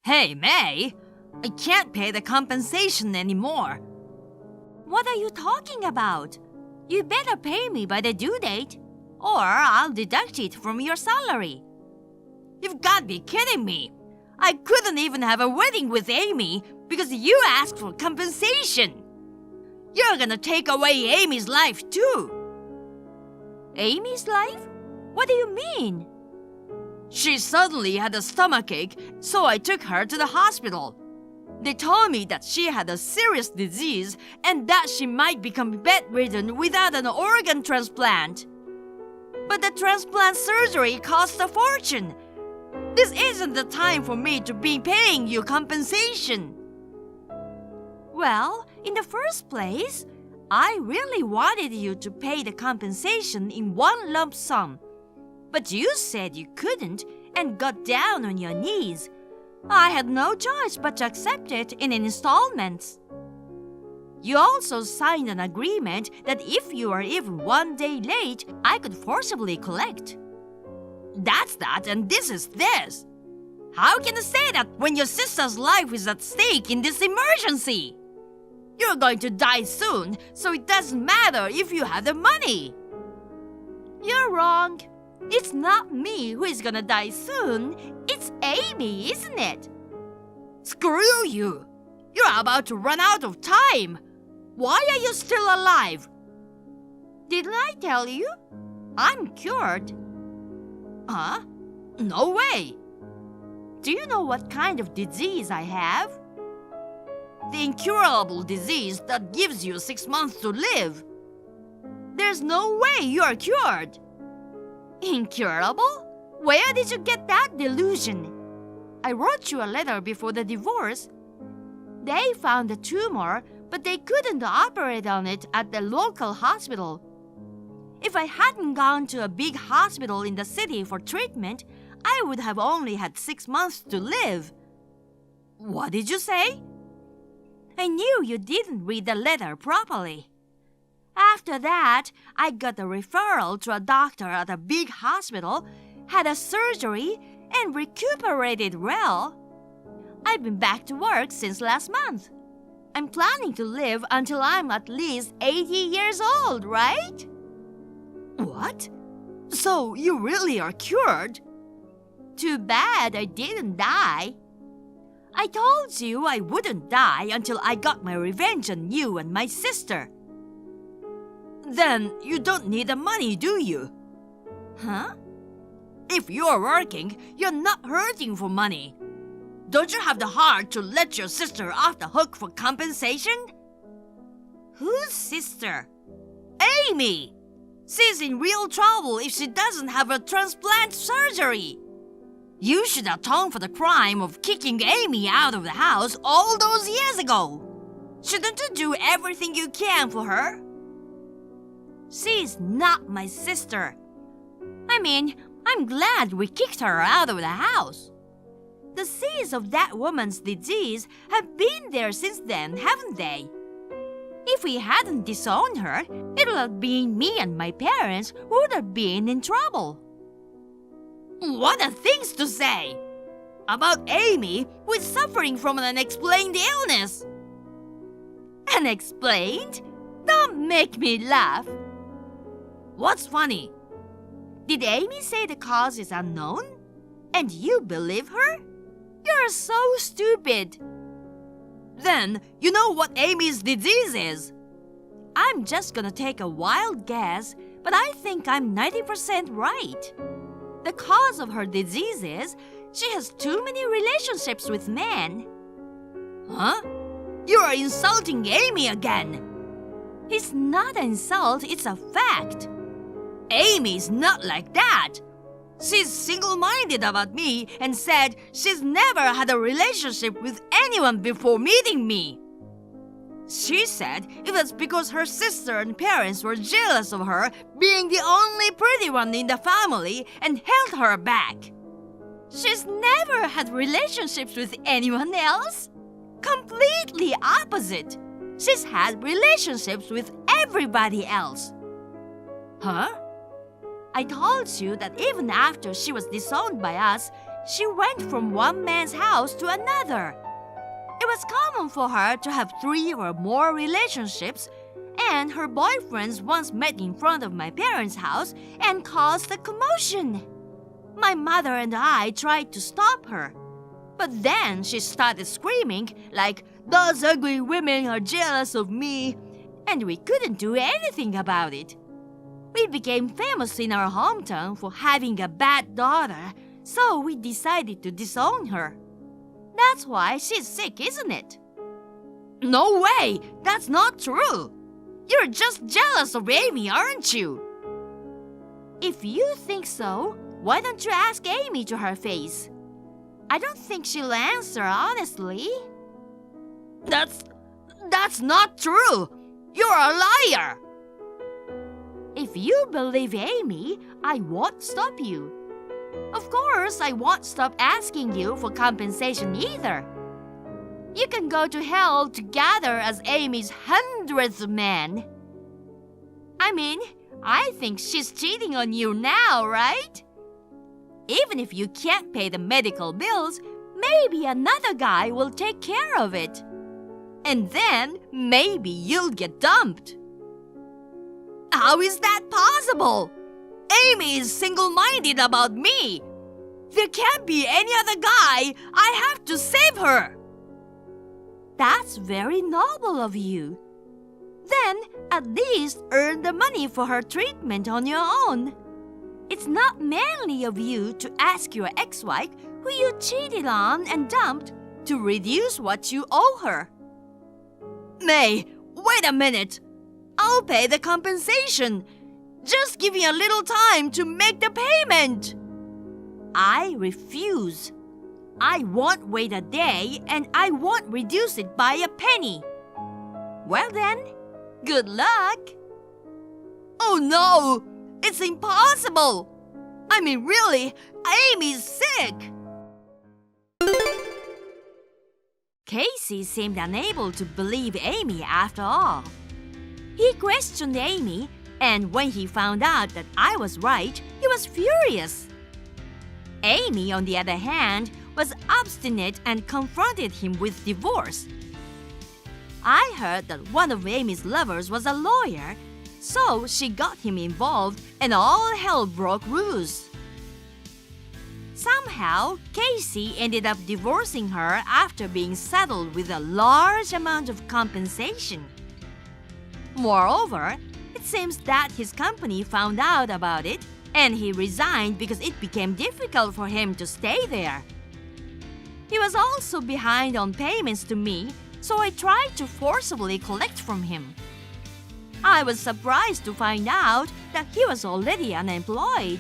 Hey, May, I can't pay the compensation anymore. What are you talking about? You better pay me by the due date, or I'll deduct it from your salary. You've got to be kidding me. I couldn't even have a wedding with Amy because you asked for compensation. You're gonna take away Amy's life too. Amy's life? What do you mean? She suddenly had a stomachache, so I took her to the hospital. They told me that she had a serious disease and that she might become bedridden without an organ transplant. But the transplant surgery costs a fortune. This isn't the time for me to be paying you compensation. Well, in the first place, I really wanted you to pay the compensation in one lump sum. But you said you couldn't and got down on your knees. I had no choice but to accept it in installments. You also signed an agreement that if you are even 1 day late, I could forcibly collect. That's that, and this is this. How can you say that when your sister's life is at stake in this emergency? You're going to die soon, so it doesn't matter if you have the money. You're wrong. It's not me who is gonna die soon. It's Amy, isn't it? Screw you! You're about to run out of time. Why are you still alive? Didn't I tell you? I'm cured. Huh? No way! Do you know what kind of disease I have? The incurable disease that gives you 6 months to live. There's no way you're cured. Incurable? Where did you get that delusion? I wrote you a letter before the divorce. They found a tumor, but they couldn't operate on it at the local hospital. If I hadn't gone to a big hospital in the city for treatment, I would have only had 6 months to live. What did you say? I knew you didn't read the letter properly. After that, I got a referral to a doctor at a big hospital, had a surgery, and recuperated well. I've been back to work since last month. I'm planning to live until I'm at least 80 years old, right? What? So you really are cured? Too bad I didn't die. I told you I wouldn't die until I got my revenge on you and my sister. Then you don't need the money, do you? Huh? If you're working, you're not hurting for money. Don't you have the heart to let your sister off the hook for compensation? Whose sister? Amy! She's in real trouble if she doesn't have a transplant surgery. You should atone for the crime of kicking Amy out of the house all those years ago. Shouldn't you do everything you can for her? She's not my sister. I mean, I'm glad we kicked her out of the house. The seeds of that woman's disease have been there since then, haven't they? If we hadn't disowned her, it would have been me and my parents who would have been in trouble. What are things to say? About Amy, who is suffering from an unexplained illness. Unexplained? Don't make me laugh. What's funny? Did Amy say the cause is unknown? And you believe her? You're so stupid. Then, you know what Amy's disease is? I'm just gonna take a wild guess, but I think I'm 90% right. The cause of her disease is she has too many relationships with men. Huh? You are insulting Amy again. It's not an insult, it's a fact. Amy's not like that. She's single-minded about me and said she's never had a relationship with anyone before meeting me. She said it was because her sister and parents were jealous of her being the only pretty one in the family and held her back. She's never had relationships with anyone else. Completely opposite. She's had relationships with everybody else. Huh? I told you that even after she was disowned by us, she went from one man's house to another. It was common for her to have 3 or more relationships, and her boyfriends once met in front of my parents' house and caused a commotion. My mother and I tried to stop her, but then she started screaming like, "Those ugly women are jealous of me," and we couldn't do anything about it. We became famous in our hometown for having a bad daughter, so we decided to disown her. That's why she's sick, isn't it? No way! That's not true! You're just jealous of Amy, aren't you? If you think so, why don't you ask Amy to her face? I don't think she'll answer honestly. That's not true! You're a liar! If you believe Amy, I won't stop you. Of course, I won't stop asking you for compensation either. You can go to hell together as Amy's 100th man. I mean, I think she's cheating on you now, right? Even if you can't pay the medical bills, maybe another guy will take care of it. And then maybe you'll get dumped. How is that possible? Amy is single-minded about me. There can't be any other guy. I have to save her. That's very noble of you. Then at least earn the money for her treatment on your own. It's not manly of you to ask your ex-wife, who you cheated on and dumped, to reduce what you owe her. May, wait a minute. I'll pay the compensation. Just give me a little time to make the payment. I refuse. I won't wait a day, and I won't reduce it by a penny. Well then, good luck. Oh no, it's impossible. I mean, really, Amy's sick. Casey seemed unable to believe Amy after all. He questioned Amy, and when he found out that I was right, he was furious. Amy, on the other hand, was obstinate and confronted him with divorce. I heard that one of Amy's lovers was a lawyer, so she got him involved and all hell broke loose. Somehow, Casey ended up divorcing her after being saddled with a large amount of compensation. Moreover, it seems that his company found out about it and he resigned because it became difficult for him to stay there. He was also behind on payments to me, so I tried to forcibly collect from him. I was surprised to find out that he was already unemployed.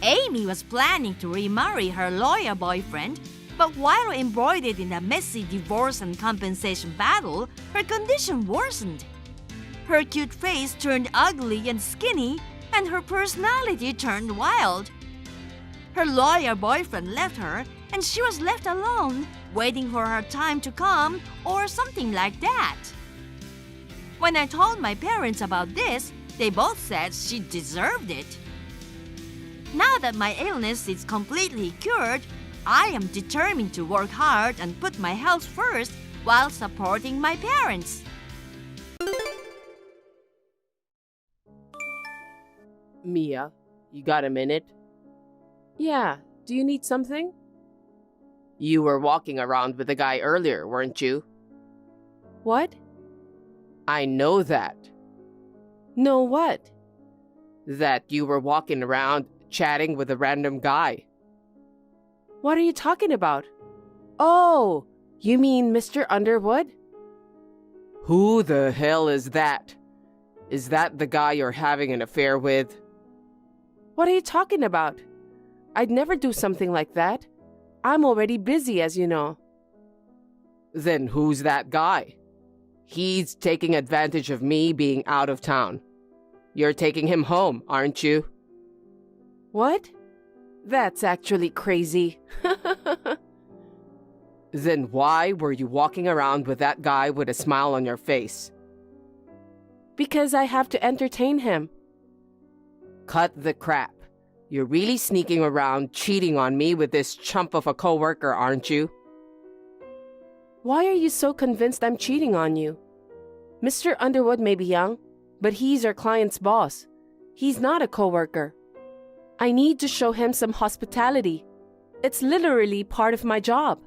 Amy was planning to remarry her lawyer boyfriend, but while embroidered in a messy divorce and compensation battle, her condition worsened. Her cute face turned ugly and skinny, and her personality turned wild. Her lawyer boyfriend left her, and she was left alone, waiting for her time to come or something like that. When I told my parents about this, they both said she deserved it. Now that my illness is completely cured, I am determined to work hard and put my health first while supporting my parents. Mia, you got a minute? Yeah, do you need something? You were walking around with a guy earlier, weren't you? What? I know that. Know what? That you were walking around chatting with a random guy. What are you talking about? Oh, you mean Mr. Underwood? Who the hell is that? Is that the guy you're having an affair with? What are you talking about? I'd never do something like that. I'm already busy, as you know. Then who's that guy? He's taking advantage of me being out of town. You're taking him home, aren't you? What? That's actually crazy. Then why were you walking around with that guy with a smile on your face? Because I have to entertain him. Cut the crap. You're really sneaking around cheating on me with this chump of a coworker, aren't you? Why are you so convinced I'm cheating on you? Mr. Underwood may be young, but he's our client's boss. He's not a coworker. I need to show him some hospitality. It's literally part of my job.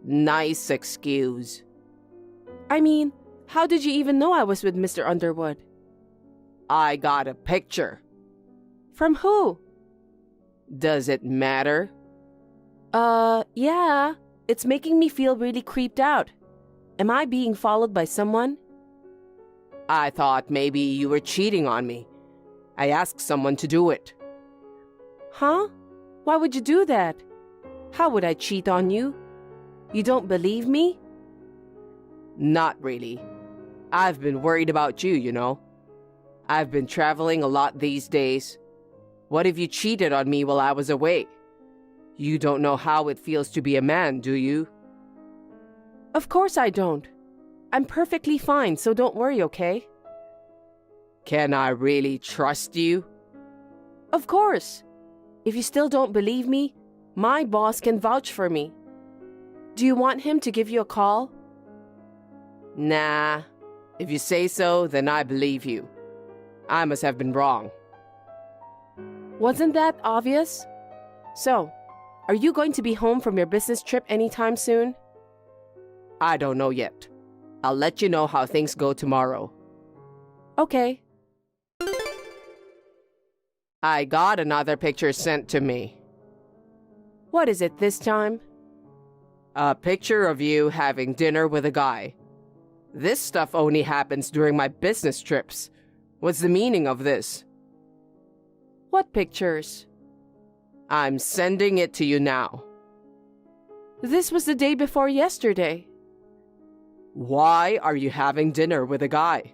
Nice excuse. I mean, how did you even know I was with Mr. Underwood? I got a picture. From who? Does it matter? Yeah. It's making me feel really creeped out. Am I being followed by someone? I thought maybe you were cheating on me. I asked someone to do it. Huh? Why would you do that? How would I cheat on you? You don't believe me? Not really. I've been worried about you, you know. I've been traveling a lot these days. What if you cheated on me while I was away? You don't know how it feels to be a man, do you? Of course I don't. I'm perfectly fine, so don't worry, okay? Can I really trust you? Of course. If you still don't believe me, my boss can vouch for me. Do you want him to give you a call? Nah. If you say so, then I believe you. I must have been wrong. Wasn't that obvious? So, are you going to be home from your business trip anytime soon? I don't know yet. I'll let you know how things go tomorrow. Okay. I got another picture sent to me. What is it this time? A picture of you having dinner with a guy. This stuff only happens during my business trips. What's the meaning of this? What pictures? I'm sending it to you now. This was the day before yesterday. Why are you having dinner with a guy?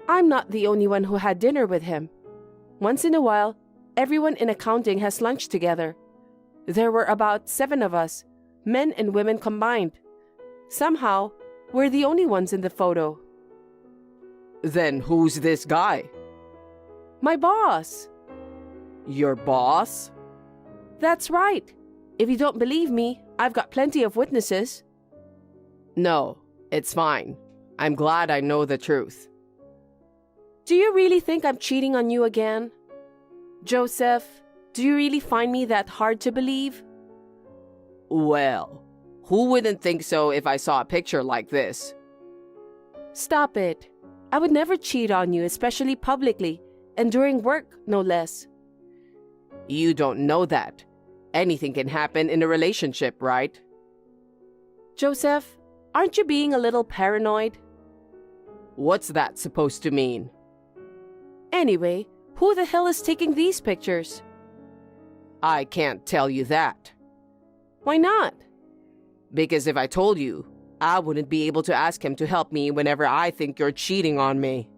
I'm not the only one who had dinner with him. Once in a while, everyone in accounting has lunch together. There were about 7 of us, men and women combined. Somehow, we're the only ones in the photo. Then who's this guy? My boss. Your boss? That's right. If you don't believe me, I've got plenty of witnesses. No, it's fine. I'm glad I know the truth. Do you really think I'm cheating on you again? Joseph, do you really find me that hard to believe? Well, who wouldn't think so if I saw a picture like this? Stop it. I would never cheat on you, especially publicly, and during work, no less. You don't know that. Anything can happen in a relationship, right? Joseph, aren't you being a little paranoid? What's that supposed to mean? Anyway, who the hell is taking these pictures? I can't tell you that. Why not? Because if I told you, I wouldn't be able to ask him to help me whenever I think you're cheating on me.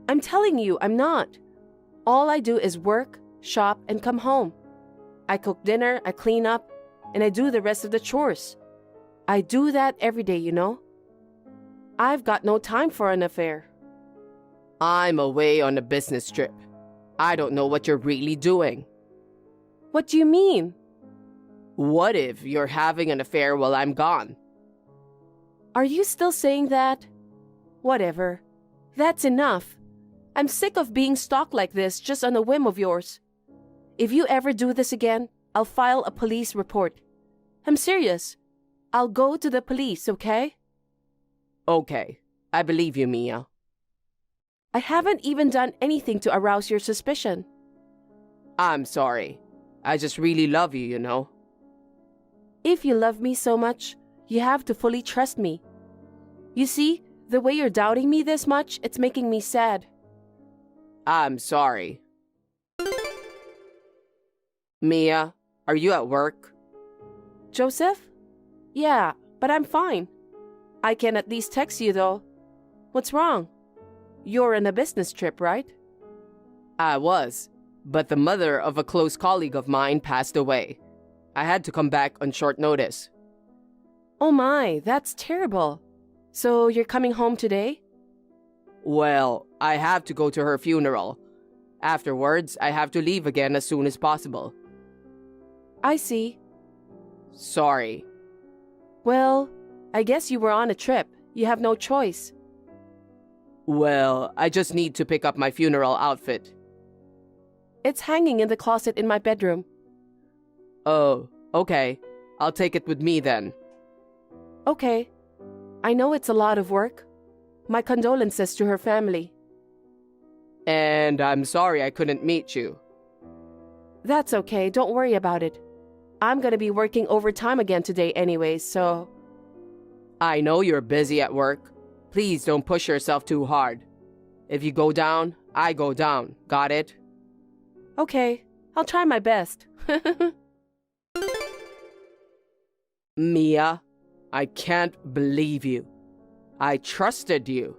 I'm telling you, I'm not. All I do is work, shop, and come home. I cook dinner, I clean up, and I do the rest of the chores. I do that every day, you know. I've got no time for an affair. I'm away on a business trip. I don't know what you're really doing. What do you mean? What if you're having an affair while I'm gone? Are you still saying that? Whatever. That's enough. I'm sick of being stalked like this just on a whim of yours. If you ever do this again, I'll file a police report. I'm serious. I'll go to the police, okay? Okay. I believe you, Mia. I haven't even done anything to arouse your suspicion. I'm sorry. I just really love you, you know. If you love me so much, you have to fully trust me. You see, the way you're doubting me this much, it's making me sad. I'm sorry. Mia, are you at work? Joseph? Yeah, but I'm fine. I can at least text you though. What's wrong? You're on a business trip, right? I was, but the mother of a close colleague of mine passed away. I had to come back on short notice. Oh my, that's terrible. So you're coming home today? Well, I have to go to her funeral. Afterwards, I have to leave again as soon as possible. I see. Sorry. Well, I guess you were on a trip. You have no choice. Well, I just need to pick up my funeral outfit. It's hanging in the closet in my bedroom. Oh, okay. I'll take it with me then. Okay. I know it's a lot of work. My condolences to her family. And I'm sorry I couldn't meet you. That's okay. Don't worry about it. I'm gonna be working overtime again today anyways, so... I know you're busy at work. Please don't push yourself too hard. If you go down, I go down. Got it? Okay. I'll try my best. Mia, I can't believe you. I trusted you.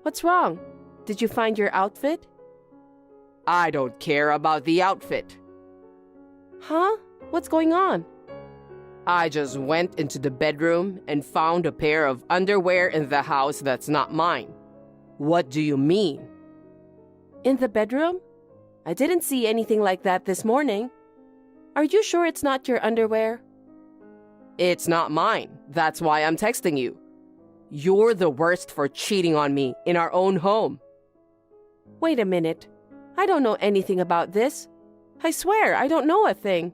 What's wrong? Did you find your outfit? I don't care about the outfit. Huh? What's going on? I just went into the bedroom and found a pair of underwear in the house that's not mine. What do you mean? In the bedroom? I didn't see anything like that this morning. Are you sure it's not your underwear? It's not mine. That's why I'm texting you. You're the worst for cheating on me in our own home. Wait a minute. I don't know anything about this. I swear, I don't know a thing.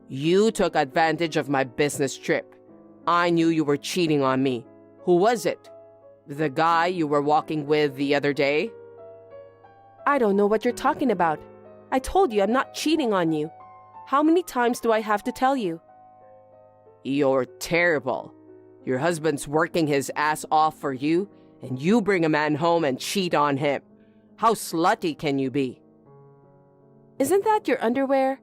You took advantage of my business trip. I knew you were cheating on me. Who was it? The guy you were walking with the other day? I don't know what you're talking about. I told you I'm not cheating on you. How many times do I have to tell you? You're terrible. Your husband's working his ass off for you, and you bring a man home and cheat on him. How slutty can you be? Isn't that your underwear?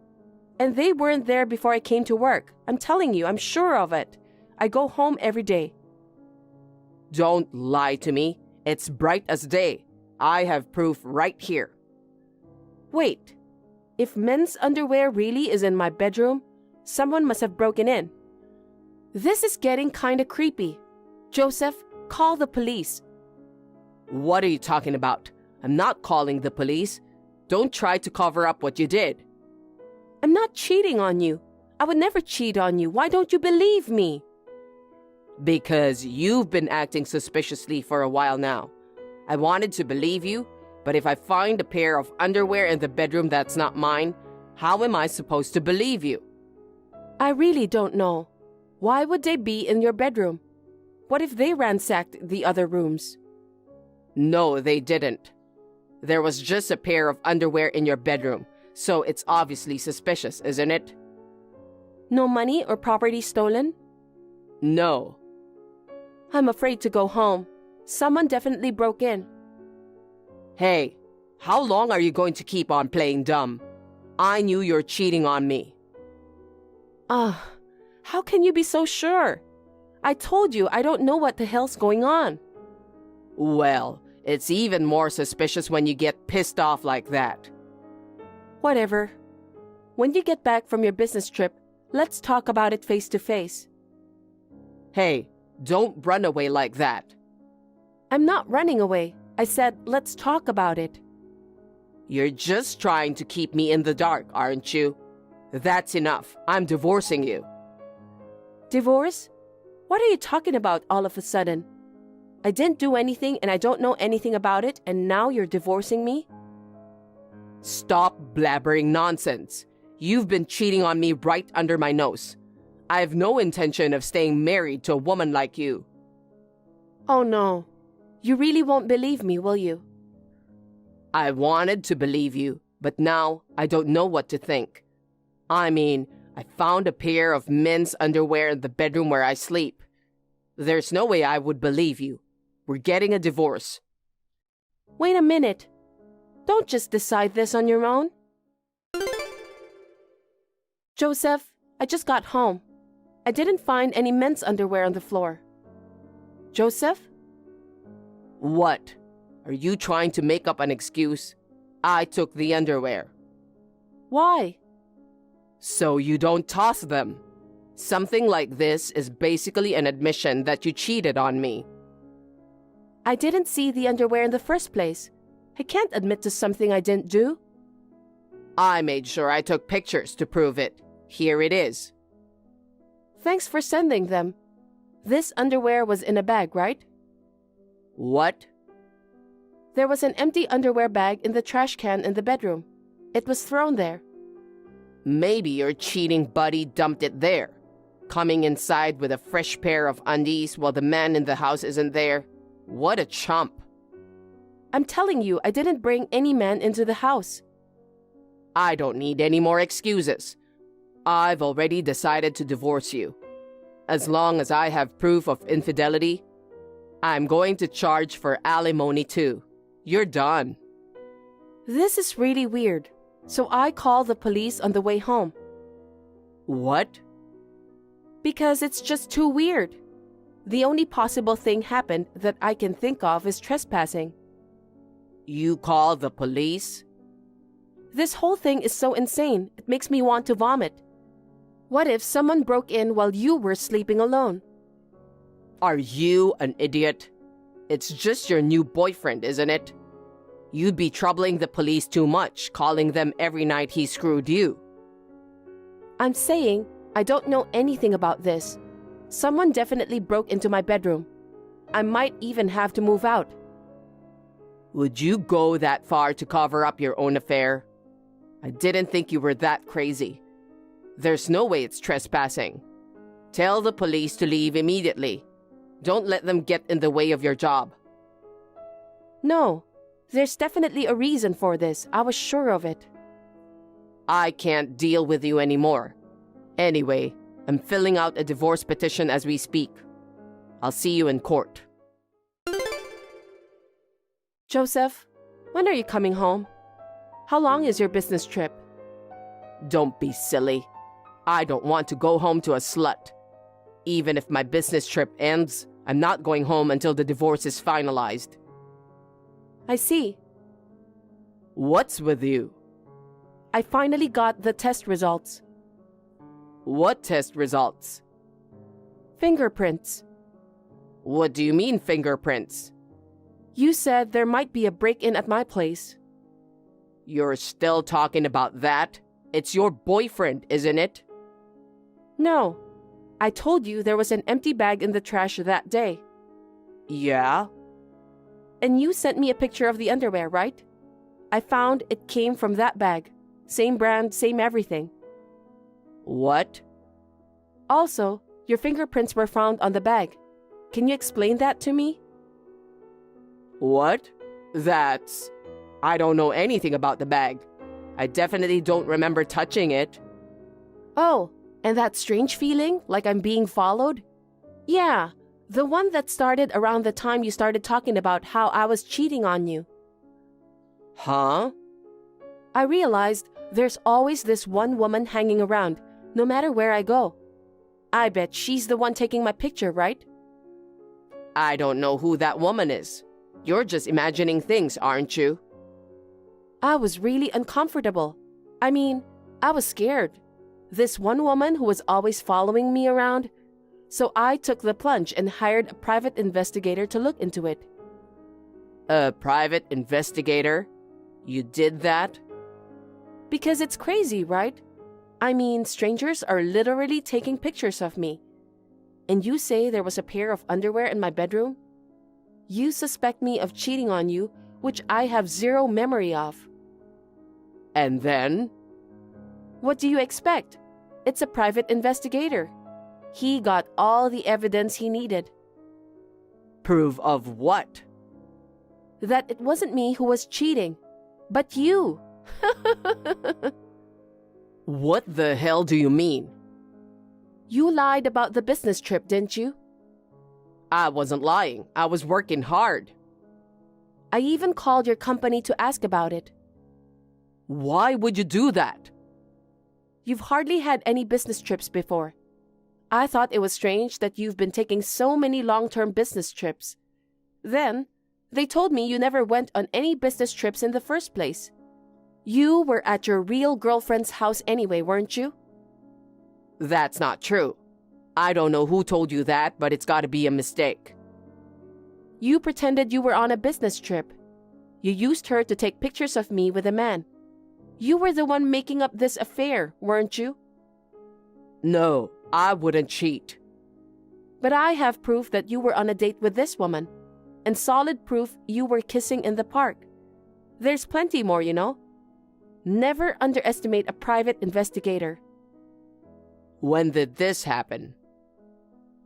And they weren't there before I came to work. I'm telling you, I'm sure of it. I go home every day. Don't lie to me. It's bright as day. I have proof right here. Wait. If men's underwear really is in my bedroom, someone must have broken in. This is getting kinda creepy. Joseph, call the police. What are you talking about? I'm not calling the police. Don't try to cover up what you did. I'm not cheating on you. I would never cheat on you. Why don't you believe me? Because you've been acting suspiciously for a while now. I wanted to believe you, but if I find a pair of underwear in the bedroom that's not mine, how am I supposed to believe you? I really don't know. Why would they be in your bedroom? What if they ransacked the other rooms? No, they didn't. There was just a pair of underwear in your bedroom, so it's obviously suspicious, isn't it? No money or property stolen? No. I'm afraid to go home. Someone definitely broke in. Hey, how long are you going to keep on playing dumb? I knew you're cheating on me. How can you be so sure? I told you I don't know what the hell's going on. Well, it's even more suspicious when you get pissed off like that. Whatever. When you get back from your business trip, let's talk about it face to face. Hey, don't run away like that. I'm not running away. I said, let's talk about it. You're just trying to keep me in the dark, aren't you? That's enough. I'm divorcing you. Divorce? What are you talking about all of a sudden? I didn't do anything and I don't know anything about it, and now you're divorcing me? Stop blabbering nonsense. You've been cheating on me right under my nose. I have no intention of staying married to a woman like you. Oh no. You really won't believe me, will you? I wanted to believe you, but now I don't know what to think. I mean, I found a pair of men's underwear in the bedroom where I sleep. There's no way I would believe you. We're getting a divorce. Wait a minute. Don't just decide this on your own. Joseph, I just got home. I didn't find any men's underwear on the floor. Joseph? What? Are you trying to make up an excuse? I took the underwear. Why? So you don't toss them. Something like this is basically an admission that you cheated on me. I didn't see the underwear in the first place. I can't admit to something I didn't do. I made sure I took pictures to prove it. Here it is. Thanks for sending them. This underwear was in a bag, right? What? There was an empty underwear bag in the trash can in the bedroom. It was thrown there. Maybe your cheating buddy dumped it there, coming inside with a fresh pair of undies while the man in the house isn't there. What a chump. I'm telling you, I didn't bring any man into the house. I don't need any more excuses. I've already decided to divorce you. As long as I have proof of infidelity, I'm going to charge for alimony too. You're done. This is really weird. So I called the police on the way home. What? Because it's just too weird. The only possible thing happened that I can think of is trespassing. You called the police? This whole thing is so insane, it makes me want to vomit. What if someone broke in while you were sleeping alone? Are you an idiot? It's just your new boyfriend, isn't it? You'd be troubling the police too much, calling them every night he screwed you. I'm saying I don't know anything about this. Someone definitely broke into my bedroom. I might even have to move out. Would you go that far to cover up your own affair? I didn't think you were that crazy. There's no way it's trespassing. Tell the police to leave immediately. Don't let them get in the way of your job. No, there's definitely a reason for this. I was sure of it. I can't deal with you anymore. Anyway, I'm filling out a divorce petition as we speak. I'll see you in court. Joseph, when are you coming home? How long is your business trip? Don't be silly. I don't want to go home to a slut. Even if my business trip ends, I'm not going home until the divorce is finalized. I see. What's with you? I finally got the test results. What test results? Fingerprints. What do you mean, fingerprints? You said there might be a break-in at my place. You're still talking about that? It's your boyfriend, isn't it? No. I told you there was an empty bag in the trash that day. Yeah? And you sent me a picture of the underwear, right? I found it came from that bag. Same brand, same everything. What? Also, your fingerprints were found on the bag. Can you explain that to me? What? I don't know anything about the bag. I definitely don't remember touching it. Oh, and that strange feeling, like I'm being followed? Yeah, the one that started around the time you started talking about how I was cheating on you. Huh? I realized there's always this one woman hanging around, no matter where I go. I bet she's the one taking my picture, right? I don't know who that woman is. You're just imagining things, aren't you? I was really uncomfortable. I mean, I was scared. This one woman who was always following me around. So I took the plunge and hired a private investigator to look into it. A private investigator? You did that? Because it's crazy, right? I mean, strangers are literally taking pictures of me. And you say there was a pair of underwear in my bedroom? You suspect me of cheating on you, which I have zero memory of. And then? What do you expect? It's a private investigator. He got all the evidence he needed. Proof of what? That it wasn't me who was cheating, but you. What the hell do you mean? You lied about the business trip, didn't you? I wasn't lying. I was working hard. I even called your company to ask about it. Why would you do that? You've hardly had any business trips before. I thought it was strange that you've been taking so many long-term business trips. Then, they told me you never went on any business trips in the first place. You were at your real girlfriend's house anyway, weren't you? That's not true. I don't know who told you that, but it's gotta be a mistake. You pretended you were on a business trip. You used her to take pictures of me with a man. You were the one making up this affair, weren't you? No, I wouldn't cheat. But I have proof that you were on a date with this woman, and solid proof you were kissing in the park. There's plenty more, you know. Never underestimate a private investigator. When did this happen?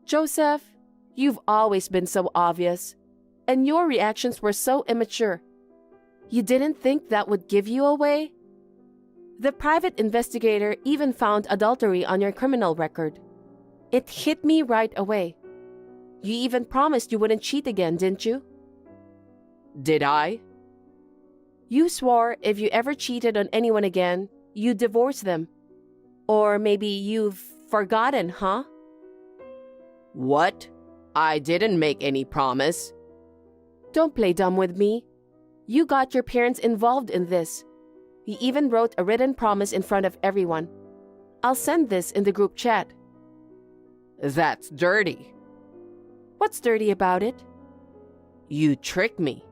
Joseph, you've always been so obvious, and your reactions were so immature. You didn't think that would give you away? The private investigator even found adultery on your criminal record. It hit me right away. You even promised you wouldn't cheat again, didn't you? Did I? You swore if you ever cheated on anyone again, you'd divorce them. Or maybe you've forgotten, huh? What? I didn't make any promise. Don't play dumb with me. You got your parents involved in this. You even wrote a written promise in front of everyone. I'll send this in the group chat. That's dirty. What's dirty about it? You tricked me.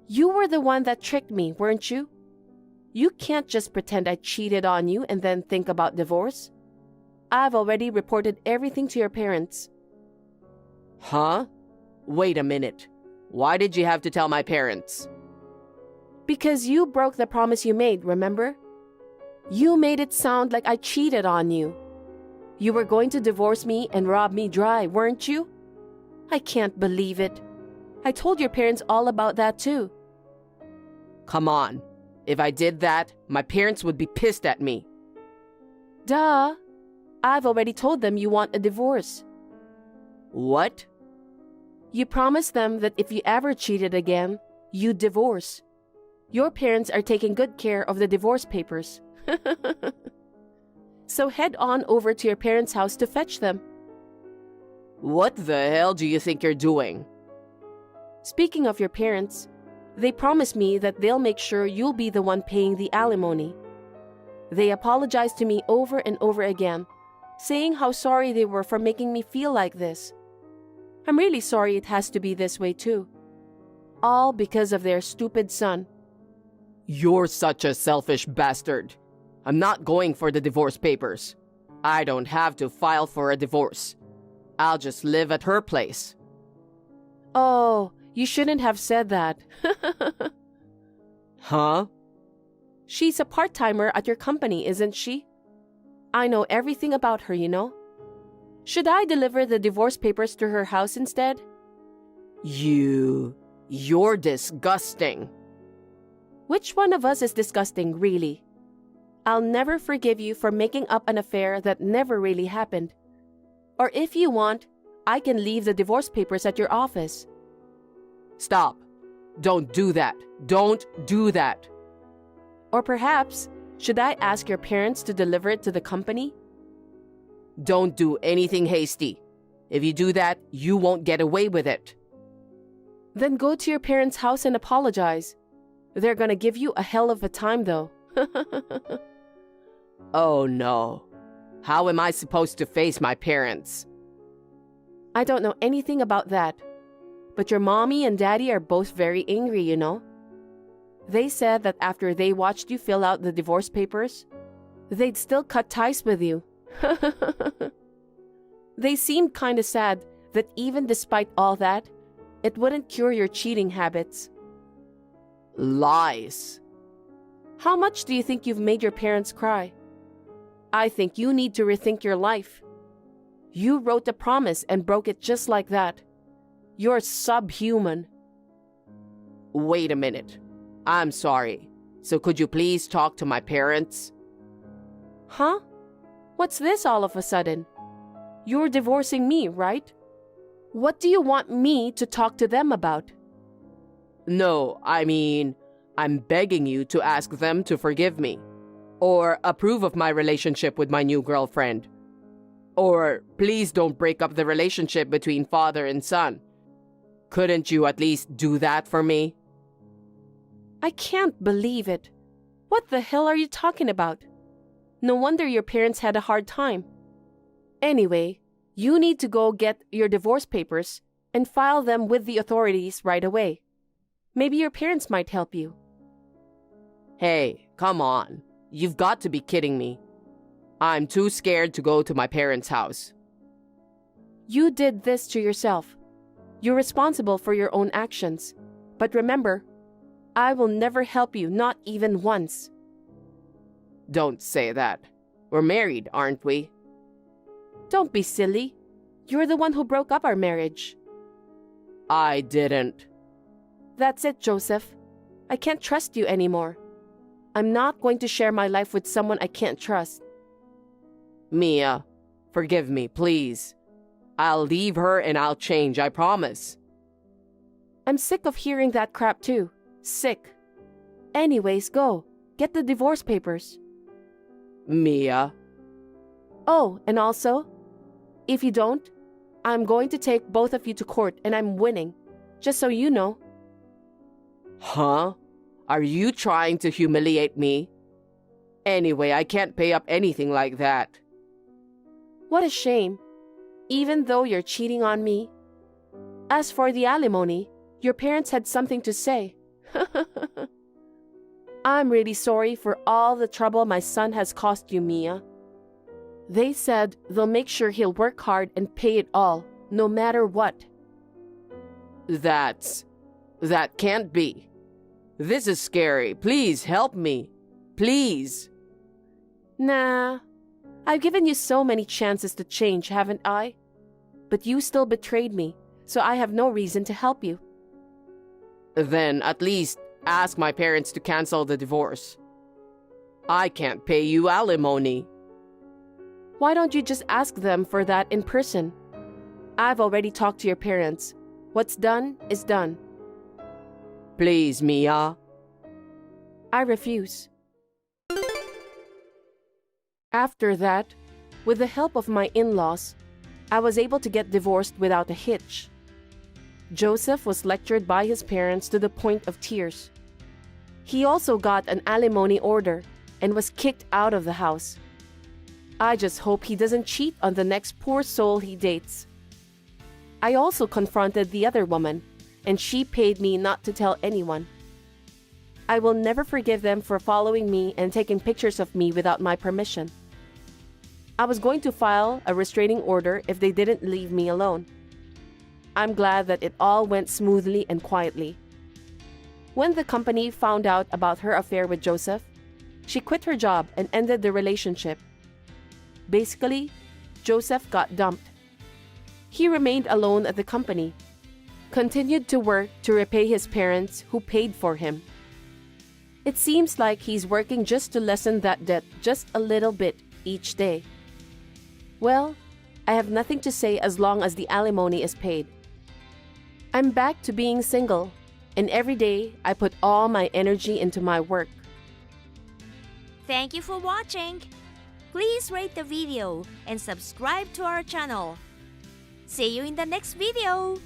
You were the one that tricked me, weren't you? You can't just pretend I cheated on you and then think about divorce. I've already reported everything to your parents. Huh? Wait a minute. Why did you have to tell my parents? Because you broke the promise you made, remember? You made it sound like I cheated on you. You were going to divorce me and rob me dry, weren't you? I can't believe it. I told your parents all about that too. Come on. If I did that, my parents would be pissed at me. Duh. I've already told them you want a divorce. What? You promised them that if you ever cheated again, you'd divorce. Your parents are taking good care of the divorce papers. So head on over to your parents' house to fetch them. What the hell do you think you're doing? Speaking of your parents, they promised me that they'll make sure you'll be the one paying the alimony. They apologized to me over and over again, saying how sorry they were for making me feel like this. I'm really sorry it has to be this way too. All because of their stupid son. You're such a selfish bastard. I'm not going for the divorce papers. I don't have to file for a divorce. I'll just live at her place. Oh, you shouldn't have said that. Huh? She's a part-timer at your company, isn't she? I know everything about her, you know. Should I deliver the divorce papers to her house instead? You're disgusting. Which one of us is disgusting, really? I'll never forgive you for making up an affair that never really happened. Or if you want, I can leave the divorce papers at your office. Stop. Don't do that. Don't do that. Or perhaps, should I ask your parents to deliver it to the company? Don't do anything hasty. If you do that, you won't get away with it. Then go to your parents' house and apologize. They're gonna give you a hell of a time, though. Oh no. How am I supposed to face my parents? I don't know anything about that. But your mommy and daddy are both very angry, you know. They said that after they watched you fill out the divorce papers, they'd still cut ties with you. They seemed kinda sad that even despite all that, it wouldn't cure your cheating habits. Lies. How much do you think you've made your parents cry? I think you need to rethink your life. You wrote a promise and broke it just like that. You're subhuman. Wait a minute. I'm sorry. So could you please talk to my parents? Huh? What's this all of a sudden? You're divorcing me, right? What do you want me to talk to them about? No, I mean, I'm begging you to ask them to forgive me. Or approve of my relationship with my new girlfriend. Or please don't break up the relationship between father and son. Couldn't you at least do that for me? I can't believe it. What the hell are you talking about? No wonder your parents had a hard time. Anyway, you need to go get your divorce papers and file them with the authorities right away. Maybe your parents might help you. Hey, come on. You've got to be kidding me. I'm too scared to go to my parents' house. You did this to yourself. You're responsible for your own actions. But remember, I will never help you, not even once. Don't say that. We're married, aren't we? Don't be silly. You're the one who broke up our marriage. I didn't. That's it, Joseph. I can't trust you anymore. I'm not going to share my life with someone I can't trust. Mia, forgive me, please. I'll leave her and I'll change, I promise. I'm sick of hearing that crap too. Sick. Anyways, go. Get the divorce papers. Mia. Oh, and also, if you don't, I'm going to take both of you to court and I'm winning. Just so you know. Huh? Are you trying to humiliate me? Anyway, I can't pay up anything like that. What a shame. Even though you're cheating on me. As for the alimony, your parents had something to say. I'm really sorry for all the trouble my son has cost you, Mia. They said they'll make sure he'll work hard and pay it all, no matter what. That's That can't be. This is scary. Please help me. Please. Nah, I've given you so many chances to change, haven't I? But you still betrayed me, so I have no reason to help you. Then at least ask my parents to cancel the divorce. I can't pay you alimony. Why don't you just ask them for that in person? I've already talked to your parents. What's done is done. Please, Mia. I refuse. After that, with the help of my in-laws, I was able to get divorced without a hitch. Joseph was lectured by his parents to the point of tears. He also got an alimony order and was kicked out of the house. I just hope he doesn't cheat on the next poor soul he dates. I also confronted the other woman, and she paid me not to tell anyone. I will never forgive them for following me and taking pictures of me without my permission. I was going to file a restraining order if they didn't leave me alone. I'm glad that it all went smoothly and quietly. When the company found out about her affair with Joseph, she quit her job and ended the relationship. Basically, Joseph got dumped. He remained alone at the company, continued to work to repay his parents who paid for him. It seems like he's working just to lessen that debt just a little bit each day. Well, I have nothing to say as long as the alimony is paid. I'm back to being single, and every day I put all my energy into my work. Thank you for watching. Please rate the video and subscribe to our channel. See you in the next video.